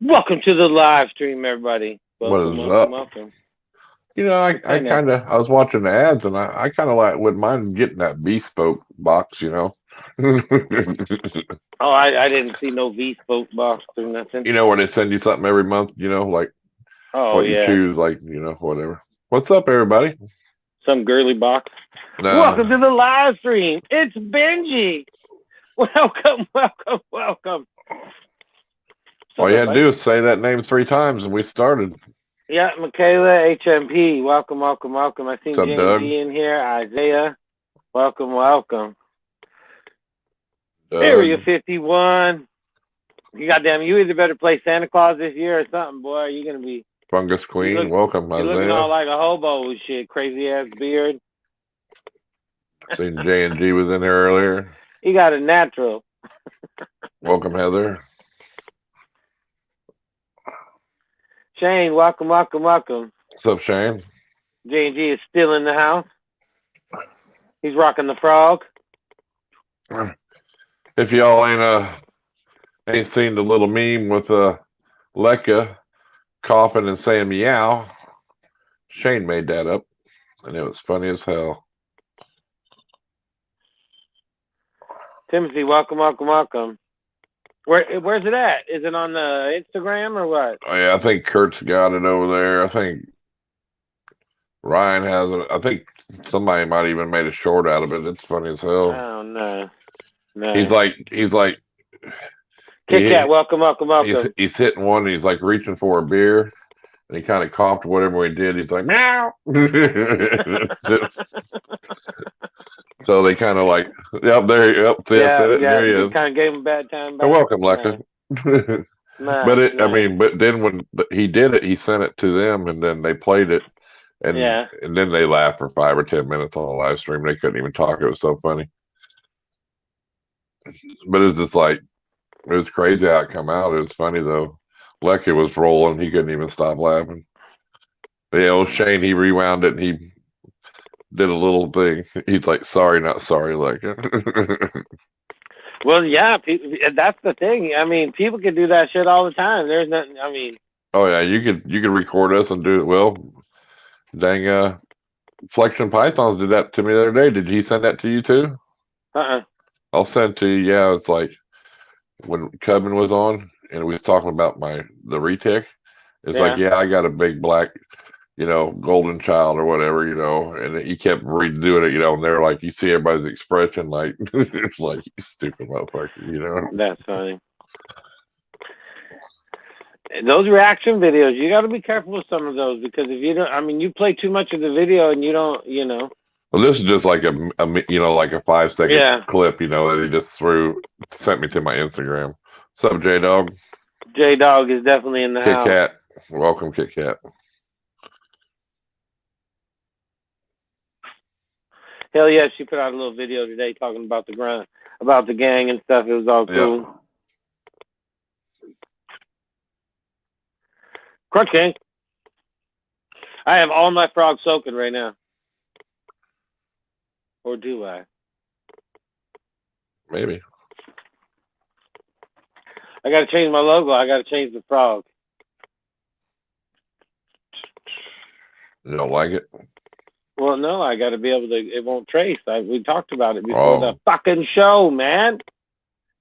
Welcome to the live stream, everybody. What Welcome, is welcome, up? welcome. I Hey now. kind of I was watching the ads and I kind of like wouldn't mind getting that bespoke box, you Oh, I didn't see no V spoke box or nothing. know where they send you something every month, like Oh what you yeah, choose, like whatever. What's up, everybody? some girly box. Welcome Nah, to the live stream. It's Benji. Welcome, welcome, welcome. all What's you up, had to buddy? do is say that name 3 times and we started. Yeah, Michaela, HMP. Welcome, welcome, welcome. I What's seen up, Doug? J&G in here. Isaiah. Welcome, welcome. Area Doug, 51. You goddamn, you either better play Santa Claus this year or something, boy. You're gonna be. Fungus You Queen, look. welcome, You're looking all Isaiah. like a hobo with shit. Crazy ass beard. Seen J&G was in here earlier. You got a natural. Welcome, Heather. Shane, welcome, welcome, welcome. What's up, Shane? J&G is still in the house. He's rocking the frog. If y'all ain't seen the little meme with Lekka coughing and saying meow. Shane made that up, and it was funny as hell. Timothy, welcome, welcome, welcome. Where's it at? Is it on the Instagram or what? Oh, yeah, I think Kurt's got it over there. I think Ryan has it. I think somebody might even made a short out of it. It's funny as hell. Oh no, He's no. like he's like Kit Kat, he welcome, welcome, welcome. he's hitting one. And he's like reaching for a beer, and he kind of coughed whatever he did. He's like meow. So they kind of like, yep, there, yep, see, I said Yeah, it, and yeah. there he You is. kind of gave him a bad time And back. welcome, Nice, Lekka. nice, I nice. mean, but then when he did it, he sent it to them, and then they played it, and Yeah. and then they laughed for 5 or 10 minutes on the live stream. They couldn't even talk. It was so funny. But it was just like it was crazy how it come out. It was funny though. Lekka was rolling; he couldn't even stop laughing. But, Shane, he rewound it and he did a little thing. He's like, "Sorry, not sorry, Lekka." Well, yeah. That's the thing. I mean, people can do that shit all the time. There's nothing. I mean, Oh yeah, you could record us and do it. Well, dang, Flexion Pythons did that to me the other day. Did he send that to you too? uh-uh. I'll send it to you. Yeah, it's like when Cubman was on and we was talking about the retic. It's like, Yeah. yeah, I got a big black, golden child or whatever, and he kept redoing it, and they're like, you see everybody's expression, like it's like you stupid motherfucker. That's funny. Those reaction videos, you got to be careful with some of those because if you don't, I mean, you play too much of the video and you don't. Well, this is just like like a 5 second Yeah. clip, that he just sent me to my Instagram. What's up, J Dog? J Dog is definitely in the Kit house. Kat, welcome, Kit Kat. Hell yeah, she put out a little video today talking about about the gang and stuff. It was all cool. Yep. Crunch Gang. I have all my frogs soaking right now. Or do I? Maybe. I got to change my logo. I got to change the frog. You don't like it? Well, no, I got to be able to. It won't trace. We talked about it before the Oh, fucking show, man.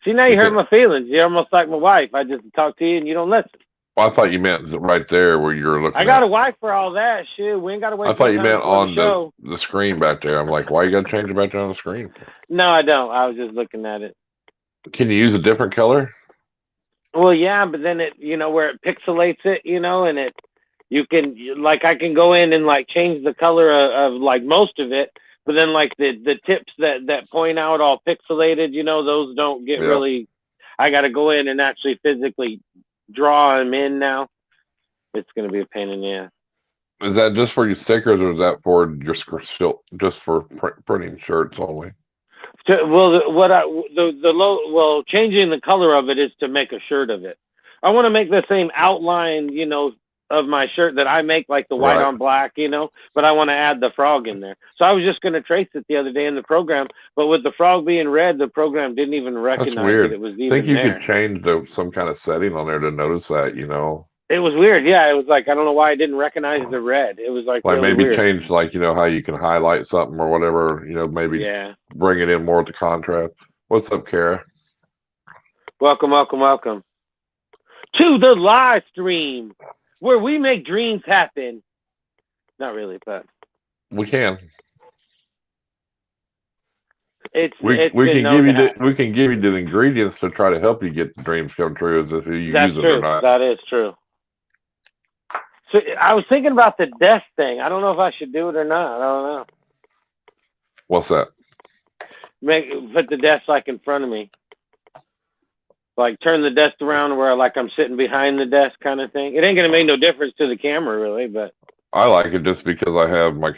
See, now you hurt my feelings. You're almost like my wife. I just talk to you and you don't listen. well, I thought you meant right there where you're looking I got at. a wife for all that shit. We ain't got to wait. I thought you meant before on the show. the screen back there. I'm like, why you got to change it back there on the screen? No, I don't. I was just looking at it. Can you use a different color? Well, yeah, but then it, where it pixelates it, and you can, like, I can go in and like change the color of like most of it, but then like the tips that point out all pixelated, those don't get really. I got to go in and actually physically draw them in now. It's gonna be a pain in the ass. Is that just for your stickers, or is that for just for printing shirts only? Well, changing the color of it is to make a shirt of it. I want to make the same outline, of my shirt that I make, like the white on black, you know, but I want to add the frog in there. So I was just going to trace it the other day in the program, but with the frog being red, the program didn't even recognize that it was even I think you there. could change some kind of setting on there to notice that, you know. It was weird. Yeah, it was like, I don't know why I didn't recognize the red. It was like really maybe weird. change, like, you know, how you can highlight something or whatever, you know, maybe bring it in more with the contrast. What's up, Kara? Welcome, welcome, welcome to the live stream where we make dreams happen. Not really, but we can. We can give you the ingredients to try to help you get the dreams come true, as if you use it or not. That is true. So I was thinking about the desk thing. I don't know if I should do it or not. I don't know. What's that? Put the desk like in front of me. Like turn the desk around where like I'm sitting behind the desk kind of thing. It ain't gonna make no difference to the camera really, but I like it just because I have my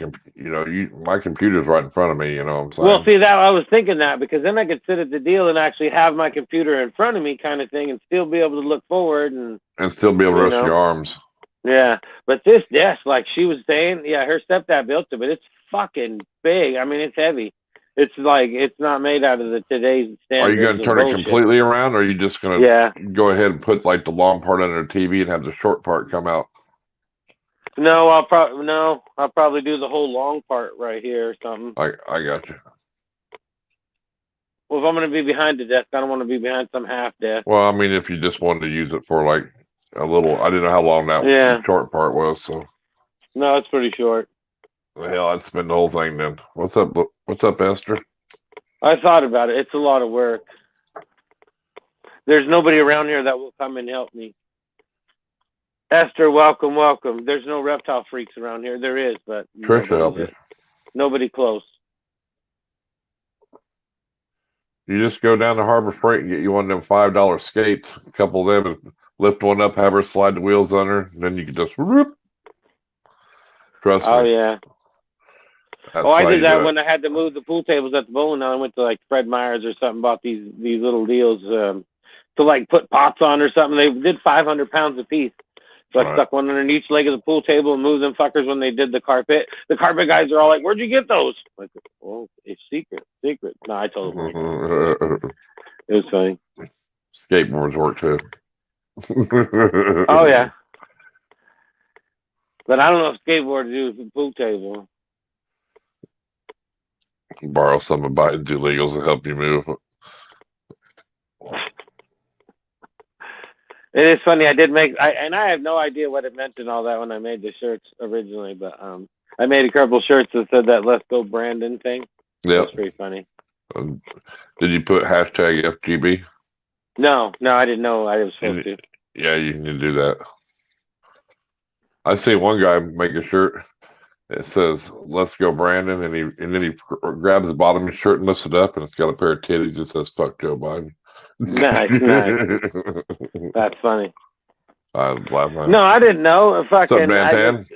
my computer's right in front of me, you know what I'm saying? Well, see, that I was thinking that because then I could sit at the deal and actually have my computer in front of me kind of thing and still be able to look forward and still be able to rest your arms. Yeah, but this desk, like she was saying, yeah, her stepdad built it, but it's fucking big. I mean, it's heavy. It's like, it's not made out of the today's standards. Are you going to turn it completely around, or are you just going to go ahead and put like the long part under the TV and have the short part come out? No, I'll probably do the whole long part right here or something. I got you. Well, if I'm going to be behind the desk, I don't want to be behind some half desk. Well, I mean, if you just wanted to use it for like a little, I didn't know how long that short part was, so. No, it's pretty short. Hell, I'd spend the whole thing then. What's up, Esther? I thought about it. It's a lot of work. There's nobody around here that will come and help me. Esther, welcome, welcome. There's no reptile freaks around here. There is, but Trisha help you. Nobody close. You just go down to Harbor Freight and get you one of them $5 skates, a couple of them, and lift one up, have her slide the wheels under, and then you can just whoop. Trust me. Oh yeah. I did that when I had to move the pool tables at the bowling alley. I went to like Fred Meyer's or something, bought these little deals to like put pots on or something. They did 500 pounds a piece. So I stuck one under each leg of the pool table and moved them fuckers when they did the carpet. The carpet guys are all like, "Where'd you get those?" I'm like, "Oh, it's secret." No, I told them. It was funny. Skateboards work too. Oh yeah. But I don't know if skateboard to do with the pool table. Borrow some of Biden's illegals to help you move. It is funny. I did make, and I have no idea what it meant and all that when I made the shirts originally, but I made a couple shirts that said that "Let's Go Brandon" thing. Yeah, that's pretty funny. Did you put hashtag FGB? No, I didn't know I was supposed to. Yeah, you can do that. I see one guy make a shirt. It says "Let's Go Brandon," and then he grabs the bottom of his shirt and lifts it up, and it's got a pair of titties that says "Fuck Joe Biden." Nice. That's funny. I was laughing. No, I didn't know. Fucking, Dan?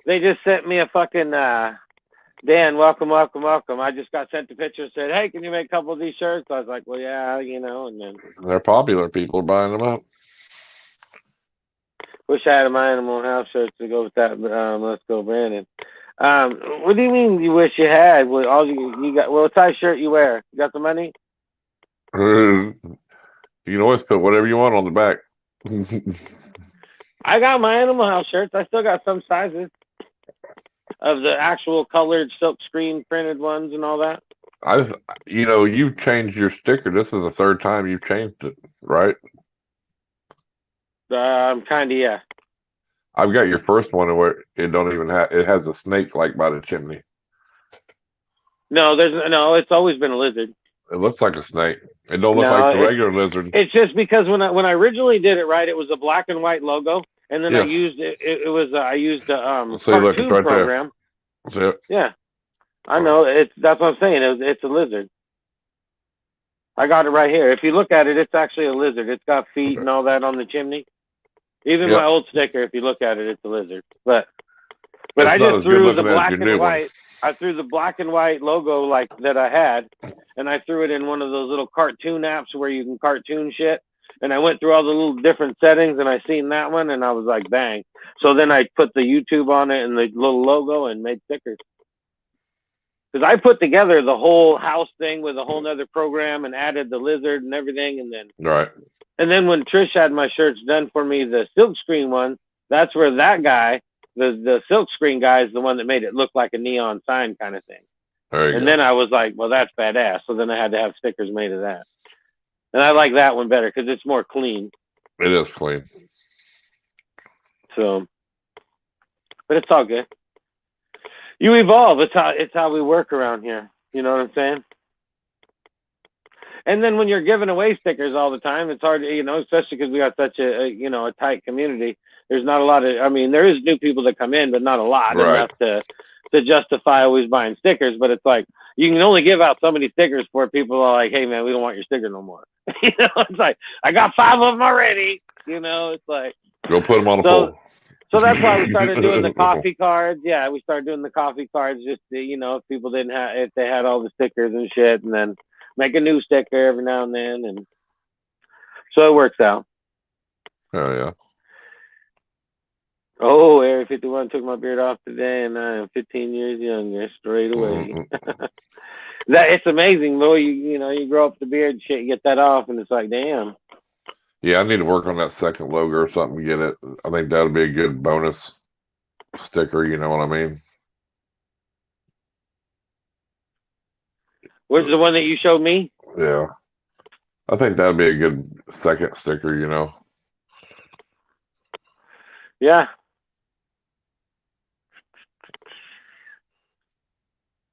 They just sent me a fucking Dan, welcome. I just got sent a picture and said, "Hey, can you make a couple of these shirts?" I was like, "Well, yeah, you know." And then they're popular. People are buying them up. Wish I had my Animal House shirts to go with that. Let's Go Brandon. What do you mean you wish you had? Well, all you got? Well, what size shirt you wear? You got the money? You can always put whatever you want on the back. I got my Animal House shirts. I still got some sizes of the actual colored silk screen printed ones and all that. You've changed your sticker. This is the third time you've changed it, right? Kind of, yeah. I've got your first one where it has a snake like by the chimney. No, it's always been a lizard. It looks like a snake. It don't look like the regular lizard. It's just because when I originally did it, right, it was a black and white logo, and then I used I used a cartoon right program. There. Yeah, I know. That's what I'm saying. It's a lizard. I got it right here. If you look at it, it's actually a lizard. It's got feet and all that on the chimney. Even my old sticker, if you look at it, it's a lizard. But I just threw the black and white. I threw the black and white logo like that I had, and I threw it in one of those little cartoon apps where you can cartoon shit. And I went through all the little different settings, and I seen that one, and I was like, bang. So then I put the YouTube on it and the little logo and made stickers. Because I put together the whole house thing with a whole nother program and added the lizard and everything, and then when Trish had my shirts done for me, the silk screen one, that's where that guy, the silk screen guy, is the one that made it look like a neon sign kind of thing. And then I was like, well, that's badass. So then I had to have stickers made of that. And I like that one better because it's more clean. It is clean. So, but it's all good. You evolve. It's how we work around here. You know what I'm saying? And then when you're giving away stickers all the time, it's hard, especially because we got such a tight community. There's not a lot of, there is new people that come in, but not a lot enough to justify always buying stickers. But it's like, you can only give out so many stickers before people are like, hey man, we don't want your sticker no more. It's like, I got 5 of them already. It's like, go put them on the pole. So that's why we started doing the coffee cards. Yeah, we started doing the coffee cards just to, if people if they had all the stickers and shit, and then make a new sticker every now and then, and so it works out. Oh yeah. Oh, Area 51 took my beard off today, and I am 15 years younger straight away. It's amazing, though. You grow up the beard, shit, you get that off, and it's like, damn. Yeah, I need to work on that second logo or something to get it. I think that would be a good bonus sticker. You know what I mean? Where's the one that you showed me? Yeah, I think that'd be a good second sticker. Yeah.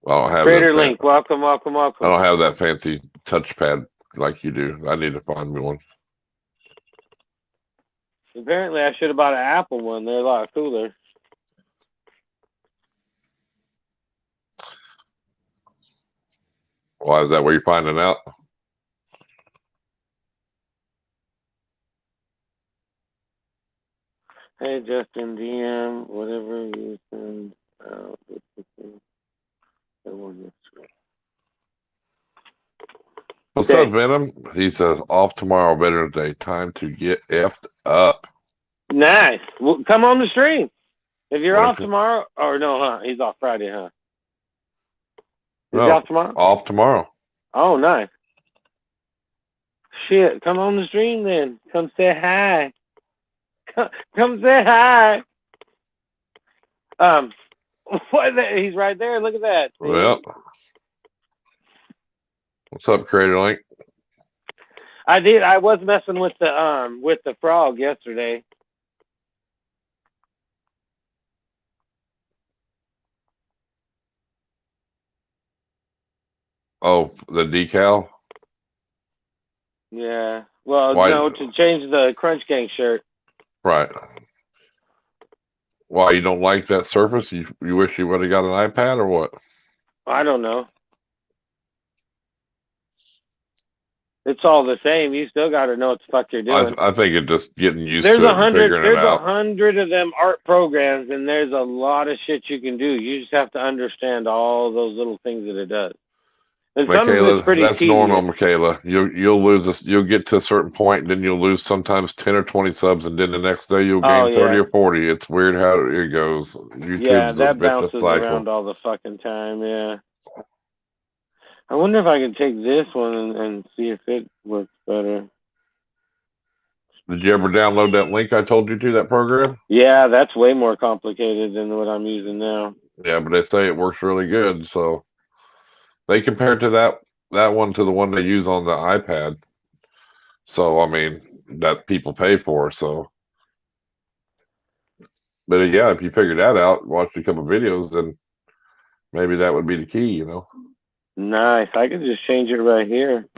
I don't have Trader Link, welcome. I don't have that fancy touchpad like you do. I need to find me one. Apparently, I should have bought an Apple one. They're a lot cooler. Why is that? Where you're finding out? Hey, Justin, DM, whatever you send out. What's up, Venom? He says, off tomorrow, Veterans Day. Time to get effed up. Nice. Well, come on the stream. If you're off tomorrow, or no, huh? He's off Friday, huh? He's off tomorrow? Off tomorrow. Oh, nice. Shit, come on the stream then. Come say hi. Come say hi. What? He's right there. Look at that. Well, what's up, Creator Link? I was messing with the frog yesterday. Oh, the decal? Yeah. Well, no, to change the Crunch Gang shirt. Right. Why, you don't like that surface? You wish you would have got an iPad or what? I don't know. It's all the same. You still got to know what the fuck you're doing. I think it's just getting used to it and figuring it out. There's 100 of them art programs, and there's a lot of shit you can do. You just have to understand all those little things that it does. And Michaela, that's normal, Michaela. You'll lose this. You'll get to a certain point, and then you'll lose sometimes 10 or 20 subs, and then the next day you'll gain 30 or 40. It's weird how it goes. YouTube's that bounces around all the fucking time. Yeah. I wonder if I can take this one and see if it works better. Did you ever download that link I told you to, that program? Yeah, that's way more complicated than what I'm using now. Yeah, but they say it works really good, so. They compare to that one to the one they use on the iPad. So, I mean, that people pay for, so. But yeah, if you figure that out, watch a couple videos, then maybe that would be the key, Nice. I can just change it right here.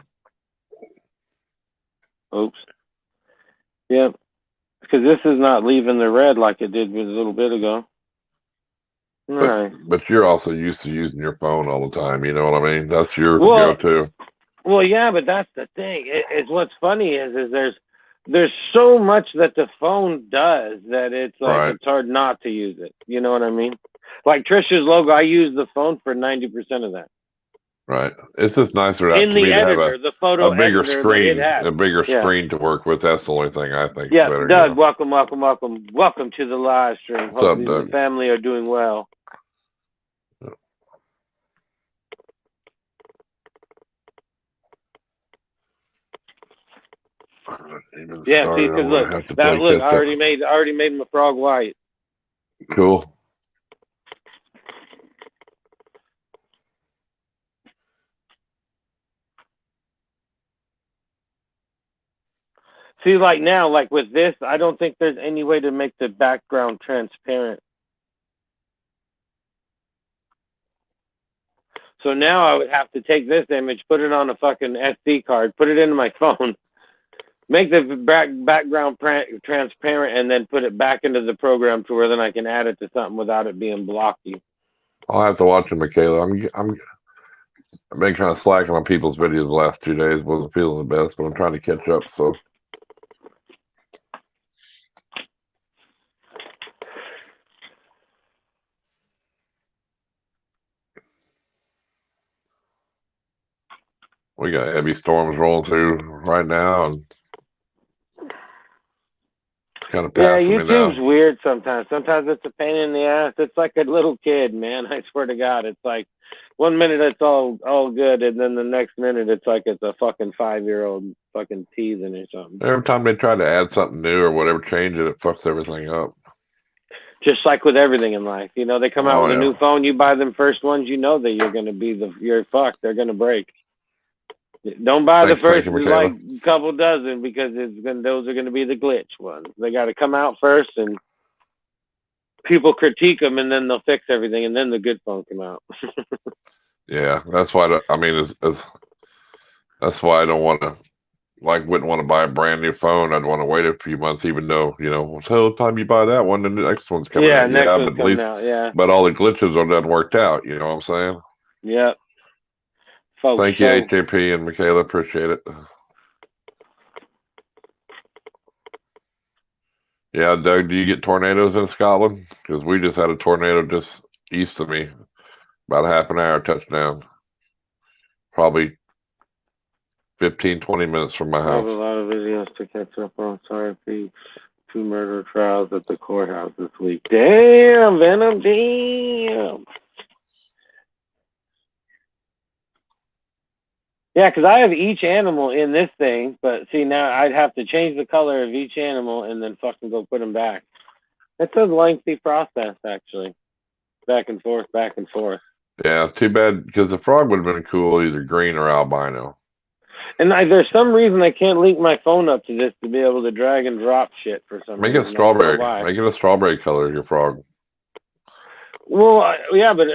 Oops. Yep. Because this is not leaving the red like it did a little bit ago. Nice. But you're also used to using your phone all the time, you know what I mean? That's your go-to. Well, yeah, but that's the thing. It's what's funny is there's so much that the phone does that it's like it's hard not to use it. You know what I mean? Like Trisha's logo, I use the phone for 90% of that. Right. It's just nicer in to the me to have editor, the photo a bigger editor that it screen, has. a bigger Yeah. screen to work with. That's the only thing I think is Yeah, better. Doug, You know? welcome to the live stream. What's up, Hope Doug? the family are doing well. Yeah, see, because look, I already made my frog white. Cool. See, like now, like with this, I don't think there's any way to make the background transparent. So now I would have to take this image, put it on a fucking SD card, put it into my phone, make the background transparent, and then put it back into the program to where then I can add it to something without it being blocky. I'll have to watch it, Michaela. I've been kind of slacking on people's videos the last 2 days. Wasn't feeling the best, but I'm trying to catch up. So. We got heavy storms rolling through right now, and kind of passing me now. YouTube's weird sometimes. Sometimes it's a pain in the ass. It's like a little kid, man. I swear to God. It's like 1 minute it's all good, and then the next minute it's like it's a fucking 5-year-old fucking teasing or something. Every time they try to add something new or whatever, change it, it fucks everything up. Just like with everything in life, you know, they come out with a new phone. You buy them first ones, you know that you're gonna be you're fucked. They're gonna break. Don't buy the first like couple dozen because those are gonna be the glitch ones. They got to come out first, and people critique them, and then they'll fix everything, and then the good phone come out. Yeah, that's why. I mean, that's why I don't want to. Like, wouldn't want to buy a brand new phone. I'd want to wait a few months, even though, you know, so the time you buy that one, then the next one's coming out. Next one's coming out, yeah. But all the glitches are done worked out, you know what I'm saying? Yep. Thank you, HJP and Michaela. Appreciate it. Yeah, Doug, do you get tornadoes in Scotland? Because we just had a tornado just east of me, about a half an hour touchdown. Probably 15, 20 minutes from my house. I have a lot of videos to catch up on. Sorry, Pete. 2 murder trials at the courthouse this week. Damn, Venom, damn. Yeah, because I have each animal in this thing, but see, now I'd have to change the color of each animal and then fucking go put them back. It's a lengthy process, actually. Back and forth, back and forth. Yeah, too bad, because the frog would have been cool, either green or albino. And there's some reason I can't link my phone up to this to be able to drag and drop shit for some reason. Make it strawberry. Make it a strawberry color, your frog. Well, yeah, but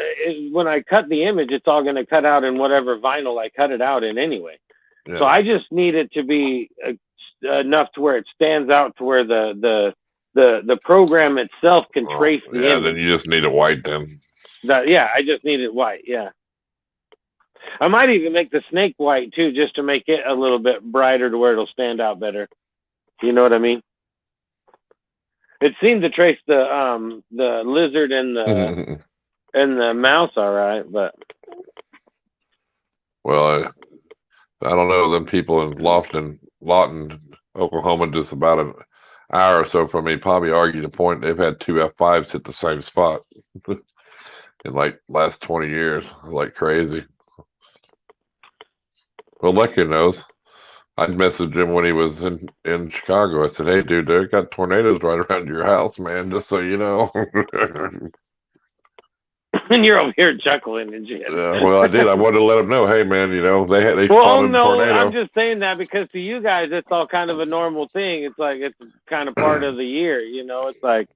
when I cut the image, it's all going to cut out in whatever vinyl I cut it out in anyway. Yeah. So I just need it to be enough to where it stands out to where the program itself can trace the image. Yeah, then you just need it white then. I just need it white, yeah. I might even make the snake white too, just to make it a little bit brighter to where it'll stand out better. You know what I mean? It seemed to trace the lizard and the mouse all right, but well, I don't know. Them people in Lawton, Oklahoma, just about an hour or so from me, probably argue the point they've had 2 F5s hit the same spot in like last 20 years, like crazy. Well, Lecker knows. I messaged him when he was in Chicago. I said, "Hey, dude, they got tornadoes right around your house, man. Just so you know." And you're over here chuckling and shit. Yeah, well, I did. I wanted to let him know, hey, man, you know, they spotted a tornado. I'm just saying that because to you guys, it's all kind of a normal thing. It's like it's kind of part of the year, you know. It's like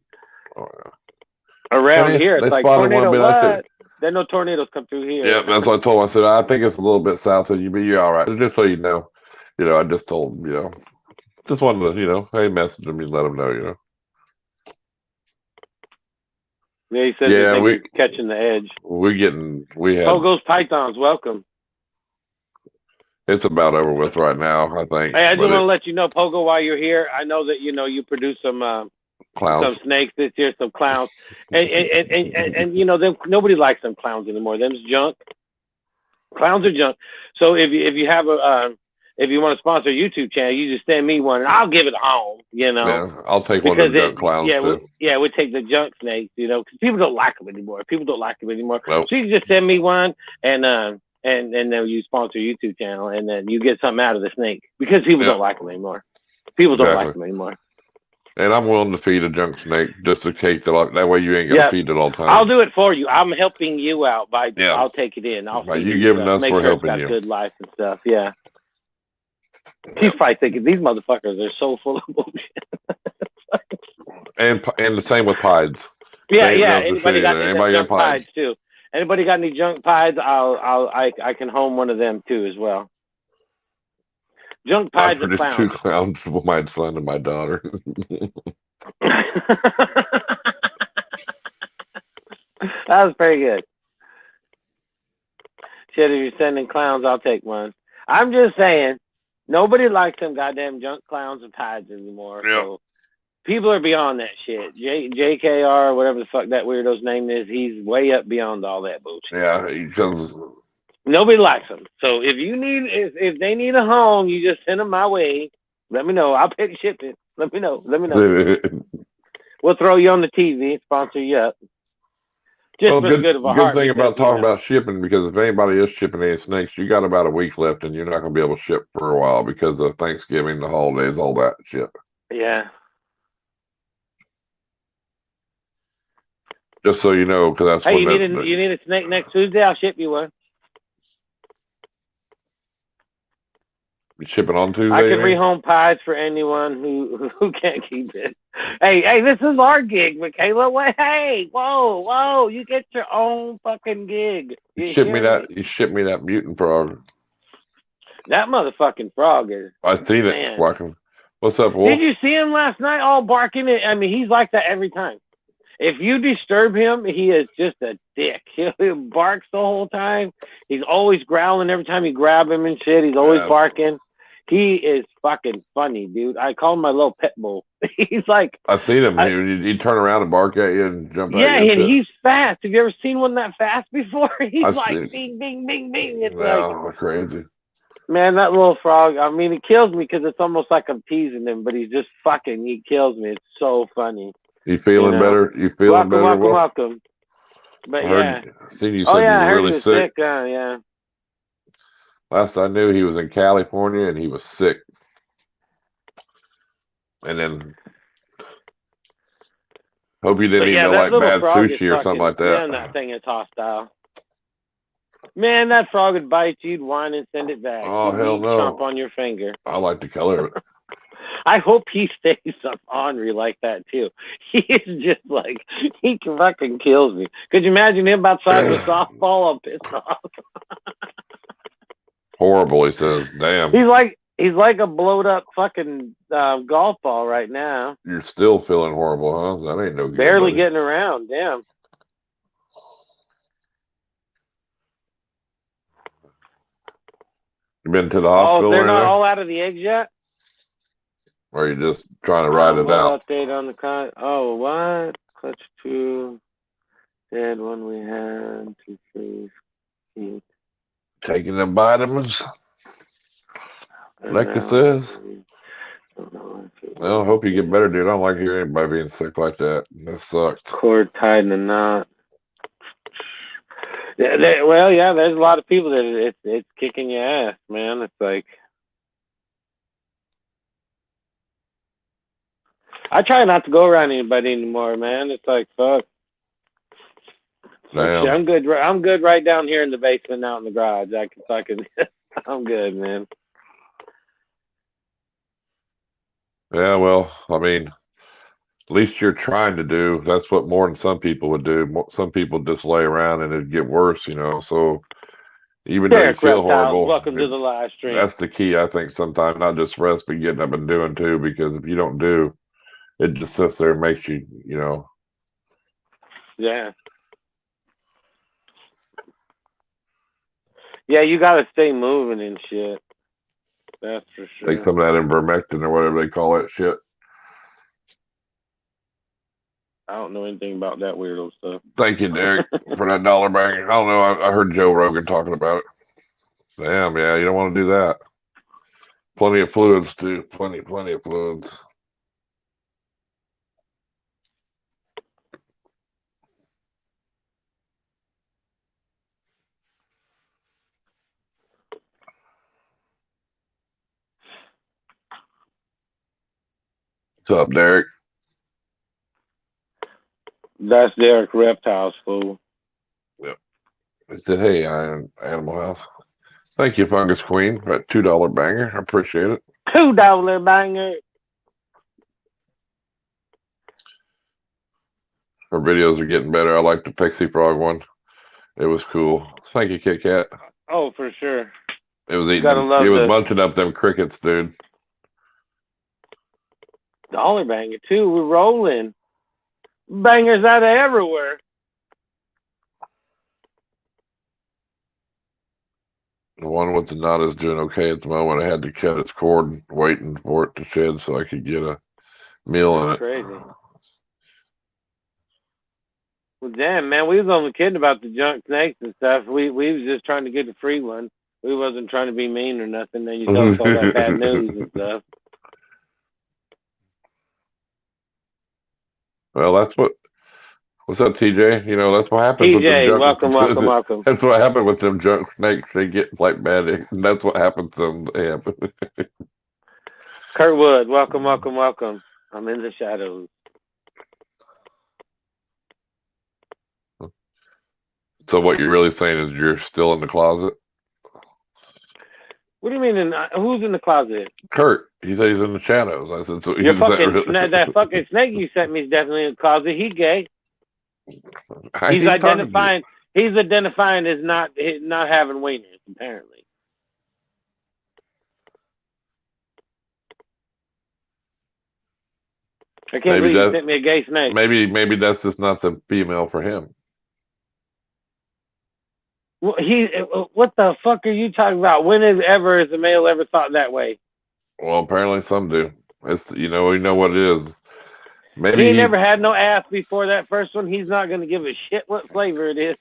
around here, it's like tornado what? Then no tornadoes come through here. Yeah, that's what I told him. I said, I think it's a little bit south of you, but you're all right. Just so you know. You know, I just told him, you know, just wanted to, you know, hey, message him and let him know, you know. Yeah, he said we're catching the edge. We had Pogo's Pythons, welcome. It's about over with right now, I think. Hey, I just want to let you know, Pogo, while you're here, I know that, you know, you produced some clowns. Some snakes this year, some clowns. And you know, nobody likes them clowns anymore. Them's junk. Clowns are junk. So if you have a if you want to sponsor a YouTube channel, you just send me one, and I'll give it home. Yeah, I'll take one because of them junk clowns too. we take the junk snakes, because people don't like them anymore. Nope. So you just send me one, and then you sponsor a YouTube channel, and then you get something out of the snake because people don't like them anymore. People don't like them anymore. And I'm willing to feed a junk snake just to take that way you ain't got to feed it all the time. I'll do it for you. I'm helping you out I'll take it in. I'll by you giving us for helping you. Good life and stuff. Yeah. He's probably thinking these motherfuckers are so full of bullshit. and the same with pieds. Yeah. Anybody got any junk pieds too? Anybody got any junk pieds? I can home one of them too as well. Junk pieds and clowns. 2 clowns for my son and my daughter. That was pretty good. Shit, if you're sending clowns, I'll take one. I'm just saying, nobody likes them goddamn junk clowns and tides anymore. Yep. So people are beyond that shit. JKR, whatever the fuck that weirdo's name is, he's way up beyond all that bullshit. Yeah, because nobody likes them. So if they need a home, you just send them my way. Let me know. I'll pay the shipping. Let me know. We'll throw you on the TV, sponsor you up. Good thing about talking about shipping, because if anybody is shipping any snakes, you got about a week left, and you're not going to be able to ship for a while because of Thanksgiving, the holidays, all that shit. Yeah. Just so you know, because that's you need a snake next Tuesday. I'll ship you one. You shipping on Tuesday? I can rehome pies for anyone who can't keep it. Hey, this is our gig, Michaela. Hey, whoa, you get your own fucking gig. You ship me that mutant frog. That motherfucking frog is. I seen it walking. What's up, Wolf? Did you see him last night all barking? I mean, he's like that every time. If you disturb him, he is just a dick. He barks the whole time. He's always growling every time you grab him and shit. He's always barking. He is fucking funny, dude. I call him my little pit bull. He's like... I seen him. He'd turn around and bark at you and jump at you. Yeah, and he's fast. Have you ever seen one that fast before? He's bing, bing, bing, bing. It's crazy. Man, that little frog, I mean, it kills me because it's almost like I'm teasing him, but he's just fucking... He kills me. It's so funny. You feeling better? You feeling better? Welcome. But I seen you said you were really sick. Yeah. Last I knew, he was in California and he was sick. And then, hope you didn't eat no like bad sushi or something like that. Man, that thing is hostile. Man, that frog would bite you, you'd whine and send it back. Oh, hell no. Stomp on your finger. I like the color of it. I hope he stays up ornery like that too. He is just like, he fucking kills me. Could you imagine him outside with a softball? I'm pissed off. Horrible, he says. Damn. He's like a blowed up fucking golf ball right now. You're still feeling horrible, huh? That ain't no good. Barely getting around. Damn. You been to the hospital? Oh, they're not all out of the eggs yet? Or are you just trying to ride it out? Update on the con. Oh, what? Clutch 2. Dead one we had. 2, 3. Taking them vitamins. Like it says. Well, I hope you get better, dude. I don't like hearing anybody being sick like that. That sucks. Cord tied in a knot. Yeah, there's a lot of people that it's kicking your ass, man. It's like, I try not to go around anybody anymore, man. It's like, fuck. Damn. I'm good. I'm good right down here in the basement, out in the garage. I'm good, man. Yeah, well, I mean, at least you're trying to do. That's what more than some people would do. Some people just lay around and it'd get worse, So even though you feel horrible, welcome to the live stream. That's the key, I think. Sometimes not just rest, but getting up and doing too. Because if you don't do, it just sits there and makes you, Yeah. Yeah, you gotta stay moving and shit. That's for sure. Take some of that ivermectin or whatever they call that shit. I don't know anything about that weirdo stuff. Thank you, Derek, for that $1 bag. I don't know. I heard Joe Rogan talking about it. Damn, yeah, you don't want to do that. Plenty of fluids, too. Plenty of fluids. What's up, Derek? That's Derek Reptiles, fool. Yep. I said, hey, I'm Animal House. Thank you, Fungus Queen, for that $2 banger. I appreciate it. $2 banger. Her videos are getting better. I like the Pixie Frog one. It was cool. Thank you, Kit Kat. Oh, for sure. It was eating. It was munching up them crickets, dude. Dollar banger too. We're rolling. Bangers out of everywhere. The one with the knot is doing okay at the moment. I had to cut its cord, waiting for it to shed so I could get a meal in it. Crazy. Well, damn, man, we was only kidding about the junk snakes and stuff. We was just trying to get the free one. We wasn't trying to be mean or nothing. Then you tell us all that bad news and stuff. Well, that's what. What's up, TJ? You know, that's what happens with them TJ, junk. welcome. That's what happened with them junk snakes. They get like bad. That's what happens to them. They happen. Kurtwood, welcome. I'm in the shadows. So what you're really saying is you're still in the closet? What do you mean? Who's in the closet? Kurt. He said he's in the shadows. I said, so Your fucking that fucking snake you sent me is definitely in the closet. He gay. He's identifying. He's identifying as not having wieners, apparently. I can't believe you sent me a gay snake. Maybe that's just not the female for him. Well, what the fuck are you talking about? When has a male ever thought that way? Well, apparently some do. It's we know what it is. Maybe he never had no ass before that first one. He's not going to give a shit what flavor it is.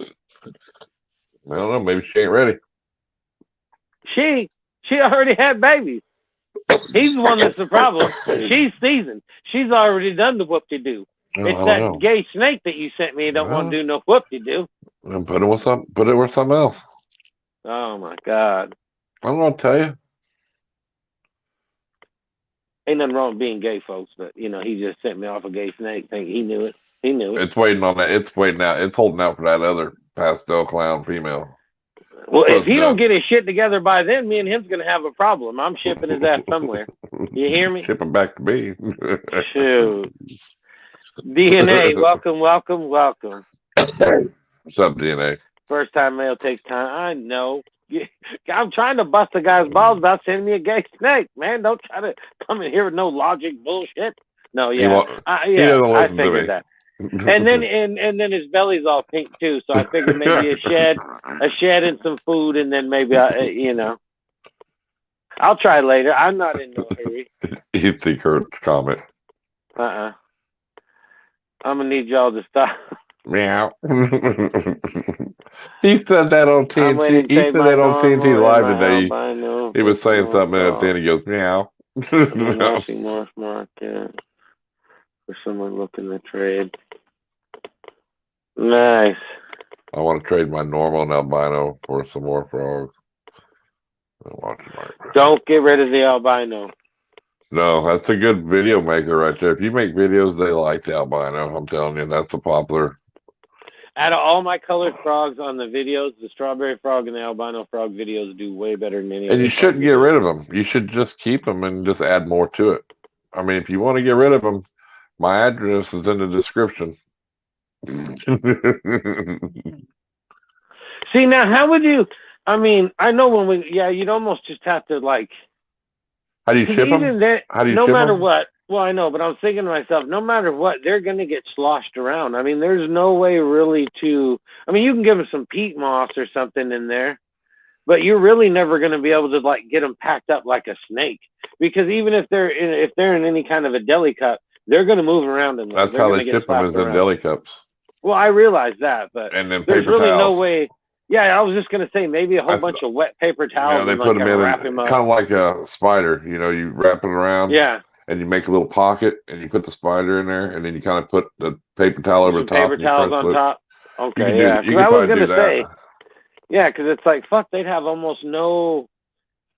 I don't know. Maybe she ain't ready. She already had babies. He's the one that's the problem. She's seasoned. She's already done the whoop-de-doo. It's that gay snake that you sent me. Don't want to do no whoop-de-doo. And put it with something else. Oh my God. I don't know what to tell you. Ain't nothing wrong with being gay, folks, but he just sent me off a gay snake. He knew it. It's waiting on that. It's waiting out. It's holding out for that other pastel clown female. Well, if he don't get his shit together by then, me and him's gonna have a problem. I'm shipping his ass somewhere. You hear me? Ship him back to me. Shoot. DNA, welcome. What's up, DNA? First time mail takes time. I know. I'm trying to bust a guy's balls about sending me a gay snake, man. Don't try to come in here with no logic bullshit. No, yeah, he doesn't listen I figured to me. that. And then his belly's all pink too, so I figured maybe a shed and some food, and then maybe I'll try later. I'm not in no hurry. You think her comment? I'm gonna need y'all to stop. Meow. He said that on TNT. He said that on TNT Live today. He was saying something, and at the end he goes, meow. Watching Morse Market for someone looking to trade. Nice. I want to trade my normal and albino for some more frogs. Don't get rid of the albino. No, that's a good video maker right there. If you make videos, they like the albino. I'm telling you, that's the popular. Out of all my colored frogs on the videos, the strawberry frog and the albino frog videos do way better than any. And you shouldn't get rid of them. You should just keep them and just add more to it. I mean, if you want to get rid of them, my address is in the description. See, now, how would you? I mean, I know you'd almost just have to like. How do you ship them? How do you no ship matter them? what. Well, I know, but I'm thinking to myself, no matter what, they're going to get sloshed around. I mean, there's no way really to. I mean, you can give them some peat moss or something in there, but you're really never going to be able to like get them packed up like a snake, because even if they're in any kind of a deli cup, they're going to move around in there. That's how they ship them, is in deli cups. Well, I realize that, but and then there's paper really towels. no way. Yeah, I was just gonna say maybe a whole bunch of wet paper towels. They and put them in wrap him up. kind of like a spider. You know, you wrap it around. Yeah. And you make a little pocket, and you put the spider in there, and then you kind of put the paper towel over the top. Paper towels on top. Okay, yeah. Because I was gonna say, yeah, because it's like fuck, they'd have almost no,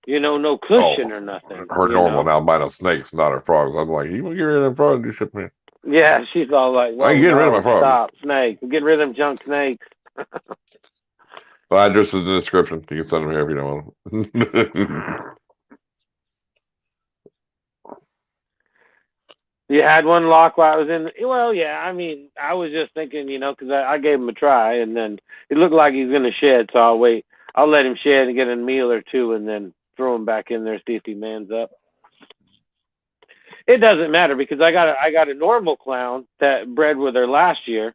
no cushion or nothing. Her normal albino snake's not her frogs. I'm like, you want to get rid of them frogs? You ship me. Yeah, she's all like, well, I'm getting rid of my frogs. Stop, snake. I'm getting rid of them junk snakes. Well, address is in the description. You can send them here if you don't want them. You had one lock while I was in. Well, yeah. I mean, I was just thinking, because I gave him a try, and then it looked like he's gonna shed. So I'll wait. I'll let him shed and get a meal or two, and then throw him back in there, see if he mans up. It doesn't matter because I got a normal clown that bred with her last year.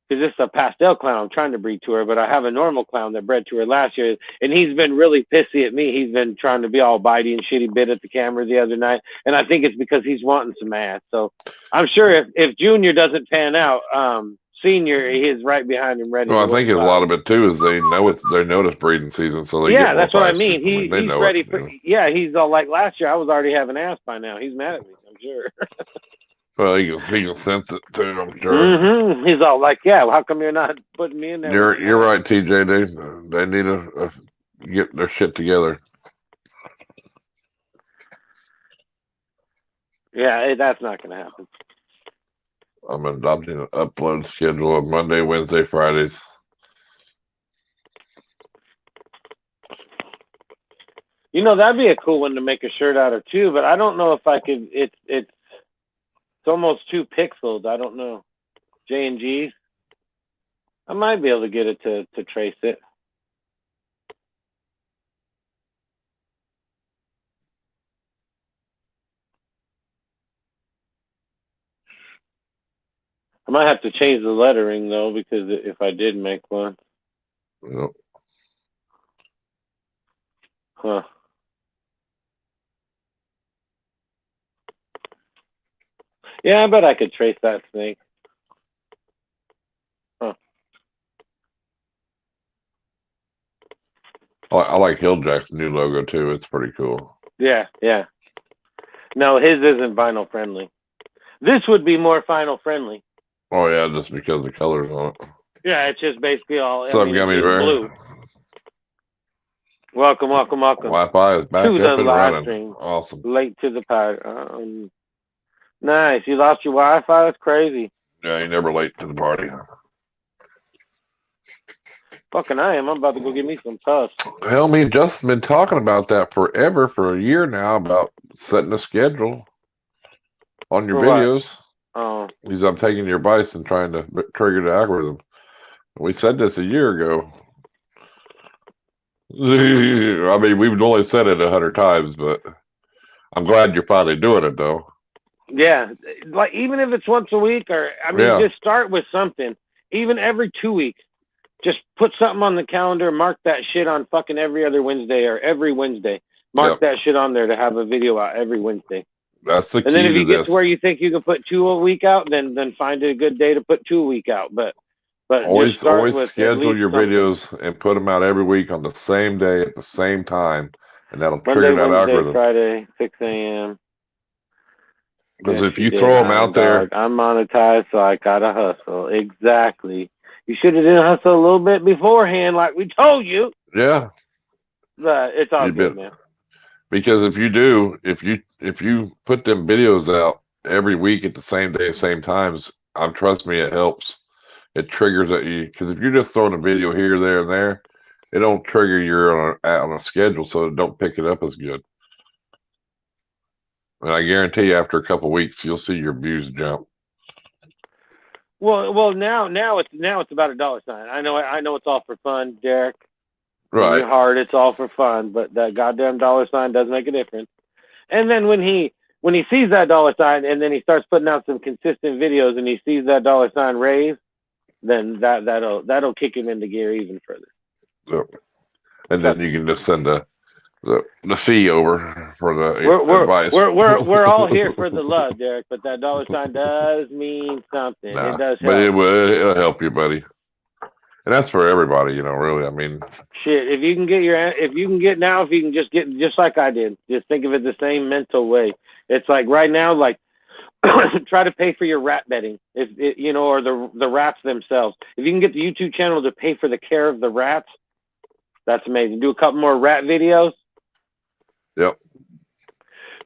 Because this is a pastel clown I'm trying to breed to her, but I have a normal clown that bred to her last year, and he's been really pissy at me. He's been trying to be all bitey and shit. He bit at the camera the other night, and I think it's because he's wanting some ass. So I'm sure if Junior doesn't pan out, Senior is right behind him ready. Well, I think a lot of it too is they know it's breeding season, so they yeah, that's what I mean. He's ready it, for yeah. He's all like last year. I was already having ass by now. He's mad at me. I'm sure. Well, he can sense it too, I'm sure. Mm-hmm. He's all like, "Yeah, well, how come you're not putting me in there?" You're right, TJ. They need to get their shit together. Yeah, that's not going to happen. I'm adopting an upload schedule of Monday, Wednesday, Fridays. That'd be a cool one to make a shirt out of too, but I don't know if I could. It's almost too pixeled. I don't know. J&G. I might be able to get it to trace it. I might have to change the lettering though, because if I did make one. Yep. Huh. Yeah, I bet I could trace that snake. Huh. I like HillJack's new logo too. It's pretty cool. Yeah, yeah. No, his isn't vinyl friendly. This would be more vinyl friendly. Oh yeah, just because the colors on it. Yeah, it's just basically all. What's up, Gummy Bear? Blue. Welcome. Wi-Fi is back to up the and running. Livestream. Awesome. Late to the party. Nice. You lost your Wi-Fi? That's crazy. Yeah, you're never late to the party. Fucking I am. I'm about to go get me some puffs. Hell, me and Justin been talking about that forever, for a year now, about setting a schedule on your videos. Oh. I'm taking your advice and trying to trigger the algorithm. We said this a year ago. I mean, we've only said it 100 times, but I'm glad you're finally doing it, though. Yeah, like even if it's once a week, or just start with something. Even every 2 weeks, just put something on the calendar. Mark that shit on fucking every other Wednesday or every Wednesday. Mark that shit on there to have a video out every Wednesday. That's the key. And then if you get to where you think you can put 2 a week out, then find a good day to put 2 a week out. But always schedule your videos and put them out every week on the same day at the same time, and that'll trigger that algorithm. Friday, 6 a.m. Because if you throw them out there, I'm monetized, so I gotta hustle. Exactly. You should have done hustle a little bit beforehand, like we told you. Yeah. But it's all good, man. Because if you put them videos out every week at the same day, same times, trust me, it helps. It triggers at you, because if you're just throwing a video here, there, and there, it don't trigger you on a schedule, so it don't pick it up as good. And I guarantee you, after a couple of weeks, you'll see your views jump. Well, now it's about $. I know it's all for fun, Derek. Right. In your heart, it's all for fun, but that goddamn $sign does make a difference. And then when he sees that $sign, and then he starts putting out some consistent videos, and he sees that $sign raise, then that'll kick him into gear even further. Yep. And then you can just send the fee over for the advice. We're all here for the love, Derek, but that $sign does mean something. It does help. But it'll help you, buddy. And that's for everybody, really. I mean, Shit, if you can just get just like I did. Just think of it the same mental way. It's like right now, like try to pay for your rat bedding, if it, or the rats themselves. If you can get the YouTube channel to pay for the care of the rats, that's amazing. Do a couple more rat videos. yep.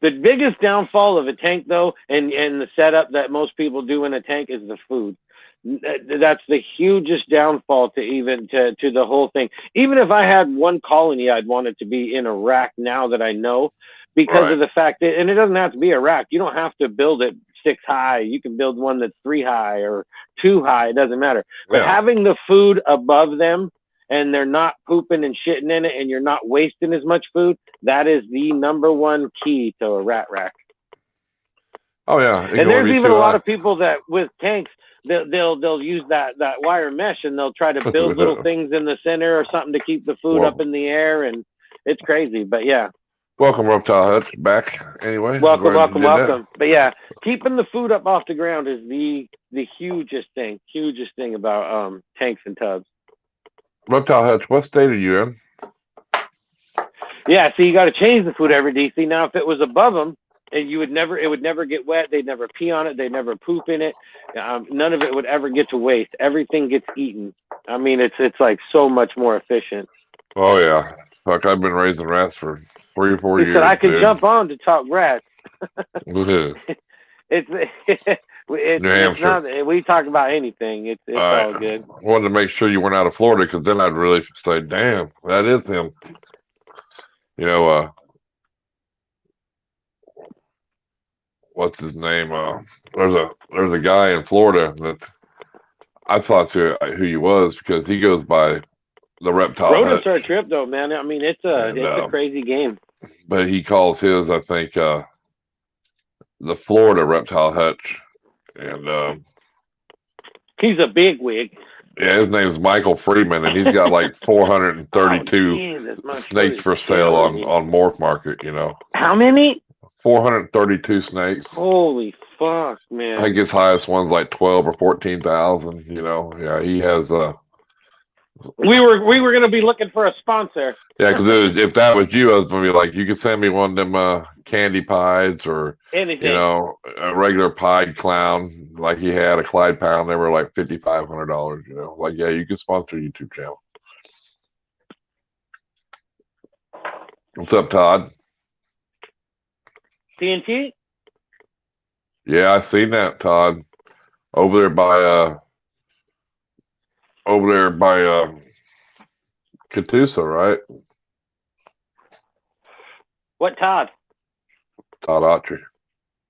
The biggest downfall of a tank, though, and the setup that most people do in a tank is the food. That's the hugest downfall to the whole thing. Even if I had one colony, I'd want it to be in a rack now that I know, because of the fact that, and it doesn't have to be a rack. You don't have to build it 6 high. You can build one that's 3 high or 2 high. It doesn't matter. But having the food above them, and they're not pooping and shitting in it, and you're not wasting as much food, that is the #1 key to a rat rack. Oh yeah. And there's even a lot of people that with tanks, they'll use that wire mesh, and they'll try to build little things in the center or something to keep the food up in the air, and it's crazy. But yeah. Welcome, Reptile Hutch, back anyway. Welcome. But yeah, keeping the food up off the ground is the hugest thing about tanks and tubs. Reptile Hutch, what state are you in? Yeah, so you got to change the food every day. See, now if it was above them, and it would never get wet. They'd never pee on it. They'd never poop in it. None of it would ever get to waste. Everything gets eaten. I mean, it's like so much more efficient. Oh yeah, fuck! I've been raising rats for 3 or 4 years. He said I could jump on to talk rats. It's New Hampshire. Not, we talk about anything. It's all good. I wanted to make sure you weren't out of Florida, because then I'd really say, "Damn, that is him." What's his name? There's a guy in Florida that I thought who he was, because he goes by the Reptile. Rodents are a trip, though, man. I mean, it's a crazy game. But he calls his, I think, the Florida Reptile Hutch, and he's a big wig. Yeah, his name is Michael Freeman, and he's got like 432 snakes for sale on Morph Market. How many? 432 snakes. Holy fuck, man! I think his highest one's like 12 or 14,000. Yeah, he has. We were gonna be looking for a sponsor. Yeah, because if that was you, I was gonna be like, you could send me one of them candy pies, or anything. A regular pied clown like he had, a Clyde pound. They were like $5,500. Like, yeah, you could sponsor a YouTube channel. What's up, Todd? TNT? Yeah, I seen that, Todd. Over there by Catoosa, right? What Todd? Todd Autry.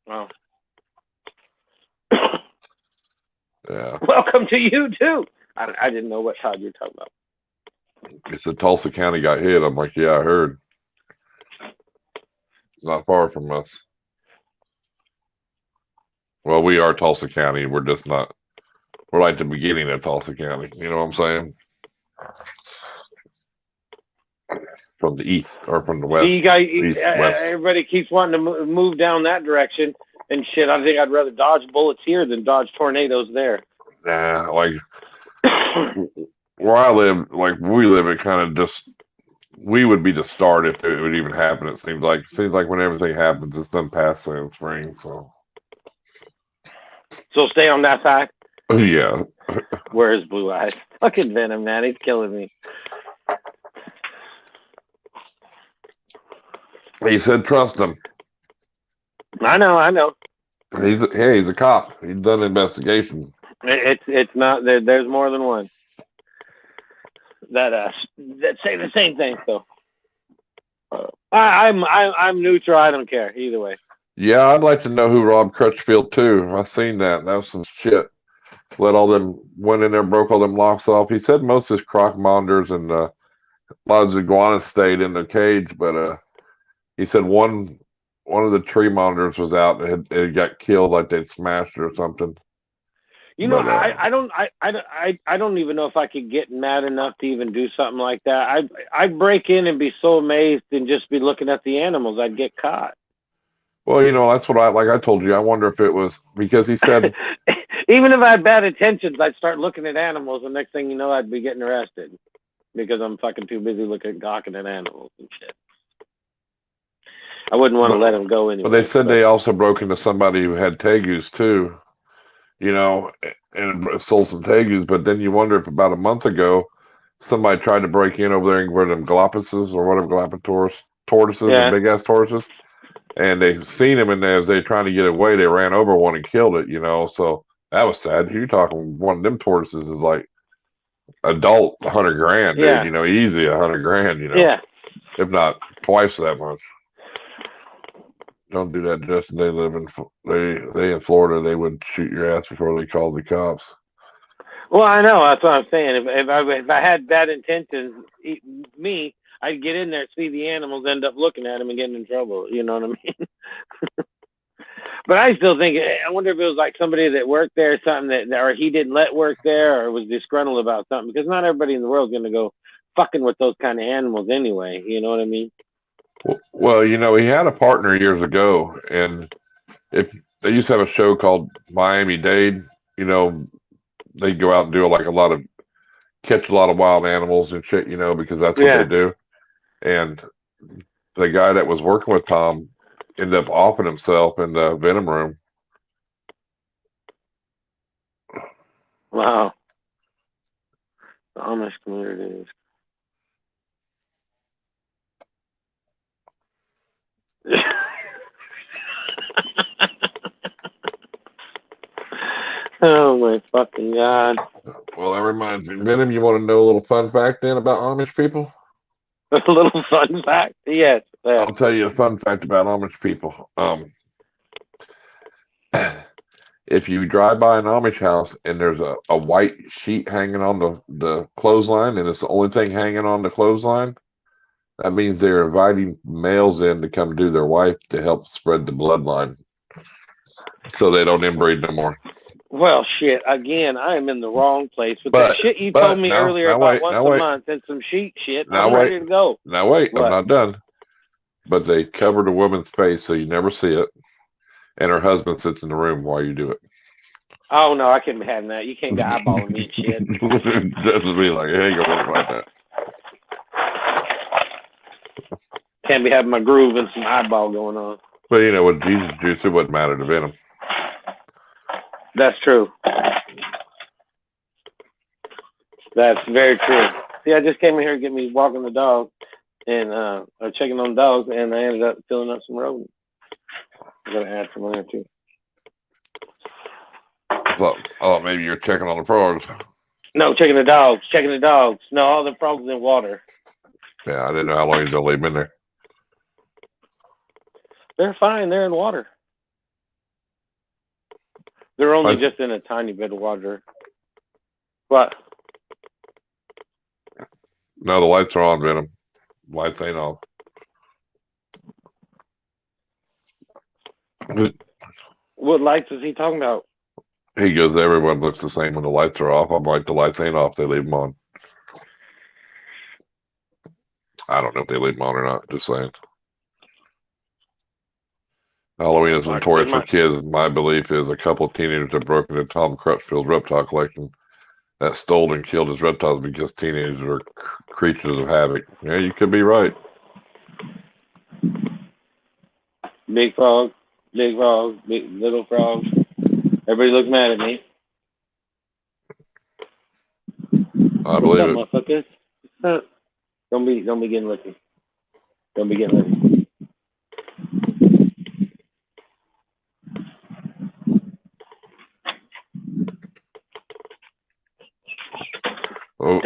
Oh. Yeah. Welcome to you too. I didn't know what Todd you're talking about. It's the Tulsa County got hit. I'm like, yeah, I heard. It's not far from us. Well, we are Tulsa County. We're just not. We're like the beginning of Tulsa County. You know what I'm saying? From the east or from the west. West. Everybody keeps wanting to move down that direction and shit. I think I'd rather dodge bullets here than dodge tornadoes there. Nah, like where I live, we live, it kind of just, we would be the start if it would even happen. It seems like when everything happens, it's done past Sand Springs. So stay on that side. Yeah. Where's Blue Eyes? Fucking Venom, man, he's killing me. He said, trust him. I know. He's a cop. He's done an investigation. It's not there. There's more than one that say the same thing. So I'm neutral. I don't care either way. Yeah, I'd like to know who robbed Crutchfield too. I seen that. That was some shit. Let all them went in there, broke all them locks off. He said most of his croc monitors and a lot of his iguanas stayed in the cage, but he said one of the tree monitors was out and it got killed, like they'd smashed it or something. I don't even know if I could get mad enough to even do something like that. I'd break in and be so amazed and just be looking at the animals. I'd get caught. Well, that's what I told you. I wonder if it was because he said Even if I had bad intentions, I'd start looking at animals, and next thing you know, I'd be getting arrested because I'm fucking too busy gawking at animals and shit. I wouldn't want to let them go anyway. But they said they also broke into somebody who had tegus too, and sold some tegus. But then you wonder if about a month ago, somebody tried to break in over there and where them Galapagos or whatever Galapagos tortoises, the big ass tortoises, and they seen him, and as they trying to get away, they ran over one and killed it. So that was sad. You're talking one of them tortoises is like adult $100,000, dude. Easy $100,000. Yeah. If not twice that much. Don't do that, Justin. They live in Florida. They would shoot your ass before they called the cops. Well, I know. That's what I'm saying. If I had bad intentions, I'd get in there, see the animals, end up looking at them and getting in trouble. You know what I mean? But I still think, I wonder if it was like somebody that worked there, or something or he didn't let work there, or was disgruntled about something. Because not everybody in the world is going to go fucking with those kind of animals anyway. You know what I mean? Well, he had a partner years ago, and if they used to have a show called Miami-Dade, they'd go out and do catch a lot of wild animals and shit, because that's what they do. And the guy that was working with Tom ended up offing himself in the Venom room. Wow. The Amish community is. Oh my fucking God. Well, that reminds me, Venom, you want to know a little fun fact then about Amish people? A little fun fact? Yes. I'll tell you a fun fact about Amish people. If you drive by an Amish house and there's a white sheet hanging on the clothesline, and it's the only thing hanging on the clothesline, that means they're inviting males in to come do their wife to help spread the bloodline so they don't inbreed no more. Well, shit, again, I am in the wrong place. With that shit you told me earlier about once a month and some sheet shit, I'm ready to go. Now wait, I'm not done. But they covered a woman's face so you never see it, and her husband sits in the room while you do it. Oh, no, I can't be having that. You can't be eyeballing me and shit. Just be like, hey, go work like that. Can't be having my groove and some eyeball going on. But with Jesus juice, it wouldn't matter to Venom. That's true. That's very true. See, I just came in here to get me walking the dog and checking on dogs, and I ended up filling up some rodents. I'm going to add some on there, too. Oh, maybe you're checking on the frogs. No, checking the dogs. Checking the dogs. No, all the frogs in water. Yeah, I didn't know how long you're going to leave them in there. They're fine. They're in water. They're only just in a tiny bit of water. What? No, the lights are on, Venom. Lights ain't off. What lights is he talking about? He goes, everyone looks the same when the lights are off. I'm like, the lights ain't off. They leave them on. I don't know if they leave them on or not. Just saying. Halloween is notorious for kids. My belief is a couple of teenagers have broken into Tom Crutchfield's reptile collection that stole and killed his reptiles because teenagers are creatures of havoc. Yeah, you could be right. Big frog, little frog. Everybody looks mad at me. I believe it. Motherfuckers? Don't be getting lucky. Don't be getting lucky. Oh,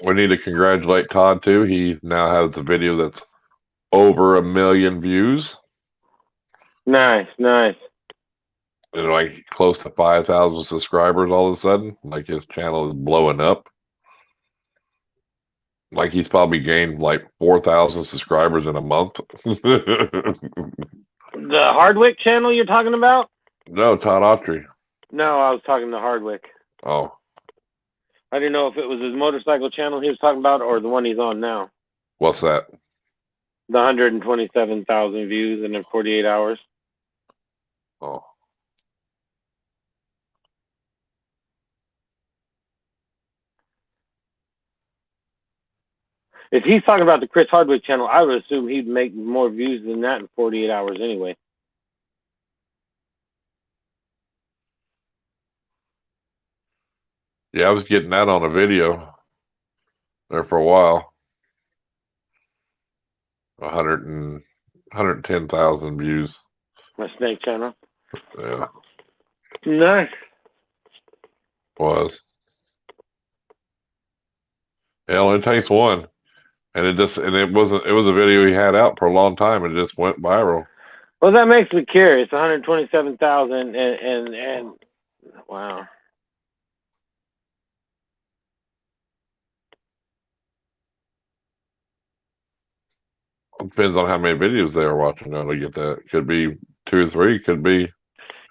we need to congratulate Todd too. He now has a video that's over 1 million views. Nice. And like close to 5,000 subscribers all of a sudden. Like his channel is blowing up. Like he's probably gained like 4,000 subscribers in a month. The Hardwick channel you're talking about? No, Todd Autry. No, I was talking to Hardwick. Oh. I didn't know if it was his motorcycle channel he was talking about or the one he's on now. What's that? The 127,000 views in 48 hours. Oh. If he's talking about the Chris Hardwick channel, I would assume he'd make more views than that in 48 hours anyway. Yeah, I was getting that on a video there for a while. 110,000 views. My snake channel. Yeah. Nice. Was. It only takes one. And it was a video he had out for a long time and it just went viral. Well, that makes me curious. 127,000 and wow. Depends on how many videos they are watching now to get that. Could be 2 or 3, could be.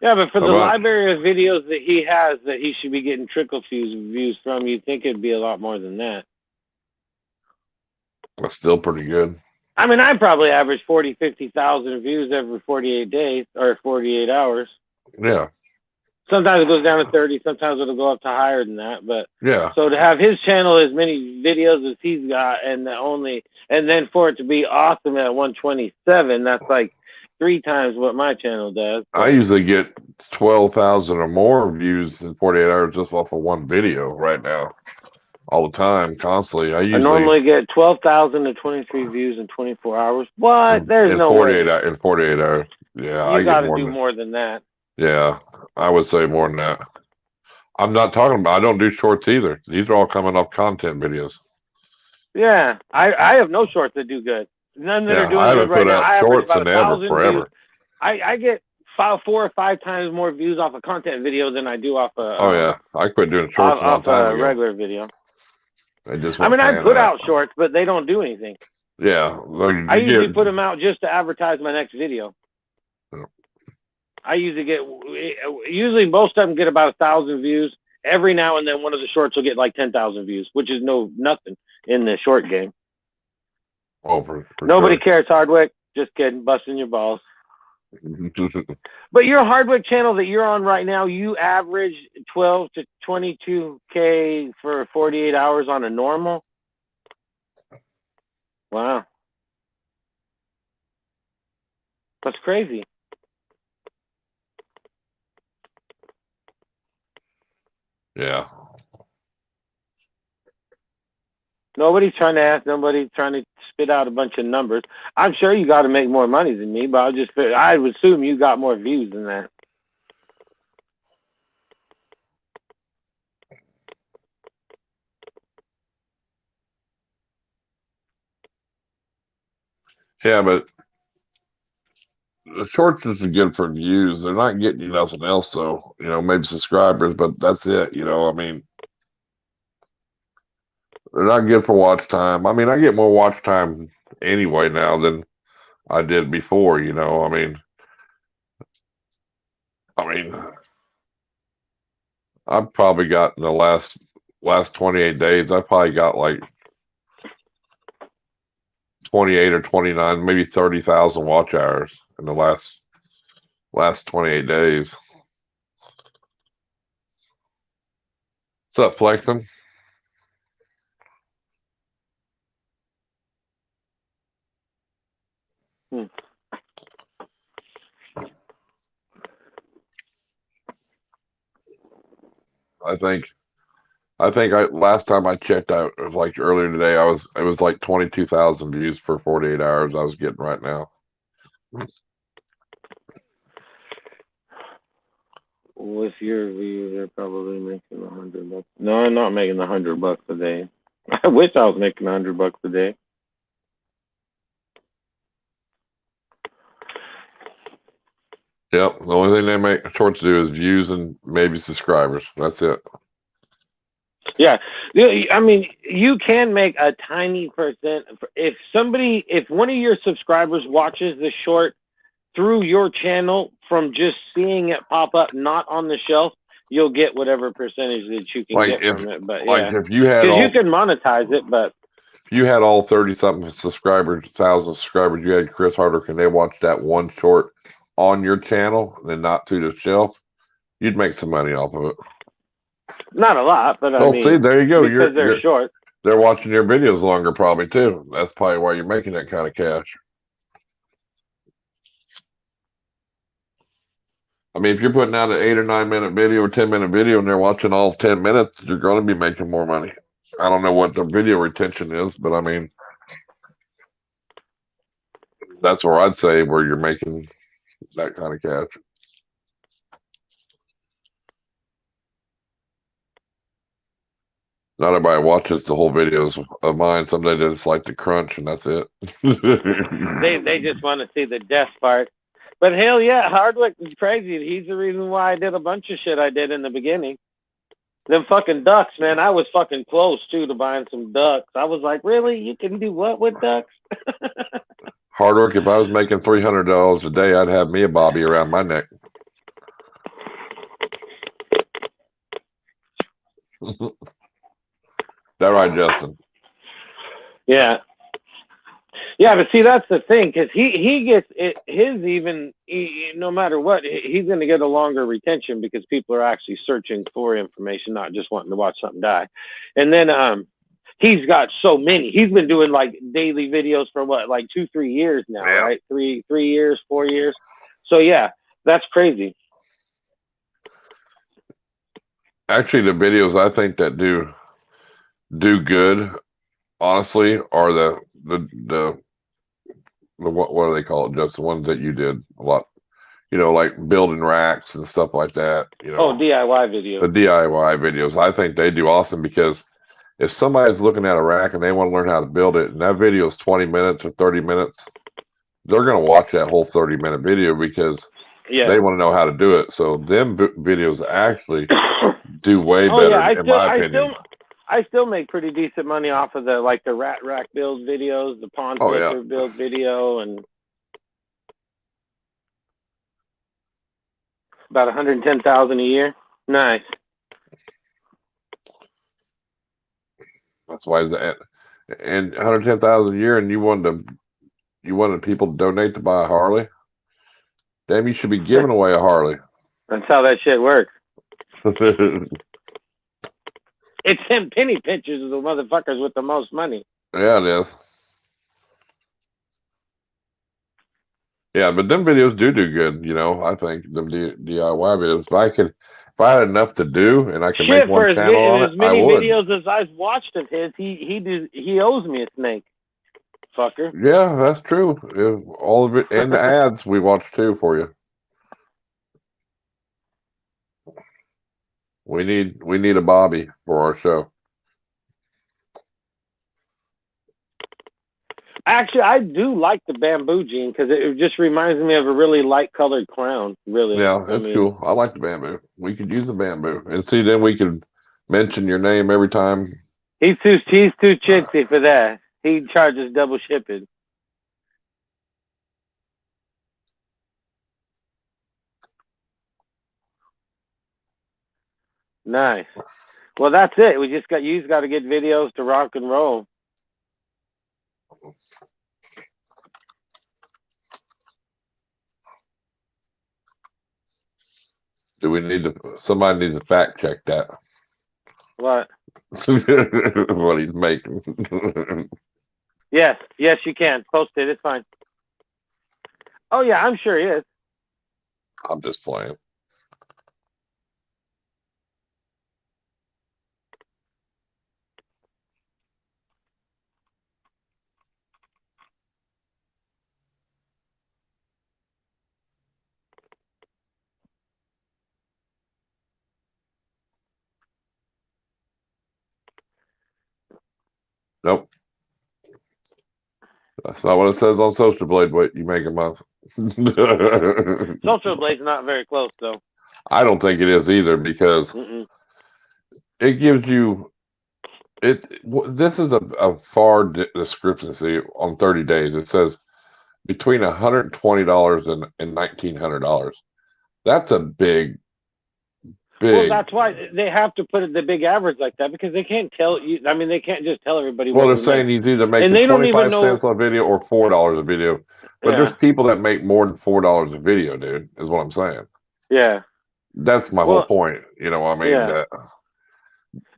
Yeah, but for the library of videos that he has that he should be getting trickle views from, you'd think it'd be a lot more than that. That's still pretty good. I mean, I probably average 40, 50,000 views every 48 days or 48 hours. Yeah. Sometimes it goes down to 30. Sometimes it'll go up to higher than that. But yeah. So to have his channel as many videos as he's got, and then for it to be awesome at 127, that's like 3 times what my channel does. So. I usually get 12,000 or more views in 48 hours just off of one video right now. All the time, constantly. I normally get 12,000 to 23 views in 24 hours. What? There's no way. In 48 hours. Yeah, you got to do more than that. Yeah, I would say more than that. I'm not talking about, I don't do shorts either. These are all coming off content videos. Yeah, I have no shorts that do good. None that are doing I haven't good right put now. out shorts in ever, forever. Views. I get 4 or 5 times more views off a content video than I do off a. Oh yeah, I quit doing shorts off a regular video. They just I mean, I put out shorts, but they don't do anything. Yeah, I usually put them out just to advertise my next video. Yeah. I usually most of them get about 1,000 views. Every now and then one of the shorts will get like 10,000 views, which is nothing in the short game. Oh, for Nobody cares, Hardwick. Just kidding, busting your balls. But your Hardwick channel that you're on right now, you average 12 to 22K for 48 hours on a normal. Wow. That's crazy. Yeah. Nobody's trying to ask. Nobody's trying to spit out a bunch of numbers. I'm sure you got to make more money than me, but I would assume you got more views than that. Yeah, but the shorts is good for views. They're not getting you nothing else, though. You know, maybe subscribers, but that's it. You know, I mean, they're not good for watch time. I mean, I get more watch time anyway now than I did before. You know, I mean, I've probably got in the last 28 days, I probably got like 28 or 29, maybe 30,000 watch hours in the last 28 days. What's up, Flexen? I think last time I checked out, it was like earlier today, it was like 22,000 views for 48 hours I was getting right now. With your views, they're probably making $100. No, I'm not making $100 a day. I wish I was making $100 a day. Yep, the only thing they make shorts do is views and maybe subscribers. That's it. Yeah, I mean, you can make a tiny percent. If one of your subscribers watches the short through your channel from just seeing it pop up, not on the shelf, you'll get whatever percentage that you can get from it. But if you had you can monetize it, but if you had all 30-something subscribers, 1,000 subscribers, you had Chris Hardwick, and they watched that one short on your channel and then not through the shelf, you'd make some money off of it. Not a lot, but I mean, see, there you go. Because they're short. they're watching your videos longer, probably too. That's probably why you're making that kind of cash. I mean, if you're putting out an 8 or 9 minute video or 10-minute video and they're watching all 10 minutes, you're going to be making more money. I don't know what the video retention is, but I mean, that's where I'd say where you're making that kind of cash. Not everybody watches the whole videos of mine. Some they just like to crunch, and that's it. They just want to see the death part. But hell yeah, Hardwick is crazy. He's the reason why I did a bunch of shit I did in the beginning. Them fucking ducks, man. I was fucking close too to buying some ducks. I was like, really? You can do what with ducks? Hardwick. If I was making $300 a day, I'd have me a bobby around my neck. That right, Justin? Yeah. Yeah, but see, that's the thing, because he gets it, his even, no matter what, he's going to get a longer retention because people are actually searching for information, not just wanting to watch something die. And then he's got so many. He's been doing like daily videos for what, like 2-3 years now, yeah. Right? 3 years, 4 years. So yeah, that's crazy. Actually, the videos I think that do good, honestly, are the what do they call it? Just the ones that you did a lot, you know, like building racks and stuff like that. You know, DIY videos. The DIY videos, I think they do awesome, because if somebody's looking at a rack and they want to learn how to build it, and that video is 20 minutes or 30 minutes, they're going to watch that whole 30-minute video because they want to know how to do it. So them videos actually do way better, in my opinion. I still make pretty decent money off of the rat rack build videos, the pond filter build video, and about 110,000 a year. Nice. That's why is that, and 110,000 a year, and you wanted people to donate to buy a Harley. Damn, you should be giving away a Harley. That's how that shit works. It's them penny pinchers of the motherfuckers with the most money. Yeah, it is. Yeah, but them videos do good, you know. I think them DIY videos. If I had enough to do and I could make one channel on it, I would. As many videos as I've watched of his, he owes me a snake, fucker. Yeah, that's true. All of it, and the ads we watched too for you. We need a Bobby for our show. Actually, I do like the bamboo gene because it just reminds me of a really light colored crown. Really, yeah, that's cool. I like the bamboo. We could use the bamboo, and see, then we could mention your name every time. He's too chintzy for that. He charges double shipping. Nice. Well, that's it. You just got to get videos to rock and roll. Do we need to? Somebody needs to fact check that. What? What he's making. Yes, you can post it. It's fine. Oh yeah, I'm sure he is. I'm just playing. Nope. That's not what it says on Social Blade. What you make a month. Social Blade's not very close, though. I don't think it is either, because it gives you this is a far discrepancy on 30 days. It says between $120 and $1,900. That's a big. Well, that's why they have to put the big average like that, because they can't tell you. I mean, they can't just tell everybody. Well, they're saying he's either making 25 cents a video or $4 a video. But there's people that make more than $4 a video, dude, is what I'm saying. Yeah. That's my whole point. You know what I mean? Yeah.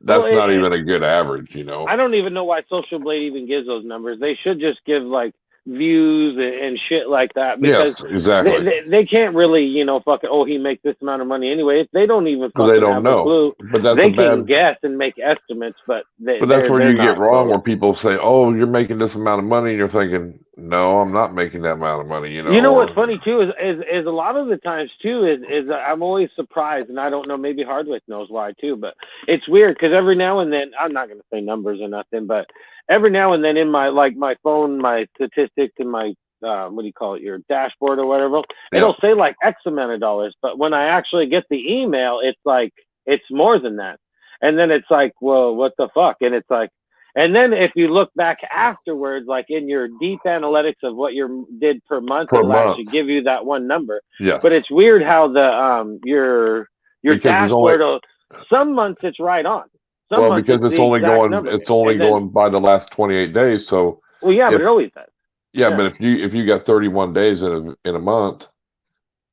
That's not even a good average, you know. I don't even know why Social Blade even gives those numbers. They should just give like views and shit like that, because yes, exactly. they can't really, you know, fucking, oh, he makes this amount of money anyway. If they don't even Because they fucking don't have a know. clue, But that's they can guess and make estimates, but that's where they're you get not wrong, close. where people say, "Oh, you're making this amount of money," and you're thinking, "No, I'm not making that amount of money." You know. You know what's funny too is a lot of the times too is I'm always surprised, and I don't know, maybe Hardwick knows why too, but it's weird because every now and then, I'm not going to say numbers or nothing, but every now and then in my phone, my statistics and my what do you call it, your dashboard or whatever, it'll say like X amount of dollars, but when I actually get the email, it's like it's more than that, and then it's like, well, what the fuck, and it's like. And then if you look back afterwards, like in your deep analytics of what you did per month, it'll actually give you that one number. Yes. But it's weird how the your because dashboard, some months it's right on. Some months because it's only going by the last 28 days. So well, yeah, but it always does. Yeah, but if you got 31 days in a month,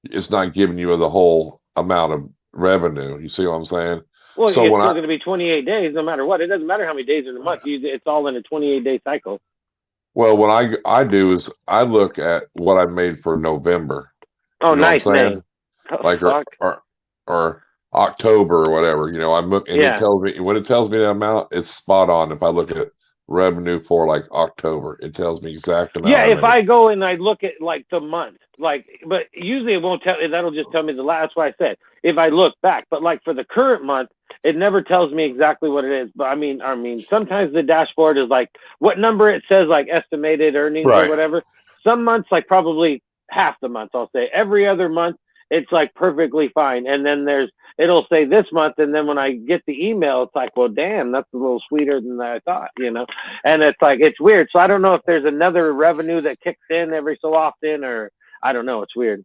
it's not giving you the whole amount of revenue. You see what I'm saying? Well, so it's still going to be 28 days, no matter what. It doesn't matter how many days in a month. It's all in a 28-day cycle. Well, what I do is I look at what I made for November. Oh, nice, man. Like or October or whatever. You know, I look and it tells me, when it tells me that amount, it's spot on. If I look at revenue for like October, it tells me exact amount. Yeah, if I go and I look at like the month, but usually it won't tell. That'll just tell me the last. That's why I said if I look back. But like for the current month, it never tells me exactly what it is. But I mean, sometimes the dashboard is like what number it says, like estimated earnings or whatever. Some months, like probably half the month, I'll say. Every other month, it's like perfectly fine. And then it'll say this month, and then when I get the email, it's like, well, damn, that's a little sweeter than I thought, you know. And it's like, it's weird. So I don't know if there's another revenue that kicks in every so often, or I don't know. It's weird.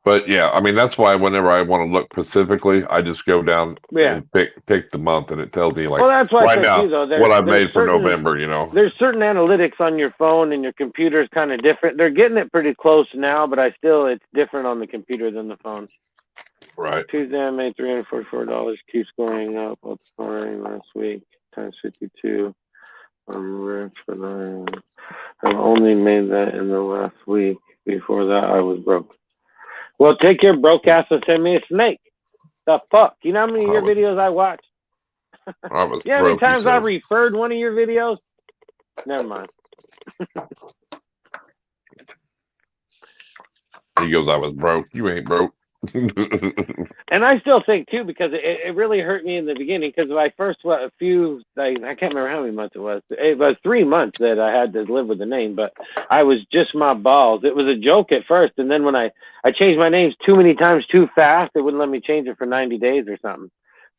But yeah, I mean, that's why whenever I want to look specifically, I just go down and pick the month, and it tells me like that's why right now what I've made for November. You know, there's certain analytics on your phone, and your computer is kind of different. They're getting it pretty close now, but it's different on the computer than the phone. Right. Tuesday I made $344. Keeps going up. What's scoring last week? Times 52. I'm rich, but I've only made that in the last week. Before that, I was broke. Well, take your broke ass and send me a snake. The fuck? You know how many of your videos I watched? I was you know how many times I referred one of your videos? Never mind. He goes, I was broke. You ain't broke. And I still think too, because it really hurt me in the beginning, because I first I can't remember how many months it was. It was 3 months that I had to live with the name, but I was just my balls. It was a joke at first, and then when I changed my names too many times too fast, it wouldn't let me change it for 90 days or something.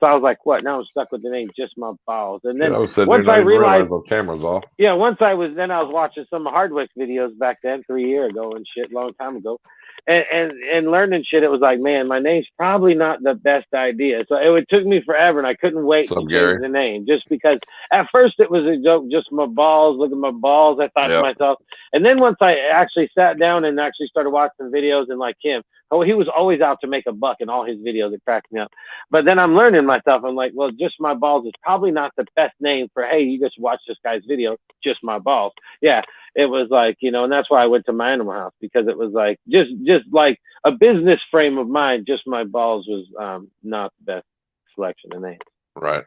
So I was like, what? Now I'm stuck with the name Just My Balls. And then once I realized the camera's off. Yeah, once I was watching some Hardwick videos back then, 3 years ago and shit, long time ago. And learning shit, it was like, man, my name's probably not the best idea. So it took me forever, and I couldn't wait to change the name, just because at first it was a joke, just my balls, look at my balls, I thought to myself. And then once I actually sat down and actually started watching videos, and like him, he was always out to make a buck in all his videos. It cracked me up. But then I'm learning myself. I'm like, well, Just My Balls is probably not the best name for, hey, you just watch this guy's video, Just My Balls. Yeah. It was like, you know, and that's why I went to my Animal House, because it was like just like a business frame of mind. Just My Balls was not the best selection of names. Right.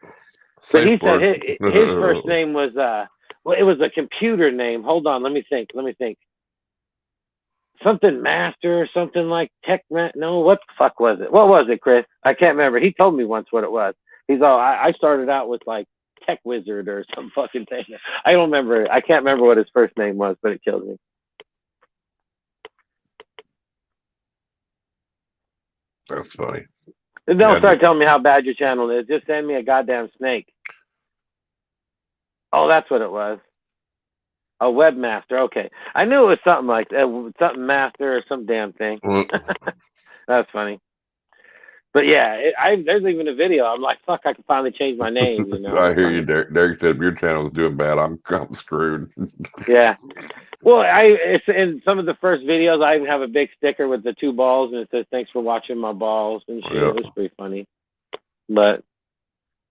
But he said his first name was well, it was a computer name. Hold on, let me think. Something Master or something like Tech. No, what the fuck was it? What was it, Chris? I can't remember. He told me once what it was. He's all, I started out with like Tech Wizard or some fucking thing. I don't remember. I can't remember what his first name was, but it killed me. That's funny. Don't start telling me how bad your channel is. Just send me a goddamn snake. Oh, that's what it was. A webmaster. Okay. I knew it was something like that. Something master or some damn thing. That's funny. But yeah, there's even a video. I'm like, fuck, I can finally change my name. You know? I hear you, Derek. Derek said, if your channel is doing bad, I'm screwed. Yeah. Well, it's in some of the first videos. I even have a big sticker with the 2 balls, and it says "Thanks for watching my balls" and shit. Yeah. It was pretty funny. But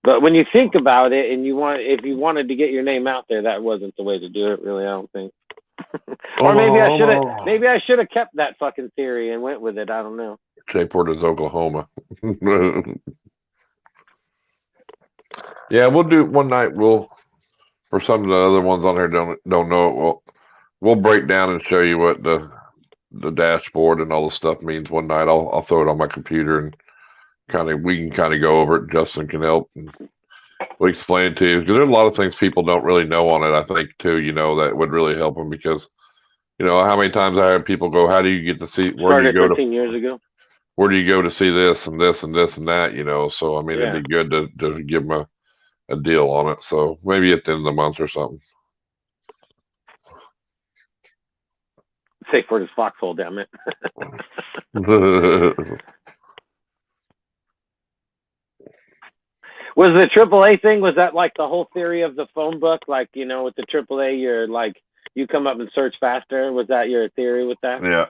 when you think about it, and if you wanted to get your name out there, that wasn't the way to do it. Really, I don't think. Or maybe I should have kept that fucking theory and went with it. I don't know. J-Port is Oklahoma. Yeah, we'll do one night. For some of the other ones on here don't know it. We'll break down and show you what the dashboard and all the stuff means one night. I'll throw it on my computer and we can kind of go over it. Justin can help. And we'll explain it to you because there's a lot of things people don't really know on it. I think too, that would really help them because how many times I had people go, "How do you get to see where do you go 13 years ago? Where do you go to see this and this and this and that?" So I mean, Yeah. it'd be good to give them a deal on it. So maybe at the end of the month or something. Safe word is foxhole, damn it. Was the AAA thing, was that like the whole theory of the phone book? Like, with the AAA, you're like, you come up and search faster. Was that your theory with that? Yeah.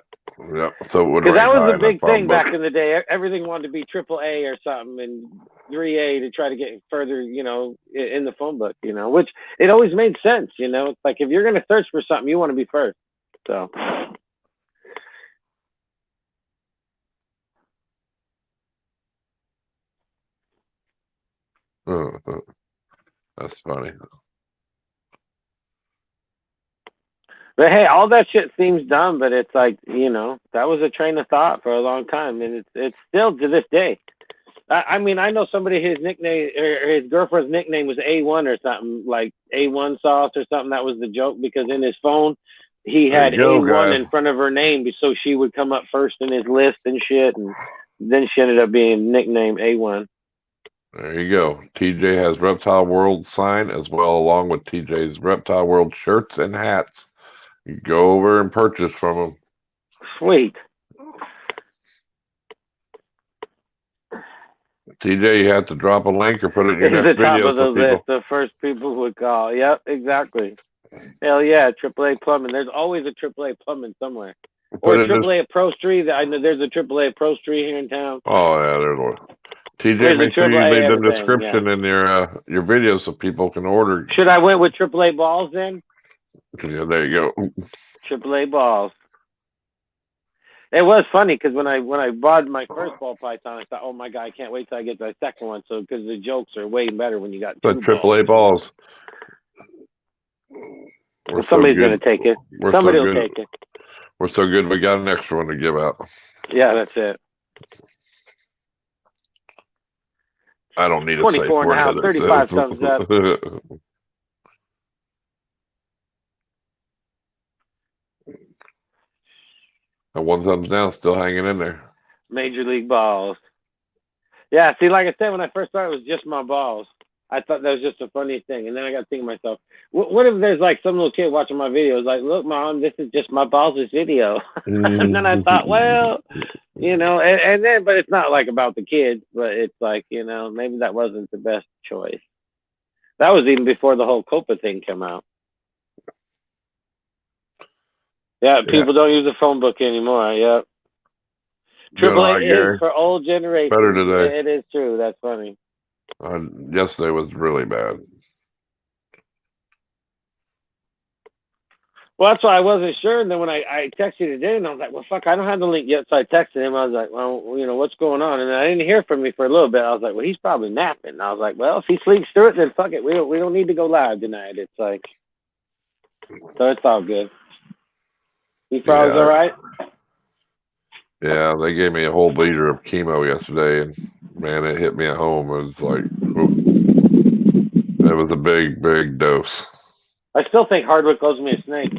So it would, because that was a big thing back in the day. Everything wanted to be AAA or something, and 3A to try to get further, in the phone book, which it always made sense. It's like if you're going to search for something, you want to be first. So. That's funny. But hey, all that shit seems dumb, but it's like, that was a train of thought for a long time, and it's still to this day. I mean, I know somebody, his nickname or his girlfriend's nickname was A1 or something, like A1 sauce or something. That was the joke because in his phone he had A1 in front of her name, so she would come up first in his list and shit, and then she ended up being nicknamed A1. There you go. TJ has Reptile World sign as well, along with TJ's Reptile World shirts and hats. You go over and purchase from them. Sweet. TJ, you have to drop a link or put it in your next video. Top of the list, the first people would call. Yep, exactly. Hell yeah, AAA plumbing. There's always a AAA plumbing somewhere. Or AAA upholstery. I know there's a AAA upholstery here in town. Oh yeah, there's one. TJ, make sure you leave the description in your videos so people can order. Should I went with AAA balls then? Yeah, there you go. AAA balls. It was funny because when I bought my first ball python, I thought, oh my god, I can't wait till I get the second one. So because the jokes are way better when you got two AAA balls. Well, somebody's gonna take it. Somebody will take it. We're so good, we got an extra one to give out. Yeah, that's it. I don't need a 24 and a half, 35 thumbs up. And 1 thumbs down, still hanging in there. Major League balls. Yeah, see, like I said, when I first started, it was just my balls. I thought that was just a funny thing. And then I got to think to myself, what if there's like some little kid watching my videos, like, look, Mom, this is just my balls' video. And then I thought, well, and then, but it's not like about the kids, but it's like, maybe that wasn't the best choice. That was even before the whole COPA thing came out. Yeah, people don't use the phone book anymore. Yep. AAA is for old generation. Better today. It is true. That's funny. Yesterday was really bad. Well, that's why I wasn't sure. And then when I texted you today, and I was like, well, fuck, I don't have the link yet. So I texted him. I was like, well, what's going on? And then I didn't hear from me for a little bit. I was like, well, he's probably napping. And I was like, well, if he sleeps through it, then fuck it. We don't need to go live tonight. It's like, so it's all good. He probably all right. Yeah, they gave me a whole liter of chemo yesterday, and man, it hit me at home. It was like, it was a big, big dose. I still think Hardwick owes me a snake.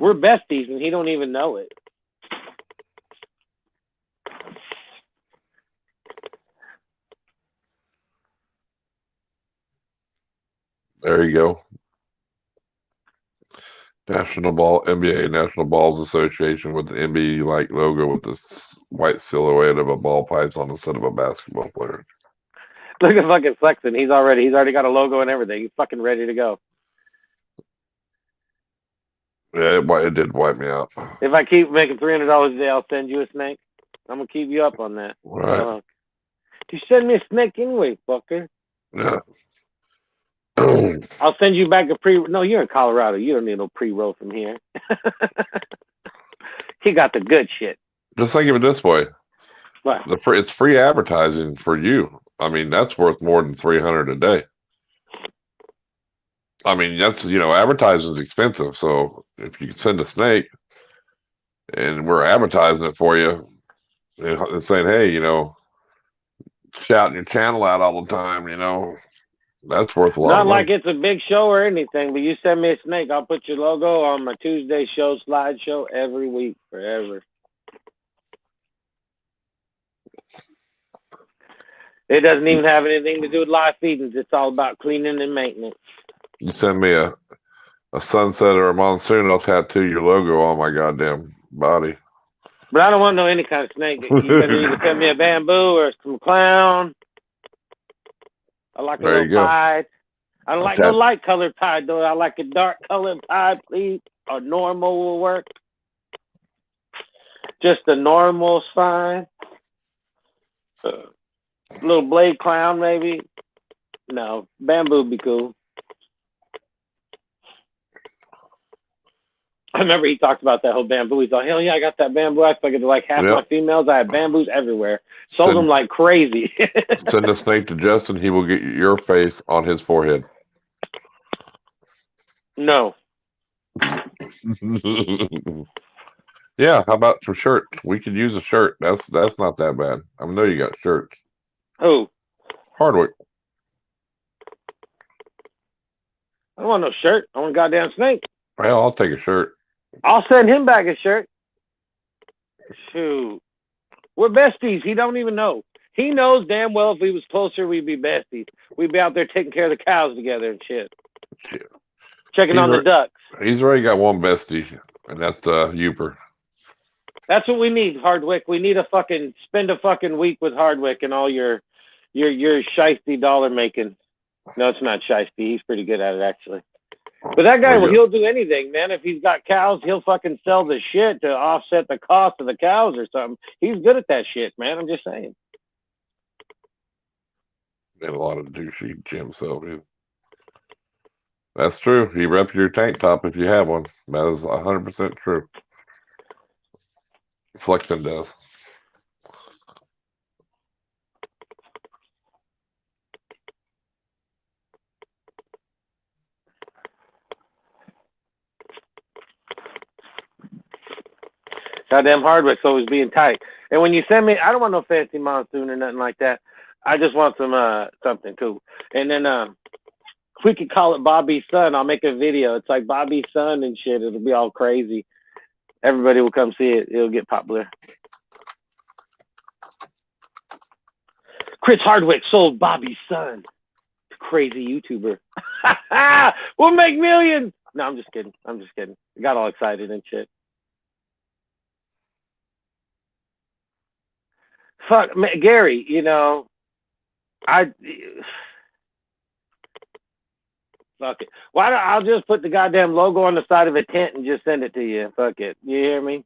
We're besties, and he don't even know it. There you go. NBA National Balls Association with the NBA like logo with this white silhouette of a ball python instead of a basketball player. Look at fucking Flexen. He's already got a logo and everything. He's fucking ready to go. Yeah, it did wipe me out. If I keep making $300 a day, I'll send you a snake. I'm gonna keep you up on that. Right. You send me a snake anyway, fucker. Yeah. I'll send you back a pre. No, you're in Colorado. You don't need no pre-roll from here. He got the good shit. Just think of it this way: What? it's free advertising for you. I mean, that's worth more than $300 a day. I mean, that's advertising is expensive. So if you send a snake, and we're advertising it for you, and saying, hey, shouting your channel out all the time, that's worth a lot. Not like it's a big show or anything, but you send me a snake, I'll put your logo on my Tuesday show slideshow every week forever. It doesn't even have anything to do with live feedings. It's all about cleaning and maintenance. You send me a sunset or a monsoon, I'll tattoo your logo on my goddamn body. But I don't want no any kind of snake. You can either send me a bamboo or some clown. I like a little pied. I don't like no light colored pied though. I like a dark colored pied, please. Or normal will work. Just a normal's fine. Little blade clown maybe. No, bamboo be cool. I remember he talked about that whole bamboo. He's like, hell yeah, I got that bamboo. I figured like half my females, I have bamboos everywhere. Sold them like crazy. Send a snake to Justin. He will get your face on his forehead. No. Yeah, how about some shirt? We could use a shirt. That's not that bad. I know you got shirts. Who? Hardwick. I don't want no shirt. I want a goddamn snake. Well, I'll take a shirt. I'll send him back a shirt. Shoot. We're besties. He don't even know. He knows damn well if we was closer, we'd be besties. We'd be out there taking care of the cows together and shit. Checking on the ducks. He's already got one bestie, and that's Uper. That's what we need, Hardwick. We need spend a fucking week with Hardwick and all your shiesty dollar making. No, it's not shiesty. He's pretty good at it, actually. But that guy, he'll do anything, man. If he's got cows, he'll fucking sell the shit to offset the cost of the cows or something. He's good at that shit, man. I'm just saying. And a lot of douchey Jim Sylvia. That's true. He reps your tank top if you have one. That is 100% true. Flexen does. Goddamn Hardwick's always being tight. And when you send me, I don't want no fancy monsoon or nothing like that. I just want some something cool. And then we could call it Bobby's Son. I'll make a video. It's like Bobby's Son and shit. It'll be all crazy. Everybody will come see it. It'll get popular. Chris Hardwick sold Bobby's Son. Crazy YouTuber. We'll make millions. No, I'm just kidding. I got all excited and shit. Fuck, Gary, fuck it. Why don't I'll just put the goddamn logo on the side of a tent and just send it to you. Fuck it. You hear me?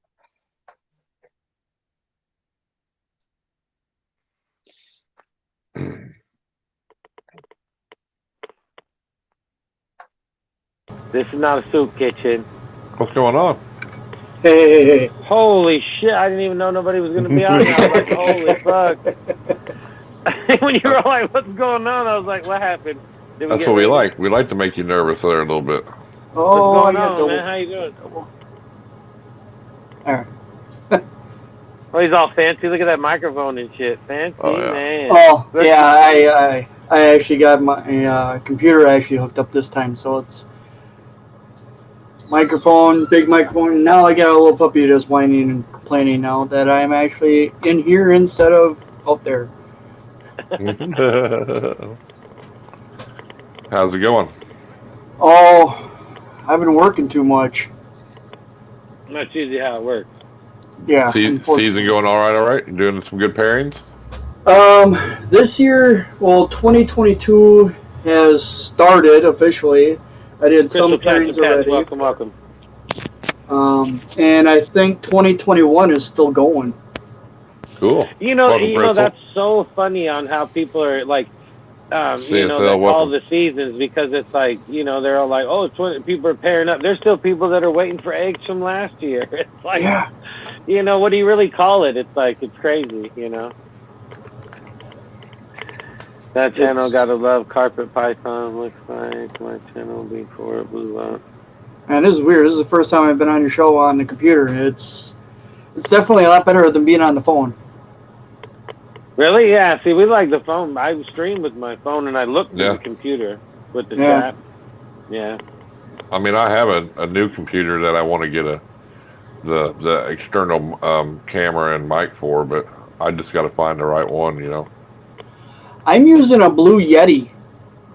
This is not a soup kitchen. What's going on? Hey. Holy shit, I didn't even know nobody was going to be on there. I was like, holy fuck. When you were like, what's going on? I was like, what happened? That's what we like. We like to make you nervous there a little bit. Oh, what's going on, man? How you doing? All right. Oh, he's all fancy. Look at that microphone and shit. Fancy, man. Oh, yeah, I actually got my computer actually hooked up this time, so it's microphone, big microphone. Now I got a little puppy just whining and complaining now that I'm actually in here instead of out there. How's it going? Oh, I've been working too much. That's usually how it works. Yeah. Season going all right? You doing some good pairings? This year, well, 2022 has started officially. I did Crystal some Cats, pairings already. welcome. And I think 2021 is still going. Cool. You know, Welcome, that's so funny on how people are like, CSL, that call welcome. the seasons, because it's like, they're all like, oh, it's when people are pairing up. There's still people that are waiting for eggs from last year. It's like, Yeah. What do you really call it? It's like, it's crazy, That channel gotta love Carpet Python. Looks like my channel before it blew up. Man, this is weird. This is the first time I've been on your show on the computer. It's definitely a lot better than being on the phone. Really? Yeah. See, we like the phone. I stream with my phone, and I look at the computer with the chat. Yeah. I mean, I have a new computer that I want to get the external camera and mic for, but I just got to find the right one, I'm using a Blue Yeti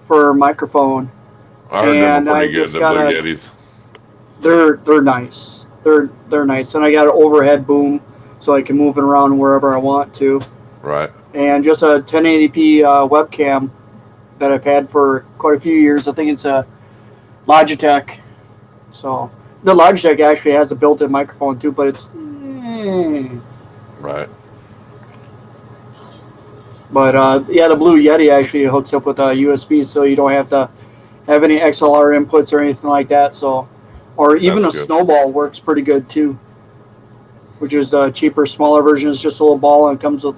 for microphone. I heard them are pretty good, the Blue Yetis. They're nice. They're nice, and I got an overhead boom, so I can move it around wherever I want to. Right. And just a 1080p webcam that I've had for quite a few years. I think it's a Logitech. So the Logitech actually has a built-in microphone too, but it's right. But the Blue Yeti actually hooks up with a USB, so you don't have to have any XLR inputs or anything like that. So, or even a Snowball works pretty good too, which is a cheaper, smaller version. It's just a little ball and it comes with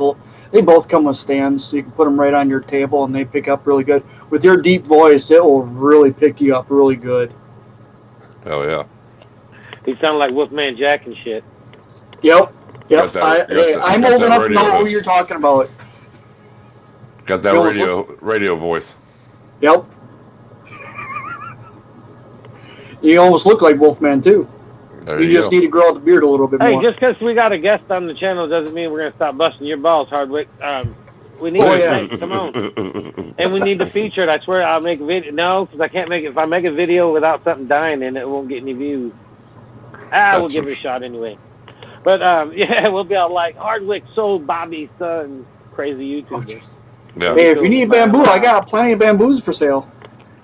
they both come with stands, so you can put them right on your table and they pick up really good. With your deep voice, it will really pick you up really good. Hell yeah. You sound like Wolfman Jack and shit. Yep. I'm old enough to know who you're talking about. Got that radio voice. Yep. You almost look like Wolfman too. You just need to grow out the beard a little bit more. Hey, just because we got a guest on the channel doesn't mean we're gonna stop busting your balls, Hardwick. We need to come on, and we need to feature it. I swear I'll make a video. No, because I can't make it. If I make a video without something dying in it, it won't get any views. We'll give it a shot anyway. But we'll be all like Hardwick sold Bobby's son, crazy YouTuber. Yeah. Hey, if you need bamboo, I got plenty of bamboos for sale.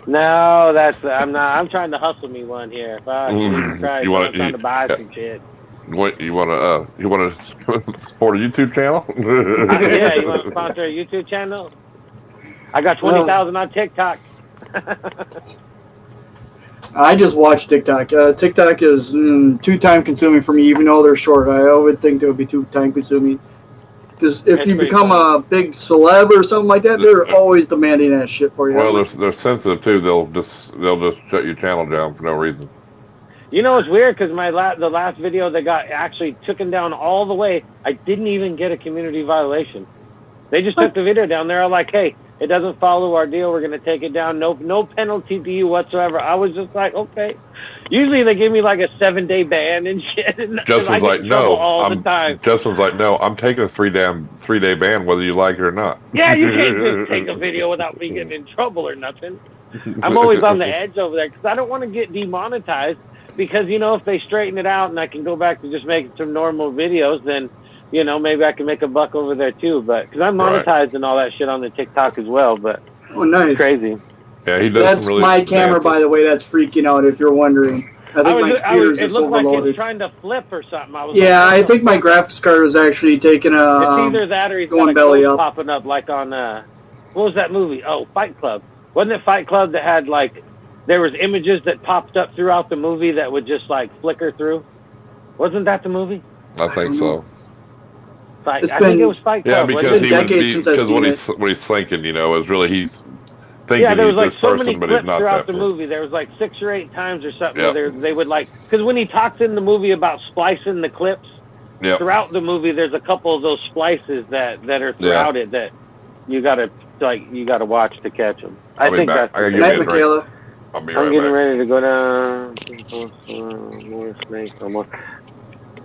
No, I'm not. I'm trying to hustle me one here. I'm trying to buy some shit. What you want to support a YouTube channel? Yeah, you want to sponsor a YouTube channel? I got 20,000 on TikTok. I just watch TikTok. TikTok is too time consuming for me, even though they're short. I would think they would be too time consuming. Because if you become a big celeb or something like that, they're always demanding that shit for you. Well, they're sensitive too. They'll just shut your channel down for no reason. You know, it's weird because the last video that got actually taken down all the way, I didn't even get a community violation. They just took the video down. They're like, hey, it doesn't follow our deal. We're going to take it down. No penalty to you whatsoever. I was just like, okay. Usually they give me like a 7-day ban and shit. And Justin's like, no. the time. Justin's like, no, I'm taking a 3-day ban whether you like it or not. Yeah, you can't just take a video without me getting in trouble or nothing. I'm always on the edge over there because I don't want to get demonetized because, if they straighten it out and I can go back to just making some normal videos, then, maybe I can make a buck over there too. But because I'm monetized and all that shit on the TikTok as well. But nice. It's crazy. Yeah, he does. That's really my camera, dances. by the way. That's freaking out. If you're wondering, I think my computer's just overloaded. Like it was trying to flip or something. I think my graphics card is actually taking a. It's either that or he's got a belly up popping up like on what was that movie? Oh, Fight Club. Wasn't it Fight Club that had like there was images that popped up throughout the movie that would just like flicker through? Wasn't that the movie? I think so. I think it was Fight Club. Yeah, because when he's thinking, it was really he's thinking there was he's like this so person, many but he's clips not throughout that the movie. There was like 6 or 8 times or something where they would like because when he talks in the movie about splicing the clips throughout the movie, there's a couple of those splices that are throughout it that you gotta watch to catch them. I think that's. Good night, Michaela. I'll be I'm right getting back. ready to go down. More snakes.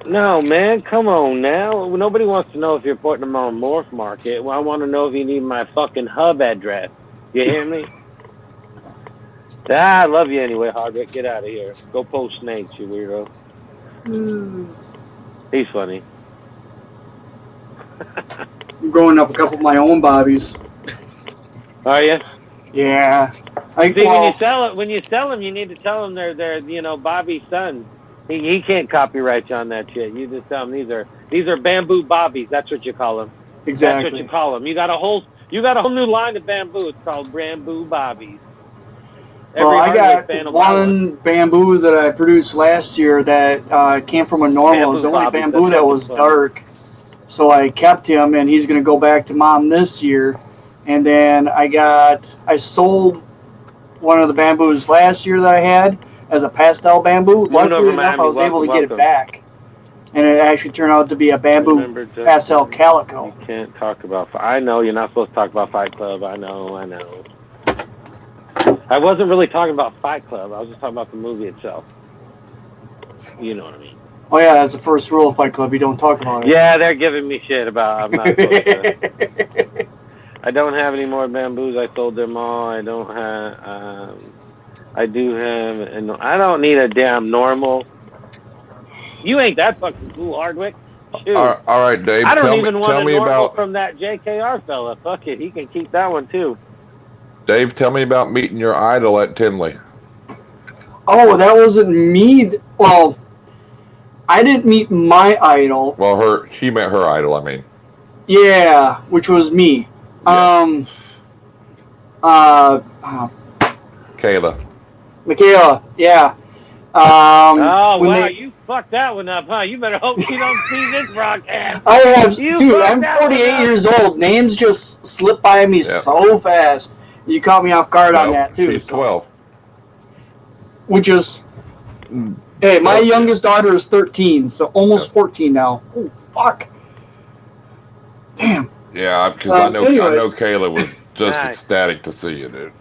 No, man, come on now. Nobody wants to know if you're putting them on Morph Market. Well, I want to know if you need my fucking hub address. You hear me? I love you anyway, Hardwick. Get out of here. Go post snakes, you weirdo. He's funny. I'm growing up a couple of my own bobbies. Are you? Yeah. See, when you sell them, you need to tell them they're Bobby's sons. He can't copyright you on that shit. You just tell them these are bamboo bobbies. That's what you call them. Exactly. That's what you call them. You got a whole new line of bamboo. It's called bamboo bobbies. Well, I got one bamboo that I produced last year that came from a normal. It was the only bamboo that was dark. So I kept him, and he's going to go back to Mom this year. And then I sold one of the bamboos last year that I had as a pastel bamboo. Luckily enough, I was able to get it back. And it actually turned out to be a bamboo pastel calico. You can't talk about... I know, you're not supposed to talk about Fight Club. I know. I wasn't really talking about Fight Club. I was just talking about the movie itself. You know what I mean. Oh, yeah, that's the first rule of Fight Club. You don't talk about it. Yeah, they're giving me shit about I'm not supposed to. I don't have any more bamboos. I sold them all. I don't have... I do have... And I don't need a damn normal... You ain't that fucking cool, Hardwick. Shoot. All right, Dave. I don't even want a normal from that JKR fella. Fuck it. He can keep that one, too. Dave, tell me about meeting your idol at Tinley. Oh, that wasn't me. Well, I didn't meet my idol. Well, she met her idol, I mean. Yeah, which was me. Yes. Kayla. Michaela, yeah. Oh, wow, you fucked that one up, huh? You better hope you don't see this broadcast. I'm 48 years old. Names just slip by me so fast. You caught me off guard on that, too. She's 12. Which is... Hey, my youngest daughter is 13, so almost 14 now. Oh, fuck. Damn. Yeah, because I know Kayla was just ecstatic to see you, dude.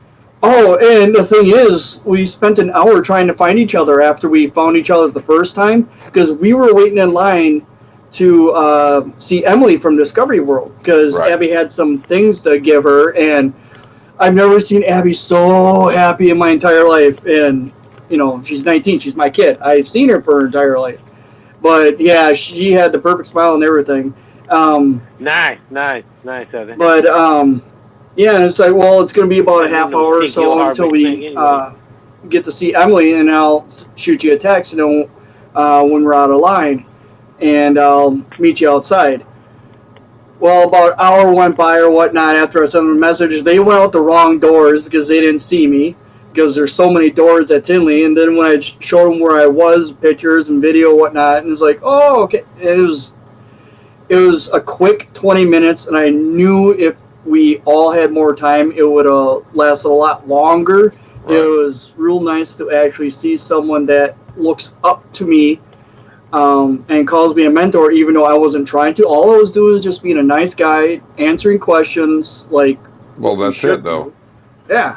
Oh, and the thing is, we spent an hour trying to find each other after we found each other the first time, because we were waiting in line to see Emily from Discovery World, because Abby had some things to give her, and I've never seen Abby so happy in my entire life, and, she's 19, she's my kid. I've seen her for her entire life. But, yeah, she had the perfect smile and everything. Nice, Evan. But, yeah, it's like, well, it's going to be about a half hour or so until we get to see Emily, and I'll shoot you a text, when we're out of line, and I'll meet you outside. Well, about an hour went by or whatnot after I sent them messages. They went out the wrong doors because they didn't see me, because there's so many doors at Tinley, and then when I showed them where I was, pictures and video and whatnot, and it's like, oh, okay. And it was a quick 20 minutes, and I knew if we all had more time, it would have lasted a lot longer. Right. It was real nice to actually see someone that looks up to me and calls me a mentor, even though I wasn't trying to. All I was doing was just being a nice guy, answering questions. Well, that's it, though. Yeah.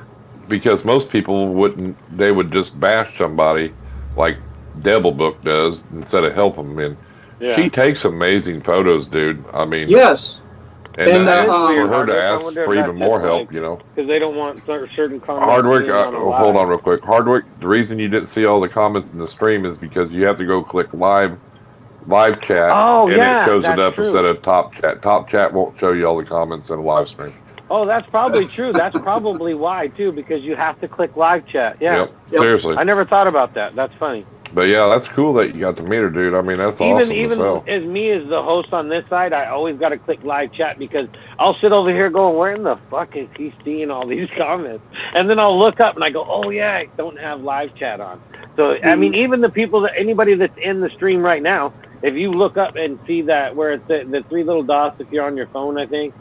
Because most people they would just bash somebody like Devil Book does instead of help them. And she takes amazing photos, dude. I mean... Yes. And for her to ask for even more help, Because they don't want certain comments. Hardwick, hold on real quick. Hardwick, the reason you didn't see all the comments in the stream is because you have to go click live chat, and it shows it up instead of top chat. Top chat won't show you all the comments in a live stream. Oh, that's probably true. That's probably why, too, because you have to click live chat. Yeah. Yep. Seriously. I never thought about that. That's funny. But yeah, that's cool that you got to meet her, dude. I mean, that's awesome. Even as me as the host on this side, I always got to click live chat because I'll sit over here going, where in the fuck is he seeing all these comments? And then I'll look up and I go, oh yeah, I don't have live chat on. So, I mean, even the people anybody that's in the stream right now, if you look up and see that where it's the three little dots, if you're on your phone, I think.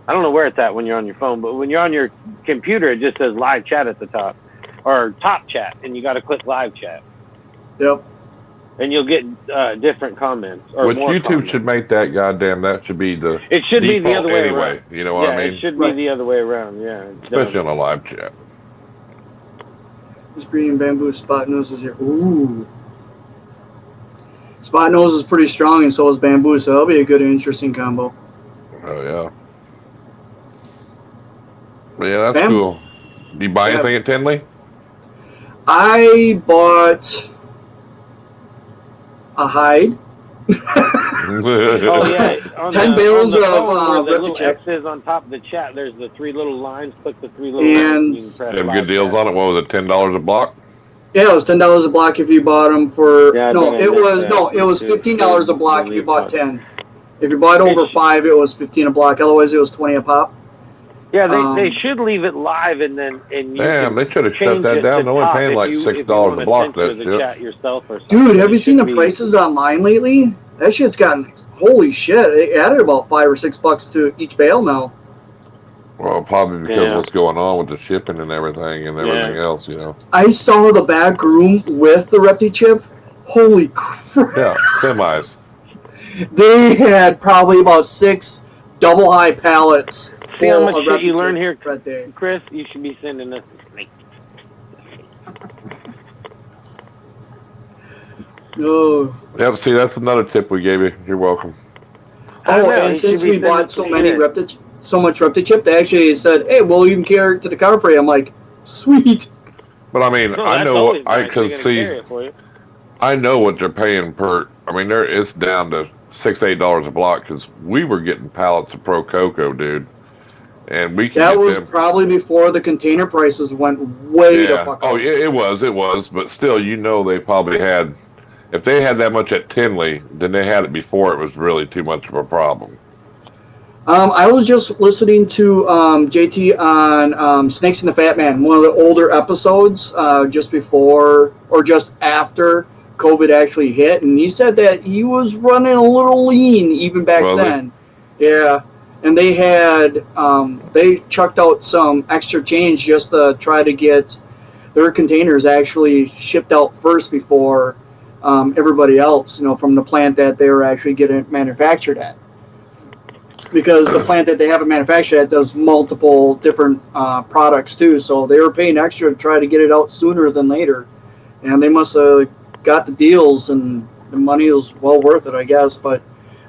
I don't know where it's at when you're on your phone, but when you're on your computer, it just says live chat at the top or top chat, and you got to click live chat. Yep. And you'll get different comments. Or more YouTube comments. should make that that should be the It should be the other way around. You know what I mean? It should be the other way around, Especially on a live chat. This green bamboo spot nose is here. Ooh. Spot nose is pretty strong, and so is bamboo, so that'll be a good, interesting combo. Oh, yeah. But yeah, that's cool. Did you buy anything at Tinley? I bought a hide. Oh yeah, on 10 the, bales on the of phone where the little Reptile. X is on top of the chat, there's the 3 little lines. Click the 3 little lines and you can press Them live good deals chat. on it. What was it? $10 a block. Yeah, it was $10 a block if you bought them for. Yeah, No, then it was next, $15 a block if you bought delete 10. If you bought over 5, it was 15 a block. Otherwise, it was 20 a pop. Yeah, they should leave it live and then you Damn, can they should have shut change that it down. to They're only top paying if like you $6 a block. censor That the shit. chat yourself or something. Dude, have It you seen the should be- prices online lately? That shit's gotten holy shit. It added about $5 or $6 to each bale now. Well, probably because Yeah. of what's going on with the shipping and everything else, you know. I saw the back room with the Repti chip. Holy crap! Yeah, semis. They had probably about 6 double high pallets. See how much full of shit you Repti learn chip here, right there. Chris? You should be sending us a snake. Oh. Yep, see, that's another tip we gave you. You're welcome. I Oh, know, and you since should be we bought so sending many shit. so much Repti chip, they actually said, "Hey, we'll even carry it to the car for you." I'm like, "Sweet." But I mean, Oh, I that's know always what I nice. can They're gonna see. carry it for you. I know what they're paying per. I mean, it's down to $6-8 a block because we were getting pallets of Pro Coco, dude, and we can That get was them. probably before the container prices went way the Yeah. fuck Oh, up. yeah, it was, but still, you know, they probably had. If they had that much at Tinley, then they had it before it was really too much of a problem. I was just listening to JT on Snakes and the Fat Man, one of the older episodes, just before or just after COVID actually hit, and he said that he was running a little lean even back then. Yeah, and they had they chucked out some extra change just to try to get their containers actually shipped out first before everybody else, you know, from the plant that they were actually getting manufactured at. Because the plant that they have it manufactured at does multiple different products too, so they were paying extra to try to get it out sooner than later, and they must have got the deals, and the money was well worth it, I guess. But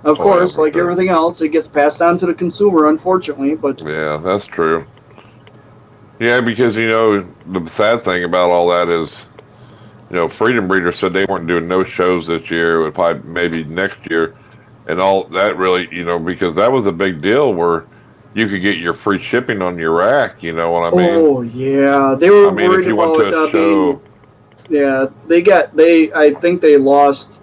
of course, like everything else, it gets passed on to the consumer, unfortunately. But yeah, that's true. Yeah, because you know the sad thing about all that is, you know, Freedom Breeder said they weren't doing no shows this year. It would probably maybe next year. And all that really, you know, because that was a big deal where you could get your free shipping on your rack, you know what I mean? Oh, yeah. They were worried about being... Yeah, I think they lost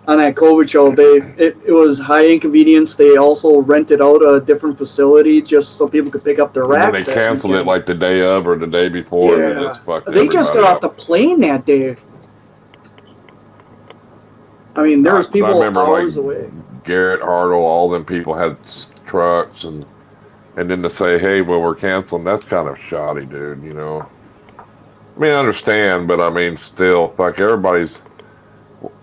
on that COVID show. It was high inconvenience. They also rented out a different facility just so people could pick up their racks. And they canceled it like the day of or the day before. Yeah. And it just fucked they just got off the plane that day. I mean, there was people hours away. Garrett, Hartle, all them people had trucks, and then to say, hey, well, we're canceling, that's kind of shoddy, dude, you know. I mean, I understand, but I mean, still, fuck, everybody's,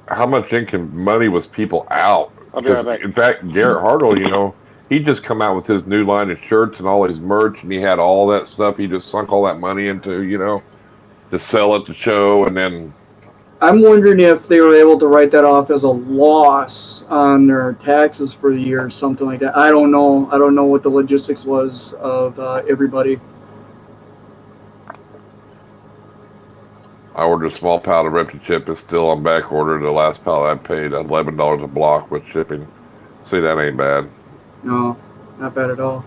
how much money was people out? Because, in fact, Garrett Hartle, you know, he just come out with his new line of shirts and all his merch, and he had all that stuff he just sunk all that money into, you know, to sell at the show, and then... I'm wondering if they were able to write that off as a loss on their taxes for the year or something like that. I don't know. I don't know what the logistics was of everybody. I ordered a small pallet of Reptile chip. It's still on back order. The last pallet I paid $11 a block with shipping. See, that ain't bad. No, not bad at all.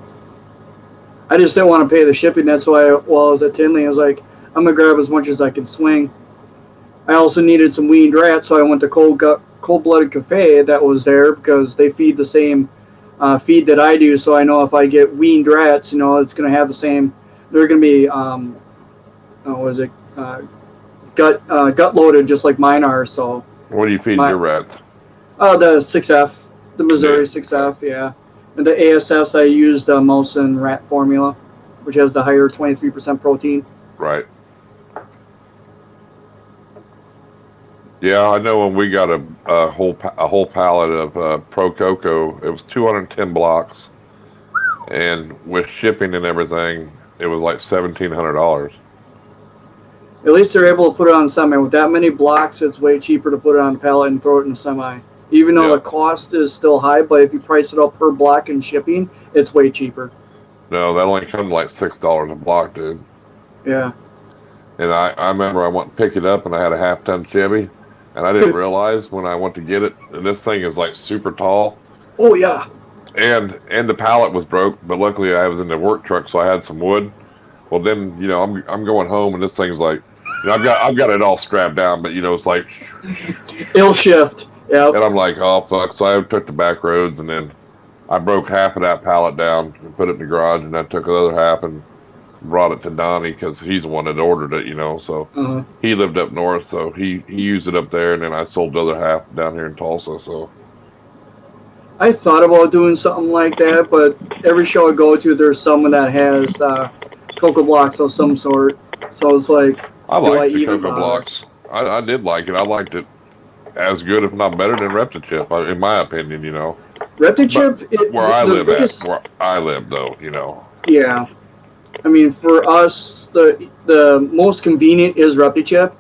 I just didn't want to pay the shipping. That's why while I was at Tinley, I was like, I'm going to grab as much as I can swing. I also needed some weaned rats, so I went to Cold-Blooded Cafe that was there because they feed the same feed that I do. So I know if I get weaned rats, you know, it's going to have the same. They're going to be, gut loaded just like mine are. So. What do you feed your rats? The 6F, the Missouri 6F, yeah. And the ASFs I used the Mousin rat formula, which has the higher 23% protein. Right. Yeah, I know when we got a whole pallet of Pro Coco, it was 210 blocks, and with shipping and everything, it was like $1,700. At least they're able to put it on semi. With that many blocks, it's way cheaper to put it on pallet and throw it in a semi. Even though the cost is still high, but if you price it up per block and shipping, it's way cheaper. No, that only comes like $6 a block, dude. Yeah. And I remember I went to pick it up, and I had a half-ton Chevy. and I didn't realize when I went to get it, and this thing is like super tall. Oh yeah. And the pallet was broke, but luckily I was in the work truck, so I had some wood. Well, then I'm going home, and this thing's like, I've got it all strapped down, but it's like it'll shift. Yeah. And I'm like, oh fuck! So I took the back roads, and then I broke half of that pallet down and put it in the garage, and I took the other half and brought it to Donnie because he's the one that ordered it, So he lived up north, so he used it up there, and then I sold the other half down here in Tulsa. So I thought about doing something like that, but every show I go to, there's someone that has cocoa blocks of some sort. So it's like, I like the cocoa blocks. I did like it. I liked it as good, if not better, than Reptile, in my opinion. Reptile, where I live, though, Yeah, I mean, for us, the most convenient is Reptile.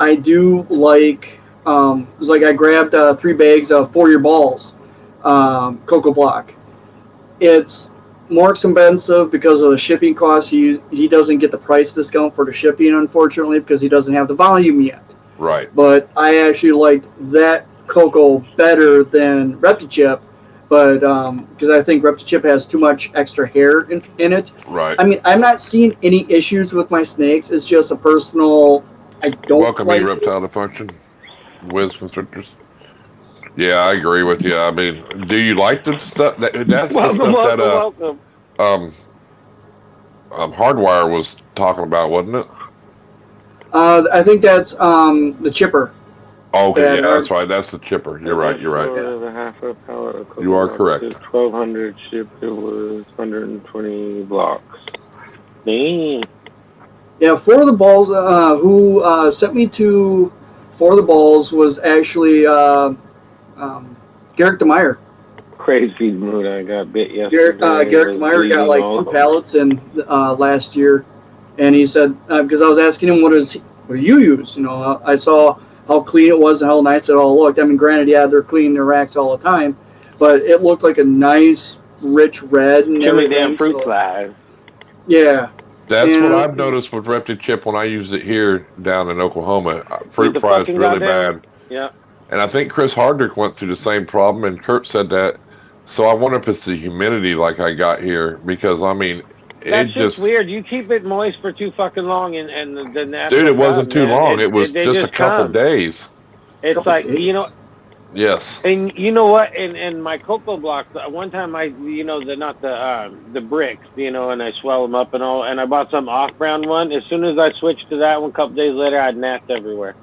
I do like. It's like I grabbed 3 bags of 4-year balls, cocoa block. It's more expensive because of the shipping costs. He doesn't get the price discount for the shipping, unfortunately, because he doesn't have the volume yet. Right. But I actually liked that cocoa better than Reptile, but because I think Reptile has too much extra hair in it. Right. I mean, I'm not seeing any issues with my snakes. It's just a personal. I don't. Welcome me, Reptile to Function. Whiz Constrictors. Yeah, I agree with you. I mean, do you like the stuff that's the stuff that Hardwire was talking about, wasn't it? I think that's the chipper. Okay, yeah, that's right. That's the chipper. You're right. You're right. You are correct. 1,200 shipped. It was 120 blocks. Dang. Yeah, For the Balls. Who sent me to For the Balls was actually Garrick DeMeyer. Crazy mood. I got bit yesterday. Garrick DeMeyer got like 2 pallets in last year, and he said because I was asking him what do you use? I saw how clean it was and how nice it all looked. I mean, granted, yeah, they're cleaning their racks all the time, but it looked like a nice, rich red and everything. Damn fruit flies. Yeah. That's what I've noticed with Reptile when I used it here down in Oklahoma. Fruit flies really bad. Yeah. And I think Chris Hardrick went through the same problem, and Kurt said that. So I wonder if it's the humidity like I got here, because, I mean, that's just weird. You keep it moist for too fucking long, and the natural. Dude, it wasn't too long. It was just a couple days. It's like, Yes. And you know what? In my cocoa blocks, one time the bricks, and I swell them up and all, and I bought some off-brand one. As soon as I switched to that one, a couple days later, I had gnats everywhere.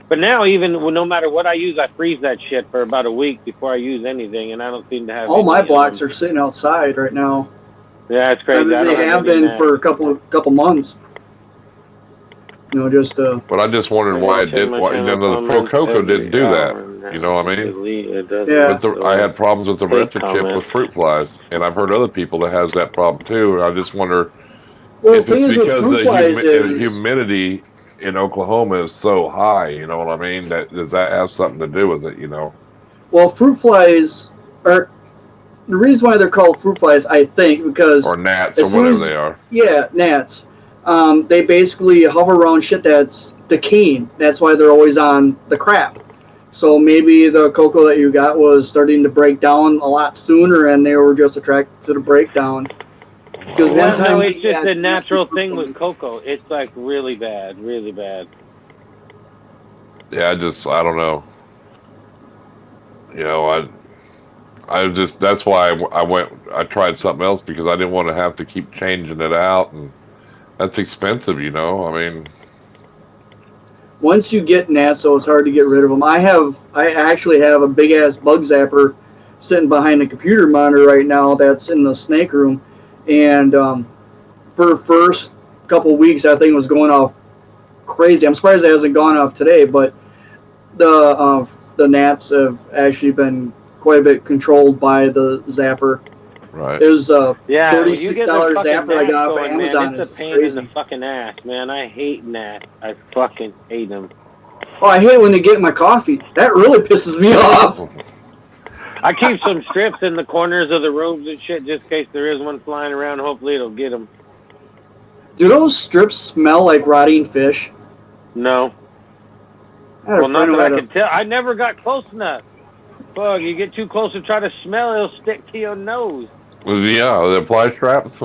But now, no matter what I use, I freeze that shit for about a week before I use anything, and I don't seem to have. All my blocks are sitting outside right now. Yeah, it's crazy. I mean, they have been for a couple months. Just. But I just wondered why it did. The Pro Cocoa didn't do that. You know what I mean? Yeah. But I had problems with the Reptile with fruit flies, and I've heard other people that has that problem too. I just wonder if it's because the humidity in Oklahoma is so high. You know what I mean? Does that have something to do with it? Well, fruit flies are. The reason why they're called fruit flies, I think, because... Or gnats, or whatever they are. Yeah, gnats. They basically hover around shit that's decaying. That's why they're always on the crap. So maybe the cocoa that you got was starting to break down a lot sooner, and they were just attracted to the breakdown. Because one time... No, it's just a natural thing with cocoa. It's, like, really bad, really bad. Yeah, I don't know. That's why I tried something else, because I didn't want to have to keep changing it out, and that's expensive, I mean. Once you get gnats, so it's hard to get rid of them. I actually have a big ass bug zapper sitting behind the computer monitor right now that's in the snake room, and for the first couple weeks, that thing was going off crazy. I'm surprised it hasn't gone off today, but the gnats have actually been quite a bit controlled by the zapper. Right. It was $36 $36 zapper I got off of Amazon. Man, it's a pain in the fucking ass, man. I hate gnats. I fucking hate them. Oh, I hate when they get in my coffee. That really pisses me off. I keep some strips in the corners of the rooms and shit, just in case there is one flying around. Hopefully it'll get them. Do those strips smell like rotting fish? No. Well, not that I can tell. I never got close enough. Fuck, you get too close and try to smell it, it'll stick to your nose. Yeah, the ply strips.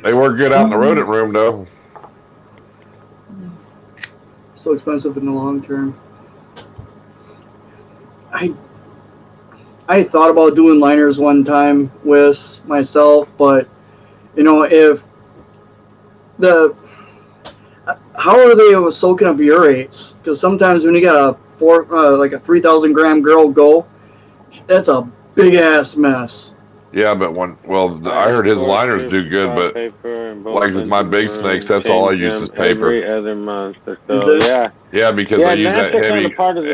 They work good out in the rodent room, though. So expensive in the long term. I thought about doing liners one time with myself, but you know, if how are they soaking up urates? Because sometimes when you got a 3,000 gram girl go, that's a big ass mess. Yeah, but I heard his liners do good, but like with my big snakes, that's all I use is paper. Every other month or so. Yeah, because I use that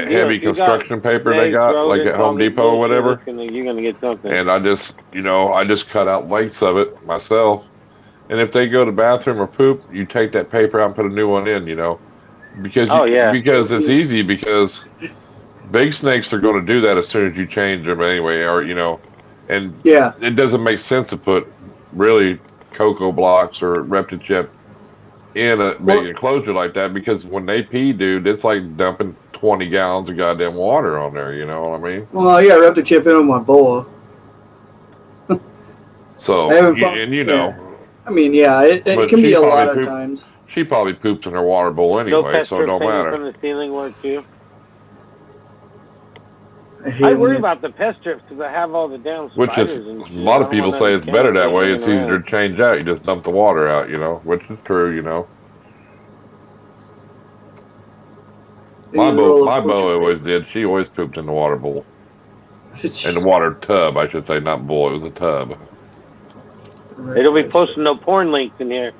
heavy construction paper they got, like at Home Depot or whatever. You're gonna get something. And I just cut out lengths of it myself. And if they go to the bathroom or poop, you take that paper out and put a new one in, because because it's easy, because big snakes are going to do that as soon as you change them anyway, or and it doesn't make sense to put really cocoa blocks or Reptile chip in a big enclosure like that, because when they pee, dude, it's like dumping 20 gallons of goddamn water on there. You know what I mean? Well, I got Reptile chip in with my boa. So I mean, it can be a lot of times. She probably poops in her water bowl anyway, so it don't matter. From the ceiling work too. I worry about the pest strips because I have all the damn spiders. A lot of people say it's better that way. It's easier to change out. You just dump the water out, which is true, My boa always did. She always pooped in the water bowl. In the water tub, I should say, not bowl. It was a tub. It'll be posting no porn links in here.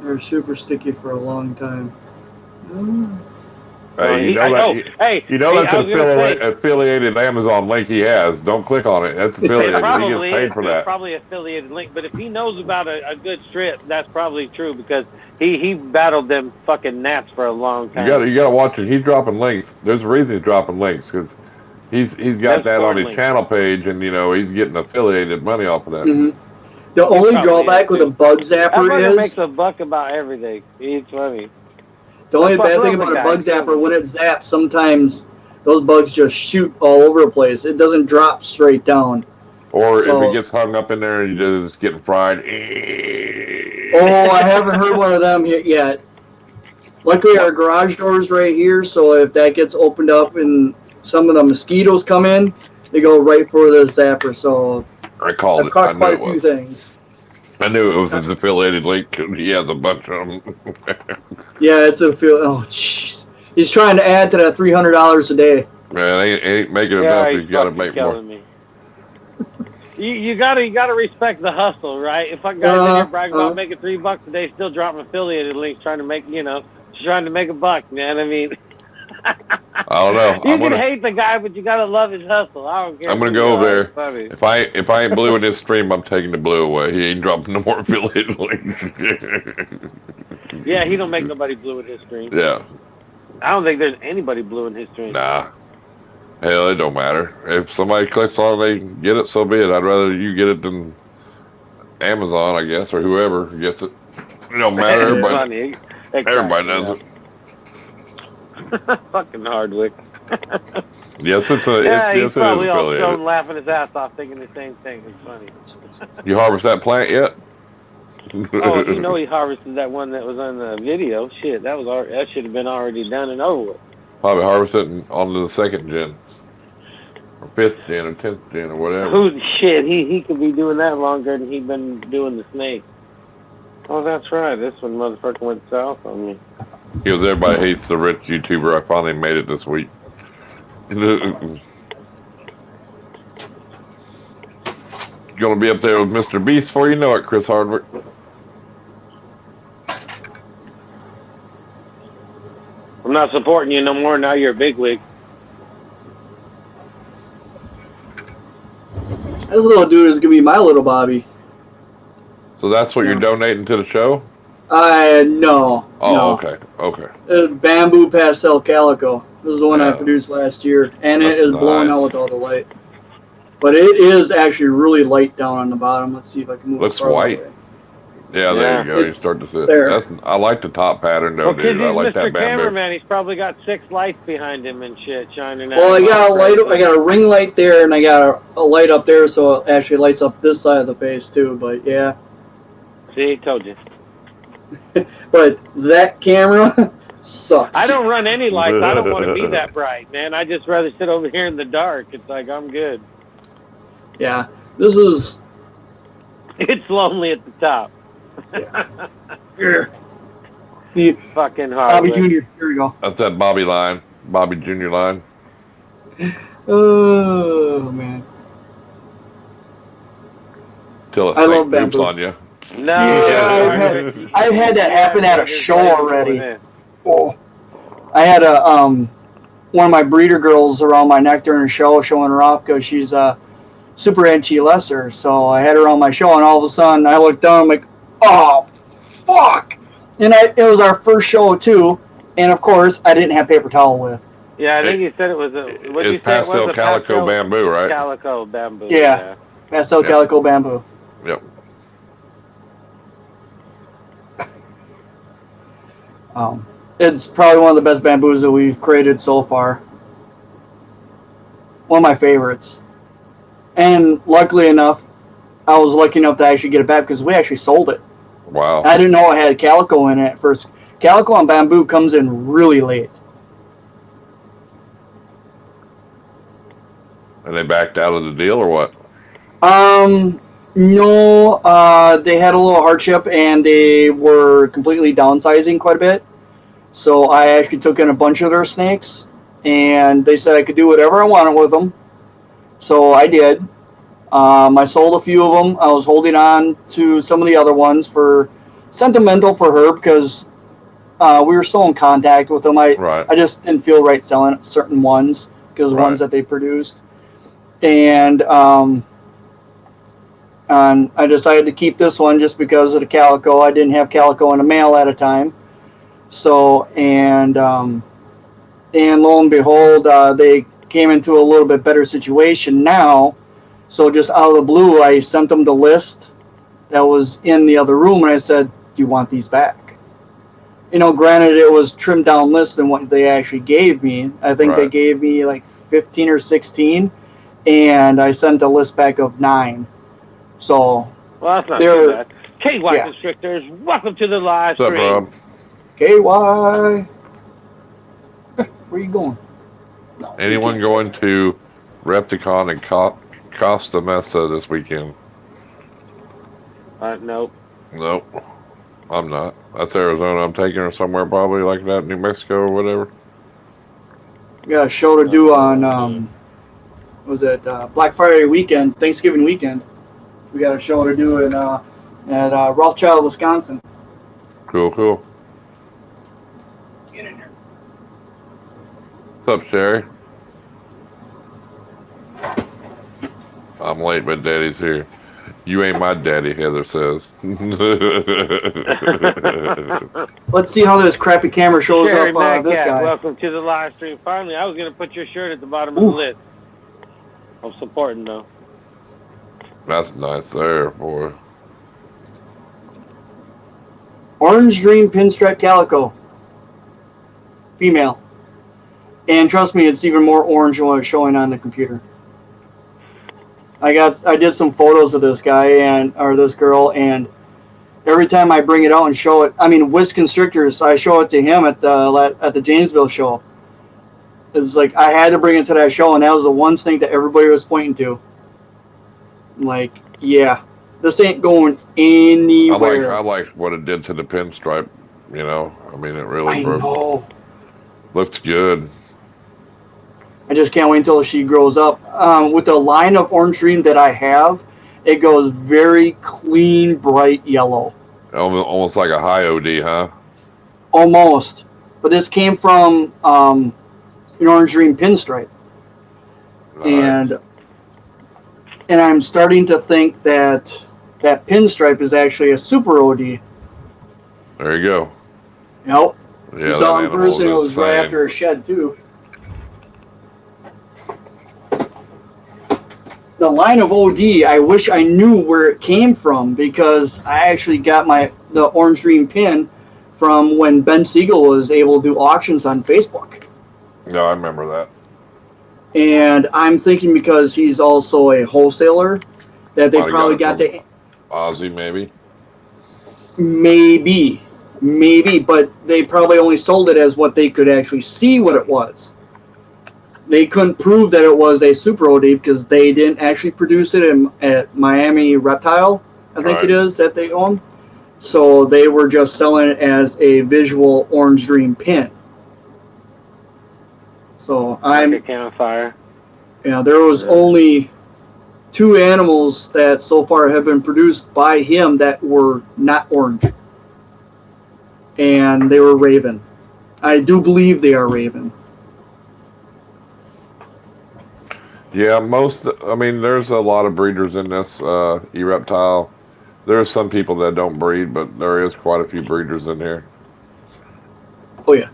They're super sticky for a long time. Hey, that's an affiliated Amazon link he has. Don't click on it. That's affiliated. He gets paid for that. Probably affiliated link, but if he knows about a good strip, that's probably true, because he battled them fucking gnats for a long time. You gotta watch it. He's dropping links. There's a reason he's dropping links, because he's got that on his channel page, and he's getting affiliated money off of that. Mm-hmm. The only drawback with a bug zapper is makes a buck about everything. He's funny. The only bad thing about a bug zapper, when it zaps, sometimes those bugs just shoot all over the place. It doesn't drop straight down. Or if it gets hung up in there and you're just getting fried. Oh, I haven't heard one of them yet. Luckily, our garage door's right here, so if that gets opened up and some of the mosquitoes come in, they go right for the zapper. So I've caught quite a few things. I knew it was his affiliated link. He has a bunch of them. Yeah, it's oh, jeez. He's trying to add to that $300 a day. Man, ain't making enough. He's got to make more. You gotta respect the hustle, right? If I got in here bragging about making $3 a day, still dropping affiliated links, trying to make trying to make a buck, man. I mean, I don't know. You can hate the guy, but you gotta love his hustle. I don't care. I'm gonna go over there. Funny. If I ain't blue in this stream, I'm taking the blue away. He ain't dropping no more affiliate links. Yeah, he don't make nobody blue in his stream. Yeah. I don't think there's anybody blue in his stream. Nah. Hell, it don't matter. If somebody clicks on it, they get it, so be it. I'd rather you get it than Amazon, I guess, or whoever gets it. It don't matter. Everybody does it. Fucking Hardwick. Yes, it's he's probably all thrown laughing his ass off, thinking the same thing. It's funny. You harvest that plant yet? Oh, he harvested that one that was on the video. Shit, that should have been already done and over with. Probably harvest it onto the 2nd gen, or 5th gen, or 10th gen, or whatever. Shit, he could be doing that longer than he's been doing the snake. Oh, that's right. This one motherfucker went south on me. Because everybody hates the rich YouTuber. I finally made it this week. Gonna be up there with Mr. Beast before you know it, Chris Hardwick. I'm not supporting you no more. Now you're a bigwig. This little dude is gonna be my little Bobby. So that's what you're donating to the show? No. Oh, no. Okay. Bamboo Pastel Calico. This is the one I produced last year, and it is blowing out with all the light. But it is actually really light down on the bottom. Let's see if I can move it. Looks white. Yeah, there you go. You start to see it. There. I like the top pattern though, dude. I like that Mr. bamboo. Cameraman, he's probably got 6 lights behind him and shit shining out. Well, I got a light. I got a ring light there, and I got a light up there, so it actually lights up this side of the face too. But yeah. See, told you. But that camera sucks. I don't run any lights. I don't want to be that bright, man. I just rather sit over here in the dark. It's like I'm good. Yeah, this is. It's lonely at the top. Yeah. Fucking hard. Bobby Jr. Here we go. That's that Bobby line, Bobby Jr. line. Oh man. Till it love poops bamboo. on you. No. Yeah, I've had that happen at a show already. Oh, I had one of my breeder girls around my neck during a show showing her off because she's super edgy lesser. So I had her on my show, and all of a sudden I looked down. I'm like, oh, fuck! And it was our first show too, and of course I didn't have paper towel with. Yeah, I think you said it was It's pastel calico bamboo, right? Calico bamboo. Yeah. Pastel calico bamboo. Yep. It's probably one of the best bamboos that we've created so far. One of my favorites. And luckily enough, I was lucky enough to actually get it back because we actually sold it. Wow. I didn't know it had calico in it at first. Calico on bamboo comes in really late. And they backed out of the deal or what? No, they had a little hardship and they were completely downsizing quite a bit. So I actually took in a bunch of their snakes and they said I could do whatever I wanted with them. So I did. I sold a few of them. I was holding on to some of the other ones for sentimental for her because we were still in contact with them. I just didn't feel right selling certain ones because ones that they produced. And I decided to keep this one just because of the calico. I didn't have calico in the mail at a time. So, and lo and behold, they came into a little bit better situation now. So just out of the blue, I sent them the list that was in the other room, and I said, do you want these back? You know, granted, it was trimmed down list than what they actually gave me. I think they gave me like 15 or 16, and I sent a list back of 9. So, well, that's not too bad. KY Constrictors, welcome to the live stream. What's up, Rob? KY. Where are you going? No, anyone going to Repticon and Costa Mesa this weekend? Nope. Nope. I'm not. That's Arizona. I'm taking her somewhere probably like that, New Mexico or whatever. We got a show to do on, was it Black Friday weekend, Thanksgiving weekend. We got a show to do at Rothschild, Wisconsin. Cool, cool. Get in there. What's up, Sherry? I'm late, but Daddy's here. You ain't my daddy, Heather says. Let's see how this crappy camera shows Sherry up this guy. Welcome to the live stream. Finally, I was going to put your shirt at the bottom of the list. I'm supporting, though. That's nice there, boy. Orange Dream Pinstripe Calico. Female. And trust me, it's even more orange than what it's showing on the computer. I did some photos of this guy or this girl, and every time I bring it out and show it, I mean, with Constrictors, I show it to him at the Janesville show. It's like I had to bring it to that show, and that was the one snake that everybody was pointing to. I'm like, yeah, this ain't going anywhere. I like what it did to the pinstripe. You know, I mean, it really looks good. I just can't wait until she grows up. With the line of Orange Dream that I have, it goes very clean, bright yellow. Almost like a high OD, huh? Almost. But this came from an Orange Dream pinstripe. Nice. And I'm starting to think that pinstripe is actually a super OD. There you go. Yep. Yeah, you saw in person, it was right after a shed, too. the line of OD, I wish I knew where it came from, because I actually got the orange dream pin from when Ben Siegel was able to do auctions on Facebook. No, I remember that. And I'm thinking because he's also a wholesaler that they probably got the Ozzy, maybe, but they probably only sold it as what they could actually see what it was. They couldn't prove that it was a Super OD because they didn't actually produce it at Miami Reptile, I think it is, that they own. So they were just selling it as a visual orange dream pin. So like a campfire. Yeah, there was only 2 animals that so far have been produced by him that were not orange. And they were raven. I do believe they are raven. Yeah, there's a lot of breeders in this Reptile. There are some people that don't breed, but there is quite a few breeders in here. Oh, yeah.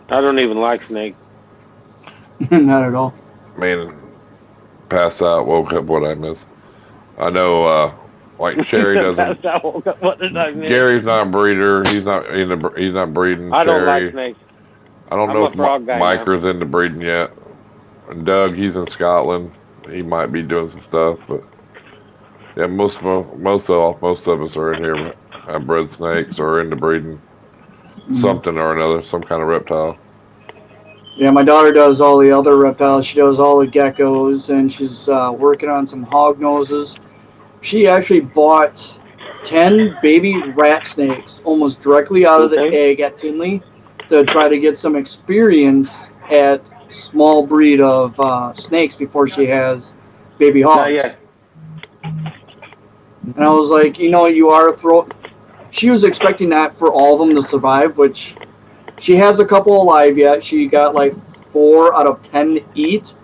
I don't even like snakes. Not at all. Passed out, woke up, what I miss. I know, like Sherry doesn't. What did I miss? Gary's not a breeder. He's not breeding. I don't like snakes. I don't know if Miker's into breeding yet. And Doug, he's in Scotland. He might be doing some stuff, but yeah, most of us are in here have bred snakes or into breeding something or another, some kind of reptile. Yeah, my daughter does all the other reptiles. She does all the geckos, and she's working on some hog noses. She actually bought 10 baby rat snakes almost directly out of the egg at Tinley to try to get some experience at small breed of snakes before she has baby hogs. And I was like, you are She was expecting that for all of them to survive, which she has a couple alive yet. She got like 4 out of 10 to eat,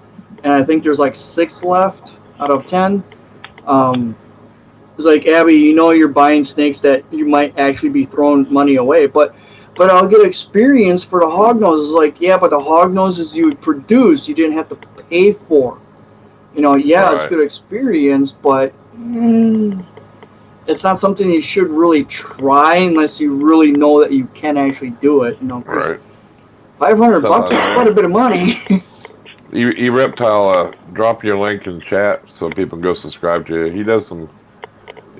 and I think there's like 6 left out of 10. It's like, Abby, you're buying snakes that you might actually be throwing money away, but I'll get experience for the hog noses. Like, yeah, but the hog noses you would produce, you didn't have to pay for. It's good experience, but it's not something you should really try unless you really know that you can actually do it. $500 is quite a bit of money. Reptile, drop your link in chat so people can go subscribe to you. He does some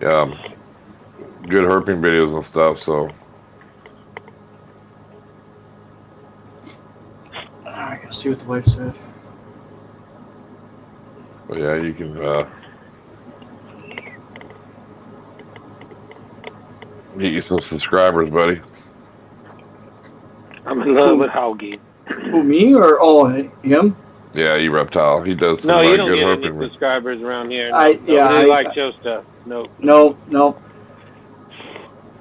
good herping videos and stuff. So I gotta see what the wife said. But yeah, you can get you some subscribers, buddy. I'm in love with Hoagie. Who, me or him? Yeah, Reptile. He does some you don't good get herping. any subscribers around here. I like your stuff. No.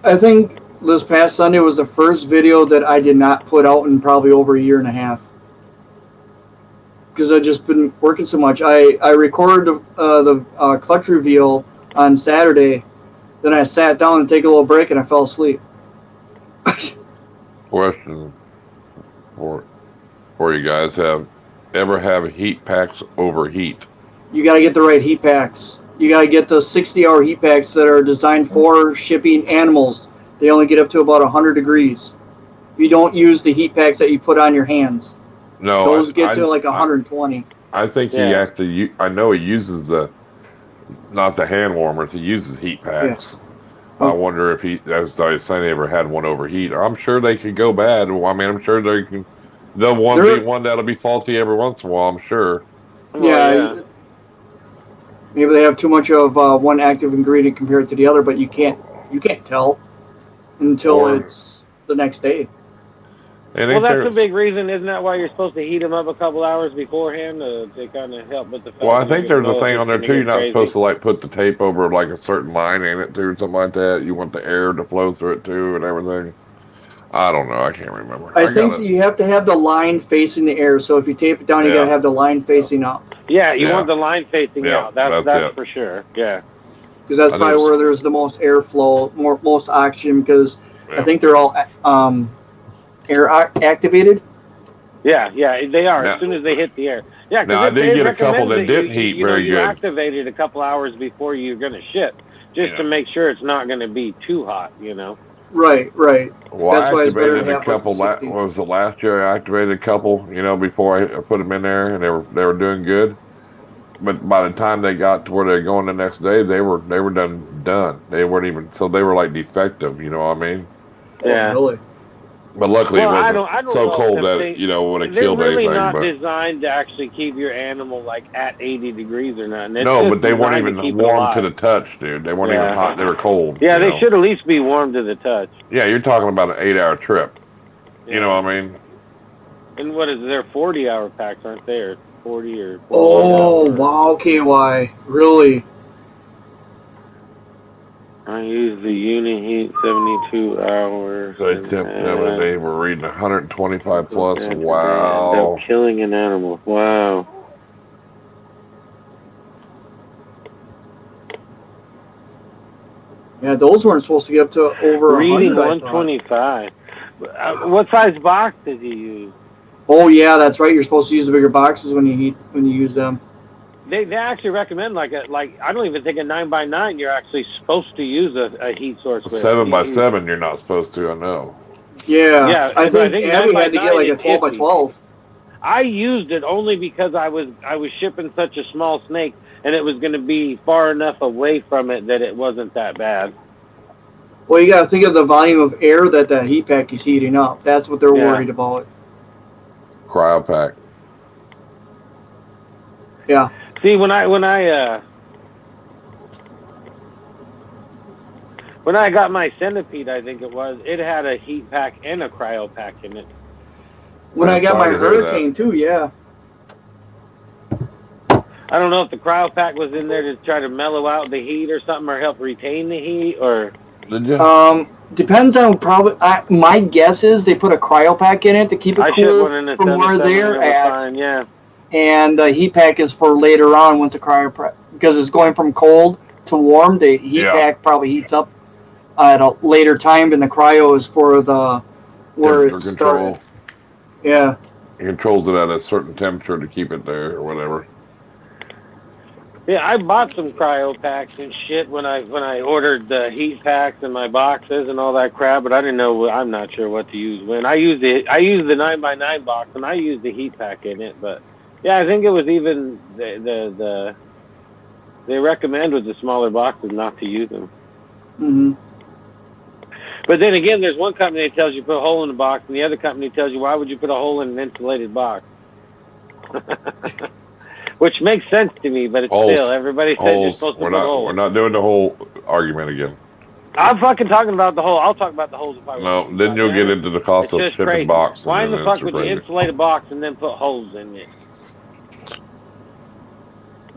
I think this past Sunday was the first video that I did not put out in probably over a year and a half. Because I've just been working so much. I recorded the clutch reveal on Saturday. Then I sat down and take a little break and I fell asleep. Question for you guys: ever have heat packs overheat? You got to get the right heat packs. You got to get the 60-hour heat packs that are designed for shipping animals. They only get up to about 100 degrees. You don't use the heat packs that you put on your hands. No, those get to like 120. I think he actually. I know he uses not the hand warmers. He uses heat packs. Yeah. I wonder if as I was saying, they ever had one overheat. I'm sure they could go bad. Well, I'm sure they can. There'll be one that'll be faulty every once in a while. I'm sure. Yeah. Maybe they have too much of one active ingredient compared to the other, but you can't tell until it's the next day. Well, that's a big reason, isn't that why you're supposed to heat them up a couple hours beforehand to kind of help with the fact? Well, I think there's a thing on there too. You're not supposed to put the tape over like a certain line in it too, or something like that. You want the air to flow through it too, and everything. I don't know. I can't remember. I think you have to have the line facing the air. So if you tape it down, you gotta have the line facing up. Yeah, you want the line facing out. That's for sure. Yeah. Because that's probably where there's the most airflow, most oxygen. Because I think they're all air activated. Yeah, they are. Now, as soon as they hit the air. Yeah, now I did get a couple that didn't heat very good. You activate it a couple hours before you're going to ship, just to make sure it's not going to be too hot. Right. Well, That's why I it's better activated to a have couple. What was the last year? I activated a couple. Before I put them in there, and they were doing good. But by the time they got to where they're going the next day, they were done. They weren't even, so they were like defective. You know what I mean? Yeah. Oh, really? But luckily it wasn't I don't so know cold that would have killed they're really anything. not but designed to actually keep your animal like at 80 degrees or nothing. No, but they weren't even warm to the touch, dude. They weren't even hot. They were cold. Yeah, they should at least be warm to the touch. Yeah, you're talking about an 8-hour trip. You know what I mean? And what is there 40-hour packs, aren't they? Or 40 or 40 Oh, wow, KY. Really? I use the Uniheat 72 hours. They were reading 125 plus. Wow. Killing an animal. Wow. Yeah, those weren't supposed to get up to over 100. Reading 125. What size box did you use? Oh yeah, that's right. You're supposed to use the bigger boxes when you use them. They actually recommend like I don't even think a 9x9 you're actually supposed to use a heat source with. 7x7 you're not supposed to. I know. Yeah. I think Abby had to get like a 12x12. I used it only because I was shipping such a small snake, and it was going to be far enough away from it that it wasn't that bad. Well, you got to think of the volume of air that the heat pack is heating up. That's what they're worried about. Cryo pack. Yeah. See, when I got my centipede, I think it had a heat pack and a cryo pack in it. When I got my hurricane too, yeah. I don't know if the cryo pack was in there to try to mellow out the heat or something, or help retain the heat, or. Did you? Depends on my guess is they put a cryo pack in it to keep it cool from where they're at. Fine, yeah. And the heat pack is for later on once the cryo pack, because it's going from cold to warm. The heat pack probably heats up at a later time, and the cryo is for where it's started. Yeah. It controls it at a certain temperature to keep it there or whatever. Yeah, I bought some cryo packs and shit when I ordered the heat packs and my boxes and all that crap, but I didn't know. I'm not sure what to use when I used the 9x9 box, and I used the heat pack in it. But yeah, I think it was even they recommend with the smaller boxes not to use them. Mm-hmm. But then again, there's one company that tells you put a hole in the box, and the other company tells you, why would you put a hole in an insulated box? Which makes sense to me, but it's still, everybody says you're supposed to put holes. We're not doing the whole argument again. I'm fucking talking about the hole. I'll talk about the holes if I want. No, then you'll get into the cost of shipping box. Why in the fuck would you insulate a box and then put holes in it?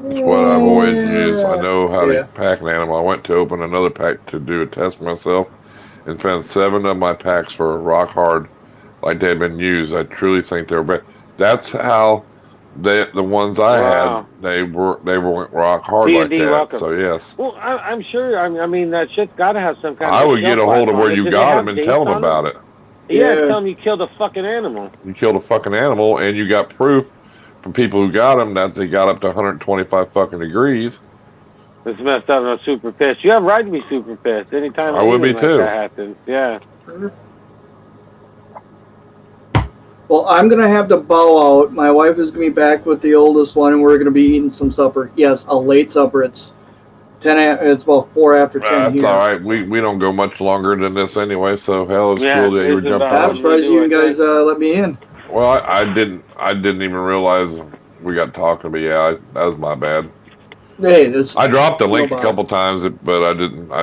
It's what I've always used. I know how to pack an animal. I went to open another pack to do a test myself and found 7 of my packs were rock hard, like they'd been used. I truly think they were better. That's how the ones I had, they were rock hard like that. Welcome. So yes. Well, I'm sure. I mean, that shit's got to have some kind of. I would get a hold of where you got them and tell them about it. Yeah, tell them you killed a fucking animal. You killed a fucking animal, and you got proof from people who got them that they got up to 125 fucking degrees. It's messed up, and I'm super pissed. You have a right to be super pissed anytime I would be too. That happens. Yeah. Well, I'm going to have to bow out. My wife is going to be back with the oldest one, and we're going to be eating some supper. Yes, a late supper. It's about 4 after 10 That's all right. We don't go much longer than this anyway, so hell, it's cool that you were jumping on. I'm surprised you guys let me in. Well, I didn't even realize we got talking, but yeah, that was my bad. Hey, I dropped the link a couple times, but I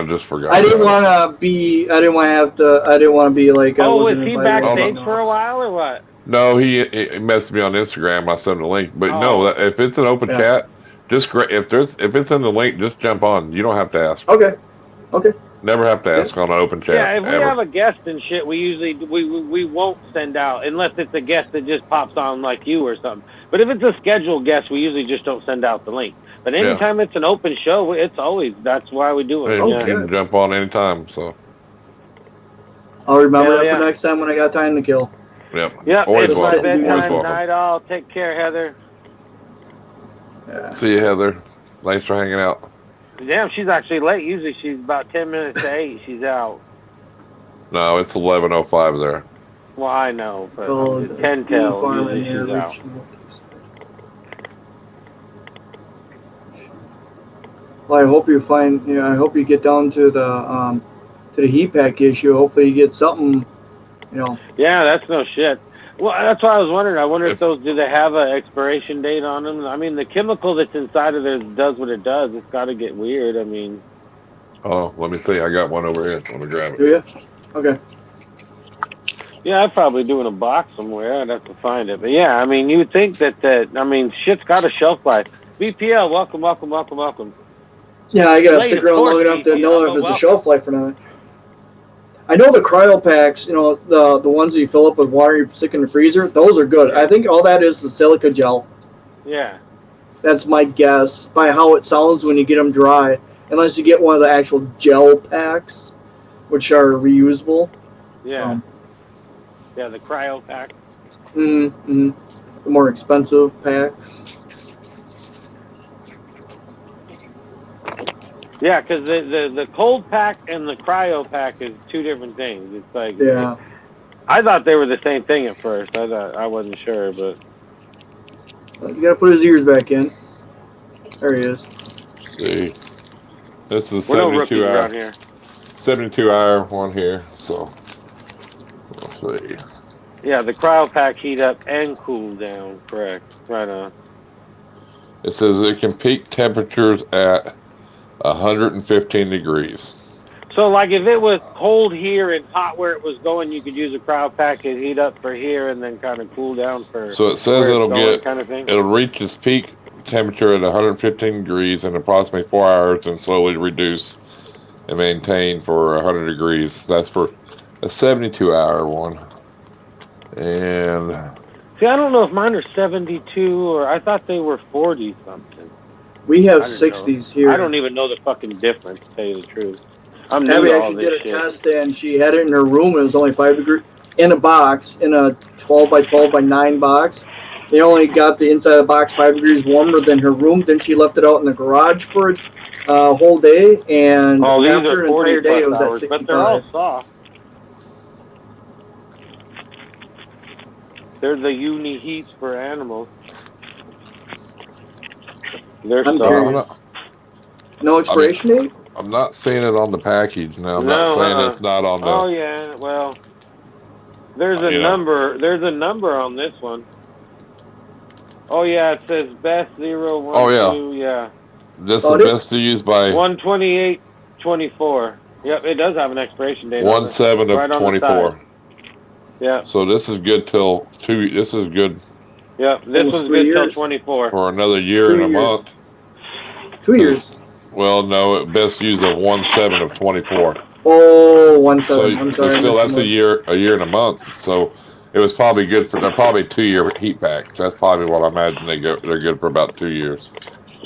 just forgot. I didn't want to be like. Oh, was he backstage for a while or what? No, he messaged me on Instagram. I sent him the link, but no, if it's an open chat, just if it's in the link, just jump on. You don't have to ask. Okay. Never have to ask on an open chat. Yeah, if we have a guest and shit, we usually we won't send out unless it's a guest that just pops on like you or something. But if it's a scheduled guest, we usually just don't send out the link. But anytime it's an open show, that's why we do it. You can jump on anytime. So I'll remember that for next time when I got time to kill. Yep. Always It's my welcome. Always bedtime welcome. night. All. Take care, Heather. Yeah. See you, Heather. Thanks for hanging out. Damn, she's actually late. Usually she's about 10 minutes to 8. She's out. No, it's 11:05 there. Well, I know, but Oh, I'm just 10 till. farm Usually and she's out. Well, I hope you find. Yeah, I hope you get down to the heat pack issue. Hopefully, you get something. You know. Yeah, that's no shit. Well, that's what I was wondering. I wonder if those, do they have an expiration date on them? I mean, the chemical that's inside of there does what it does. It's got to get weird. I mean. Oh, let me see. I got one over here. Let me grab it. Do you? Okay. Yeah, I'd probably do in a box somewhere. I'd have to find it. But yeah, I mean, you would think that I mean, shit's got a shelf life. BPL, welcome, welcome, welcome, welcome. Yeah, I gotta Late, stick of around course, long enough to BPL, know if but it's a welcome. shelf life or not. I know the cryo packs, you know, the ones that you fill up with water, you stick in the freezer, those are good. I think all that is the silica gel. Yeah. That's my guess by how it sounds when you get them dry. Unless you get one of the actual gel packs, which are reusable. Yeah. Yeah, the cryo pack. The more expensive packs. Yeah, because the cold pack and the cryo pack is two different things. It's like, yeah. I thought they were the same thing at first. I wasn't sure, but You gotta put his ears back in. There he is. See, this is we're no 72 rookies hour. around here. 72-hour one here. So let's see. Yeah, the cryo pack heat up and cool down. Correct. Right on. It says it can peak temperatures at 115 degrees. So, like, if it was cold here and hot where it was going, you could use a cryo pack and heat up for here and then kind of cool down for. So it says where it's it'll going, get kind of thing. it'll reach its peak temperature at 115 degrees in approximately 4 hours and slowly reduce and maintain for 100 degrees. That's for a 72-hour one. And see, I don't know if mine are 72 or I thought they were 40 something. We have 60s here. I don't even know the fucking difference, to tell you the truth. I'm new Abby to all actually this did a shit. test and she had it in her room. It was only 5 degrees in a box, in a 12 by 12 by 9 box. They only got the inside of the box 5 degrees warmer than her room. Then she left it out in the garage for a whole day, and after an entire day, it was at 65. But they're all soft. They're the uni heats for animals. They're soft. No expiration date? I'm not seeing it on the package now. I'm not saying it's not on the. Oh yeah, well, there's a number. There's a number on this one. Oh yeah, it says best 0, 1, Oh yeah. 2, yeah. This is best to use by 1/28/24. Yep, it does have an expiration date. 1/7 of 24. Yeah. So this is good till 2. This is good. Yep, this was good till 24. For another year and a month. 2 years. Well, no, best use of 1/7 of 24. Oh, 1/7. So, I'm sorry. still, that's a year and a month. So it was probably good for. They're probably 2-year heat packs. That's probably what I imagine they're good for about 2 years.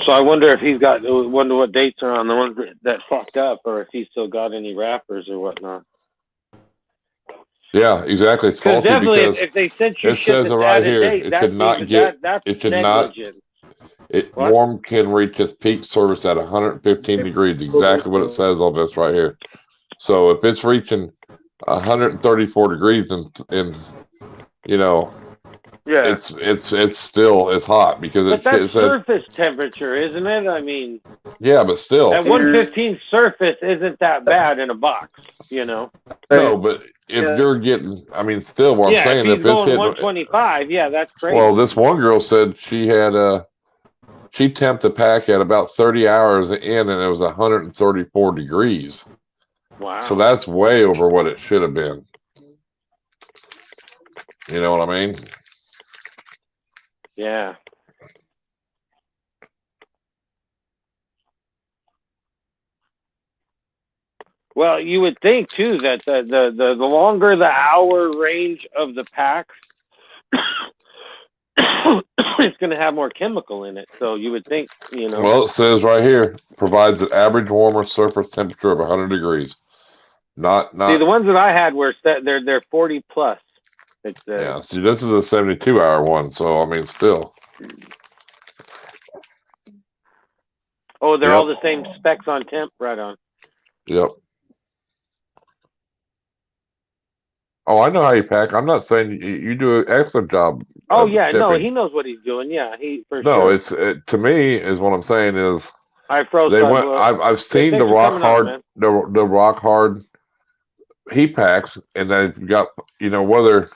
So I wonder if he's got. Wonder what dates are on the ones that fucked up, or if he's still got any wrappers or whatnot. Yeah, exactly. It's faulty because if they sent you it says it right here. It should not get. It should not. Warm can reach its peak service at 115 degrees. Exactly what it says on this right here. So if it's reaching 134 degrees and you know, yeah, it's still hot because but that's surface temperature, isn't it? I mean, yeah, but still, at 115 surface isn't that bad in a box, you know. No, but if you're getting, I mean, still, what I'm saying, if it's hitting 125, yeah, that's crazy. Well, this one girl said she had she temped the pack at about 30 hours in, and it was 134 degrees. Wow. So that's way over what it should have been. You know what I mean? Yeah. Well, you would think too that the longer the hour range of the packs, it's going to have more chemical in it. So you would think, you know. Well, it says right here, provides an average warmer surface temperature of 100 degrees. Not. See, the ones that I had were set. They're 40 plus. It's yeah. See, this is a 72-hour one, so I mean, still. Oh, they're all the same specs on temp, right on. Yep. Oh, I know how you pack. I'm not saying you do an excellent job. Oh yeah, shipping. no, he knows what he's doing. Yeah, he for no, sure. it's to me is what I'm saying is I froze. they went. I've seen the rock hard, the rock hard heat packs, and they've got whether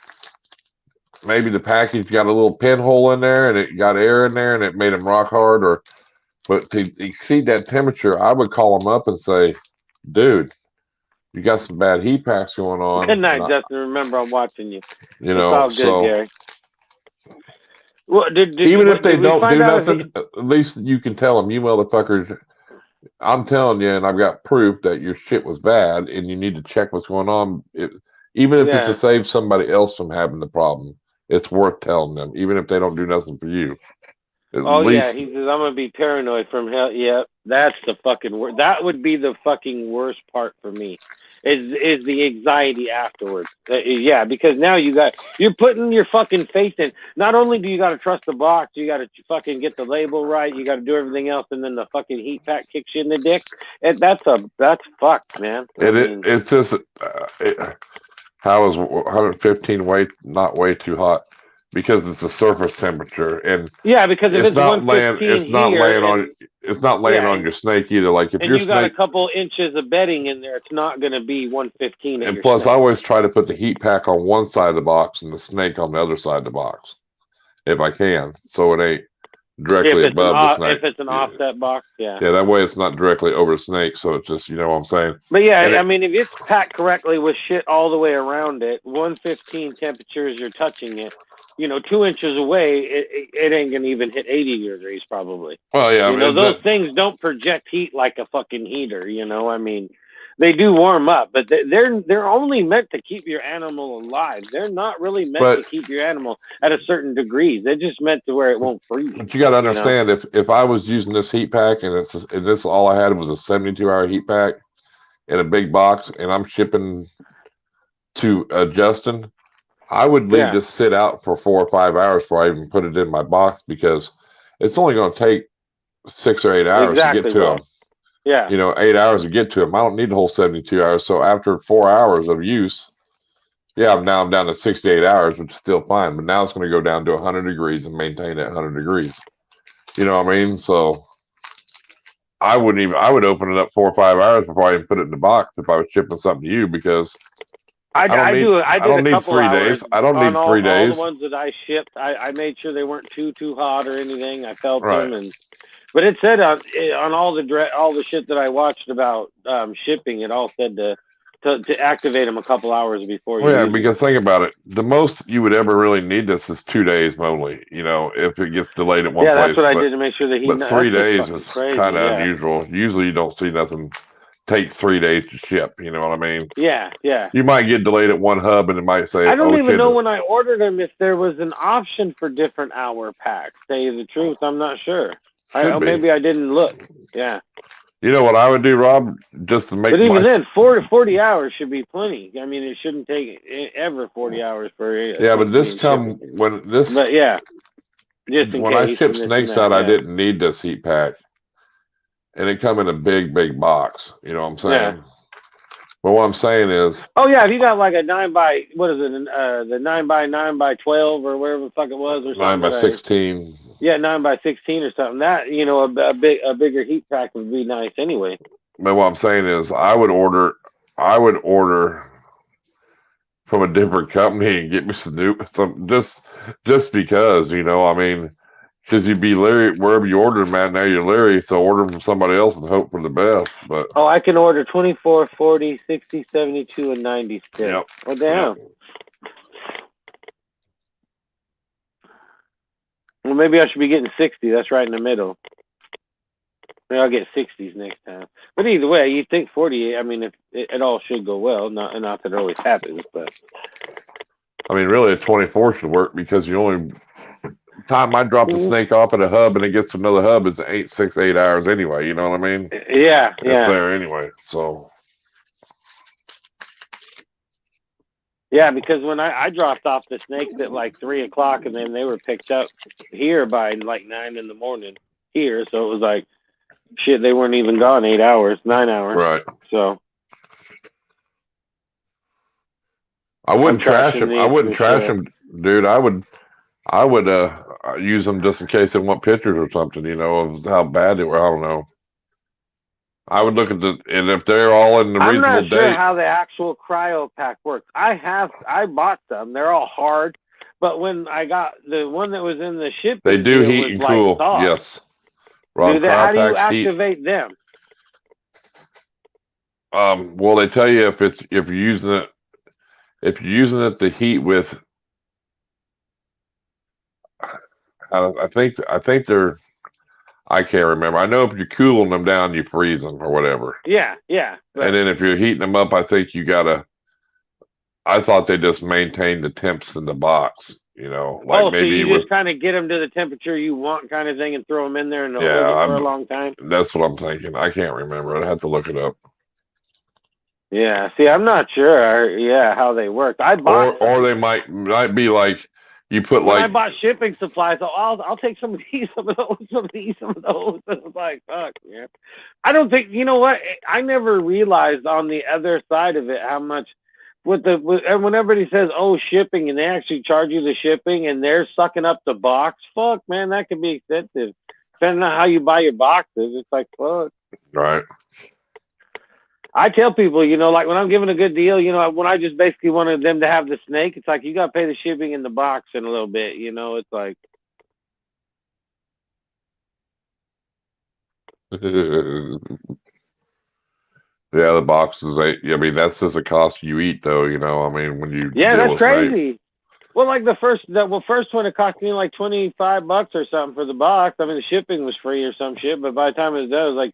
maybe the package got a little pinhole in there and it got air in there and it made them rock hard, but to exceed that temperature, I would call them up and say, dude, you got some bad heat packs going on. Good night, Justin. Remember, I'm watching you. It's all good, so Gary. Well, even if they don't do nothing, at least you can tell them, you motherfuckers, I'm telling you, and I've got proof that your shit was bad and you need to check what's going on. Even if it's to save somebody else from having the problem, it's worth telling them, even if they don't do nothing for you. He says, I'm going to be paranoid from hell. Yeah, that's the fucking worst. That would be the fucking worst part for me, is the anxiety afterwards. Yeah, because now you're putting your fucking faith in. Not only do you got to trust the box, you got to fucking get the label right, you got to do everything else, and then the fucking heat pack kicks you in the dick. That's fucked, man. It's just, how is 115 not way too hot? Because it's a surface temperature, and because if it's not laying, it's not laying on your snake either. Like if you got a couple inches of bedding in there, it's not going to be 115. And plus, I always try to put the heat pack on one side of the box and the snake on the other side of the box, if I can, so it ain't directly above the snake. If it's an offset box, yeah, that way it's not directly over the snake, so it's just, you know what I'm saying. But I mean, if it's packed correctly with shit all the way around it, 115 temperatures, you're touching it. 2 inches away, it ain't gonna even hit 80 degrees probably. Well, yeah, those things don't project heat like a fucking heater. I mean, they do warm up, but they're only meant to keep your animal alive. They're not really meant to keep your animal at a certain degree. They're just meant to where it won't freeze. But you got to understand, if I was using this heat pack and this all I had was a 72-hour heat pack in a big box, and I'm shipping to Justin, I would leave this sit out for 4 or 5 hours before I even put it in my box, because it's only going to take 6 or 8 hours to get to them. Yeah. 8 hours to get to them. I don't need the whole 72 hours. So after 4 hours of use, I'm down to 68 hours, which is still fine. But now it's going to go down to 100 degrees and maintain at 100 degrees. You know what I mean? So I would open it up 4 or 5 hours before I even put it in the box if I was shipping something to you, because I don't need 3 days. I don't need 3 days. All the ones that I shipped, I made sure they weren't too hot or anything. I felt them, but it said on all the shit that I watched about shipping, it all said to activate them a couple hours before. Because think about it. The most you would ever really need this is 2 days only. If it gets delayed at one place. Yeah, that's what I did to make sure that he. But 3 days is kind of unusual. Usually, you don't see nothing takes 3 days to ship. You know what I mean? Yeah. You might get delayed at one hub, and it might say, I don't even know when I ordered them if there was an option for different hour packs. To tell you the truth, I'm not sure. Maybe I didn't look. Yeah. You know what I would do, Rob? Just to make. But even then, 40 hours should be plenty. I mean, it shouldn't take ever 40 hours for. But this come when this. But just in when case, I shipped snakes out, I didn't need this heat pack, and it come in a big box. You know what I'm saying? Yeah. But what I'm saying is. Oh yeah, if you got like a 9x, what is it? The 9x9x12 or whatever the fuck it was, or something. 9x16. Yeah, 9x16 or something. That a bigger heat pack would be nice anyway. But what I'm saying is, I would order from a different company and get me some just because, I mean, because you'd be leery wherever you order them at. Now you're leery, so order from somebody else and hope for the best. But I can order 24, 40, 60, 72, and 90 still. Yep. Oh damn. Yep. Well, maybe I should be getting 60. That's right in the middle. Maybe I'll get 60s next time. But either way, you think 48. I mean, if it all should go well. Not that it always happens, but. I mean, really, a 24 should work, because you only time I drop the snake off at a hub and it gets to another hub is 6, 8 hours anyway. You know what I mean? Yeah. It's there anyway. So. Yeah, because when I dropped off the snakes at like 3 o'clock, and then they were picked up here by like 9 in the morning here, so it was like shit. They weren't even gone 8 hours, 9 hours. Right. So I wouldn't trash them. I wouldn't trash them, dude. I would use them just in case they want pictures or something. You know, of how bad they were. I don't know. I would look at and if they're all in the reasonable I'm not sure date. how the actual cryo pack works. I bought them. They're all hard, but when I got the one that was in the ship, they do heat and cool. Soft. Yes. How do you activate them? Well, they tell you if you're using it to heat with. I think they're. I can't remember. I know if you're cooling them down, you freeze them or whatever. Yeah. And then if you're heating them up, I think you gotta. I thought they just maintained the temps in the box. You know, like maybe so you just kind of get them to the temperature you want, kind of thing, and throw them in there and hold it for a long time. That's what I'm thinking. I can't remember. I'd have to look it up. Yeah. See, I'm not sure. Yeah, how they work. I bought. Or they might be like. You put when I bought shipping supplies, so I'll take some of these, some of those. It was like, fuck, man. I don't think, you know what? I never realized on the other side of it how much and when everybody says, oh, shipping, and they actually charge you the shipping and they're sucking up the box, fuck, man, that can be expensive. Depending on how you buy your boxes, it's like, fuck. Right. I tell people, you know, like when I'm giving a good deal, you know, when I just basically wanted them to have the snake, it's like you got to pay the shipping in the box in a little bit, you know, it's like. Yeah, the boxes. I mean, that's just a cost you eat, though. You know, I mean, when you that's crazy. Snakes. Well, like the first one, it cost me like $25 or something for the box. I mean, the shipping was free or some shit, but by the time it was done, it was like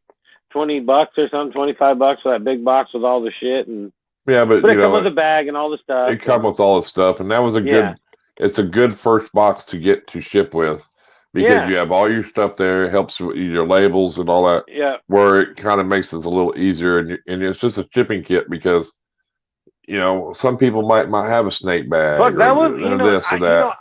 $20 or something, $25 for that big box with all the shit, and but it come with the bag and all the stuff. It come with all the stuff, and that was it's a good first box to get to ship with because you have all your stuff there. It helps with your labels and all that. Yeah, where it kind of makes it a little easier, and it's just a shipping kit because you know some people might have a snake bag. But that was this or that.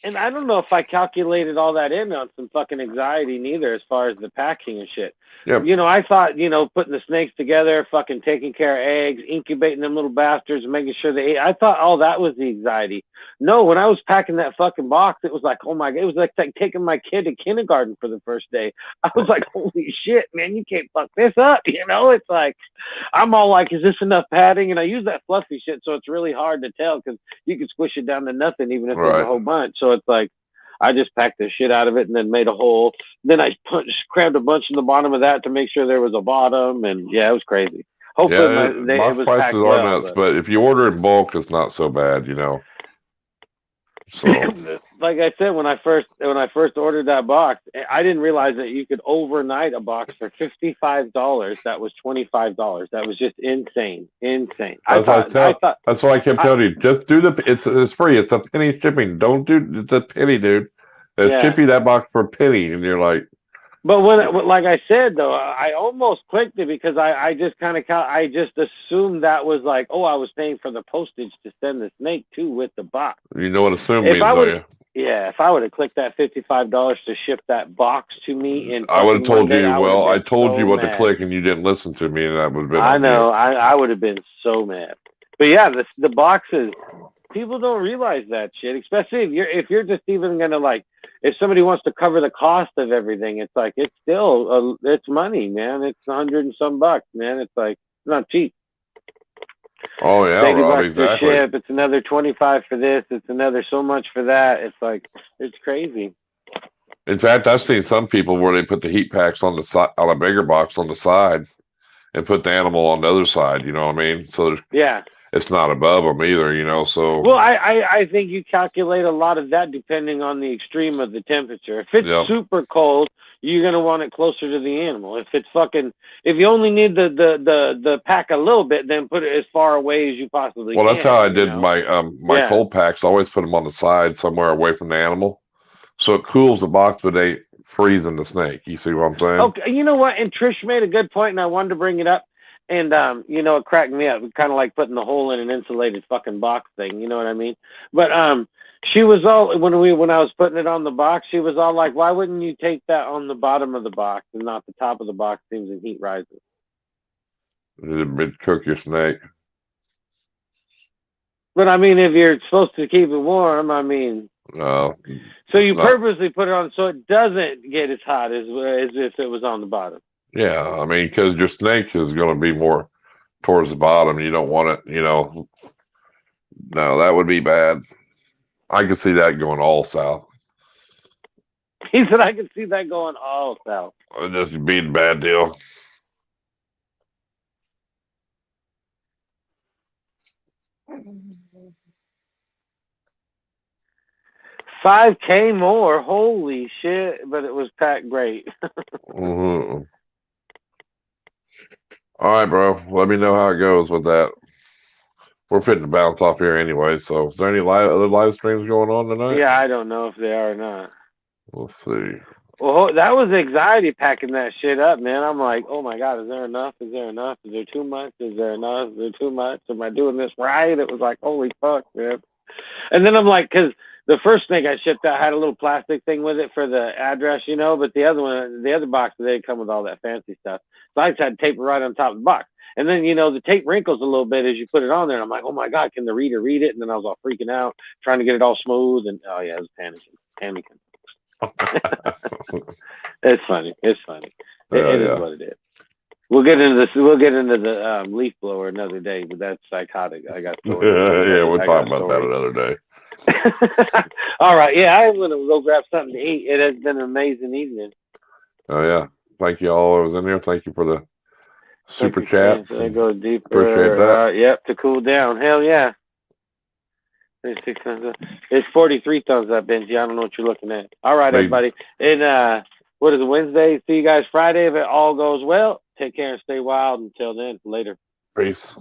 And I don't know if I calculated all that in on some fucking anxiety neither, as far as the packing and shit. Yep. You know, I thought, you know, putting the snakes together, fucking taking care of eggs, incubating them little bastards, and making sure they ate. I thought all that was the anxiety. No, when I was packing that fucking box, it was like, oh my God, it was like taking my kid to kindergarten for the first day. I was like, holy shit, man, you can't fuck this up. You know, it's like, I'm all like, is this enough padding? And I use that fluffy shit, so it's really hard to tell because you can squish it down to nothing, even if there's a whole bunch. So it's like, I just packed the shit out of it and then made a hole. Then I crammed a bunch in the bottom of that to make sure there was a bottom. And yeah, it was crazy. Hopefully, it was prices are nuts, but if you order in bulk, it's not so bad, you know. So, like I said, when I first ordered that box, I didn't realize that you could overnight a box for $55. That was $25. That was just insane. That's what I kept telling you. Just do it's free. It's a penny shipping. Don't do it's a penny, dude. They'll ship you that box for a penny, and you're like. But like I said though, I almost clicked it because I just kind of I just assumed that was like, oh, I was paying for the postage to send the snake too with the box. You know what assume means, don't you? Yeah, if I would have clicked that $55 to ship that box to me, I would have told you. I told you what to click, and you didn't listen to me, and that would have been. I know. I would have been so mad. But yeah, the boxes. People don't realize that shit, especially if you're just even gonna like, if somebody wants to cover the cost of everything, it's like it's still it's money, man. It's $100 and some bucks, man. It's like it's not cheap. Oh yeah, Rob, exactly. Ship. It's another $25 for this. It's another so much for that. It's like it's crazy. In fact, I've seen some people where they put the heat packs on the side, on a bigger box on the side, and put the animal on the other side. You know what I mean? So it's not above them either, you know. So well, I think you calculate a lot of that depending on the extreme of the temperature. If it's super cold, you're gonna want it closer to the animal. If it's if you only need the pack a little bit, then put it as far away as you possibly can. Well, that's how I did my cold packs. I always put them on the side, somewhere away from the animal, so it cools the box but they freezing the snake. You see what I'm saying? Okay, you know what? And Trish made a good point, and I wanted to bring it up. And you know, it cracked me up. Kind of like putting the hole in an insulated fucking box thing. You know what I mean? But she was all when I was putting it on the box, she was all like, "Why wouldn't you tape that on the bottom of the box and not the top of the box? Seems the heat rises." It'd cook your snake. But I mean, if you're supposed to keep it warm, I mean, No. so you purposely put it on so it doesn't get as hot as if it was on the bottom. Yeah, I mean, because your snake is going to be more towards the bottom. You don't want it, you know. No, that would be bad. I could see that going all south. He said, "I could see that going all south." It'd just be a bad deal. $5K more, holy shit! But it was packed great. Mm-hmm. All right, bro. Let me know how it goes with that. We're fitting to bounce off here anyway. So, is there any other live streams going on tonight? Yeah, I don't know if they are or not. Let's see. Well, that was anxiety packing that shit up, man. I'm like, oh my God, is there enough? Is there enough? Is there too much? Is there enough? Is there too much? Am I doing this right? It was like, holy fuck, man. And then I'm like, because the first thing I shipped out had a little plastic thing with it for the address, you know, but the other one, the other box, they didn't come with all that fancy stuff. So I just had to tape it right on top of the box. And then, you know, the tape wrinkles a little bit as you put it on there. And I'm like, oh my God, can the reader read it? And then I was all freaking out, trying to get it all smooth. And oh yeah, I was panicking. It's funny. It's funny. It is what it is. We'll get into this. We'll get into the leaf blower another day, but that's psychotic. I got stories. Yeah, we'll talk about that another day. All right. Yeah, I'm gonna go grab something to eat. It has been an amazing evening. Oh yeah, thank you all that was in there. Thank you for the super chats. Go deeper. Appreciate that. Yep, to cool down. Hell yeah. 36 thumbs up. It's 43 thumbs up, Benji. I don't know what you're looking at. All right, everybody. And what is it, Wednesday? See you guys Friday if it all goes well. Take care and stay wild. Until then, later. Peace.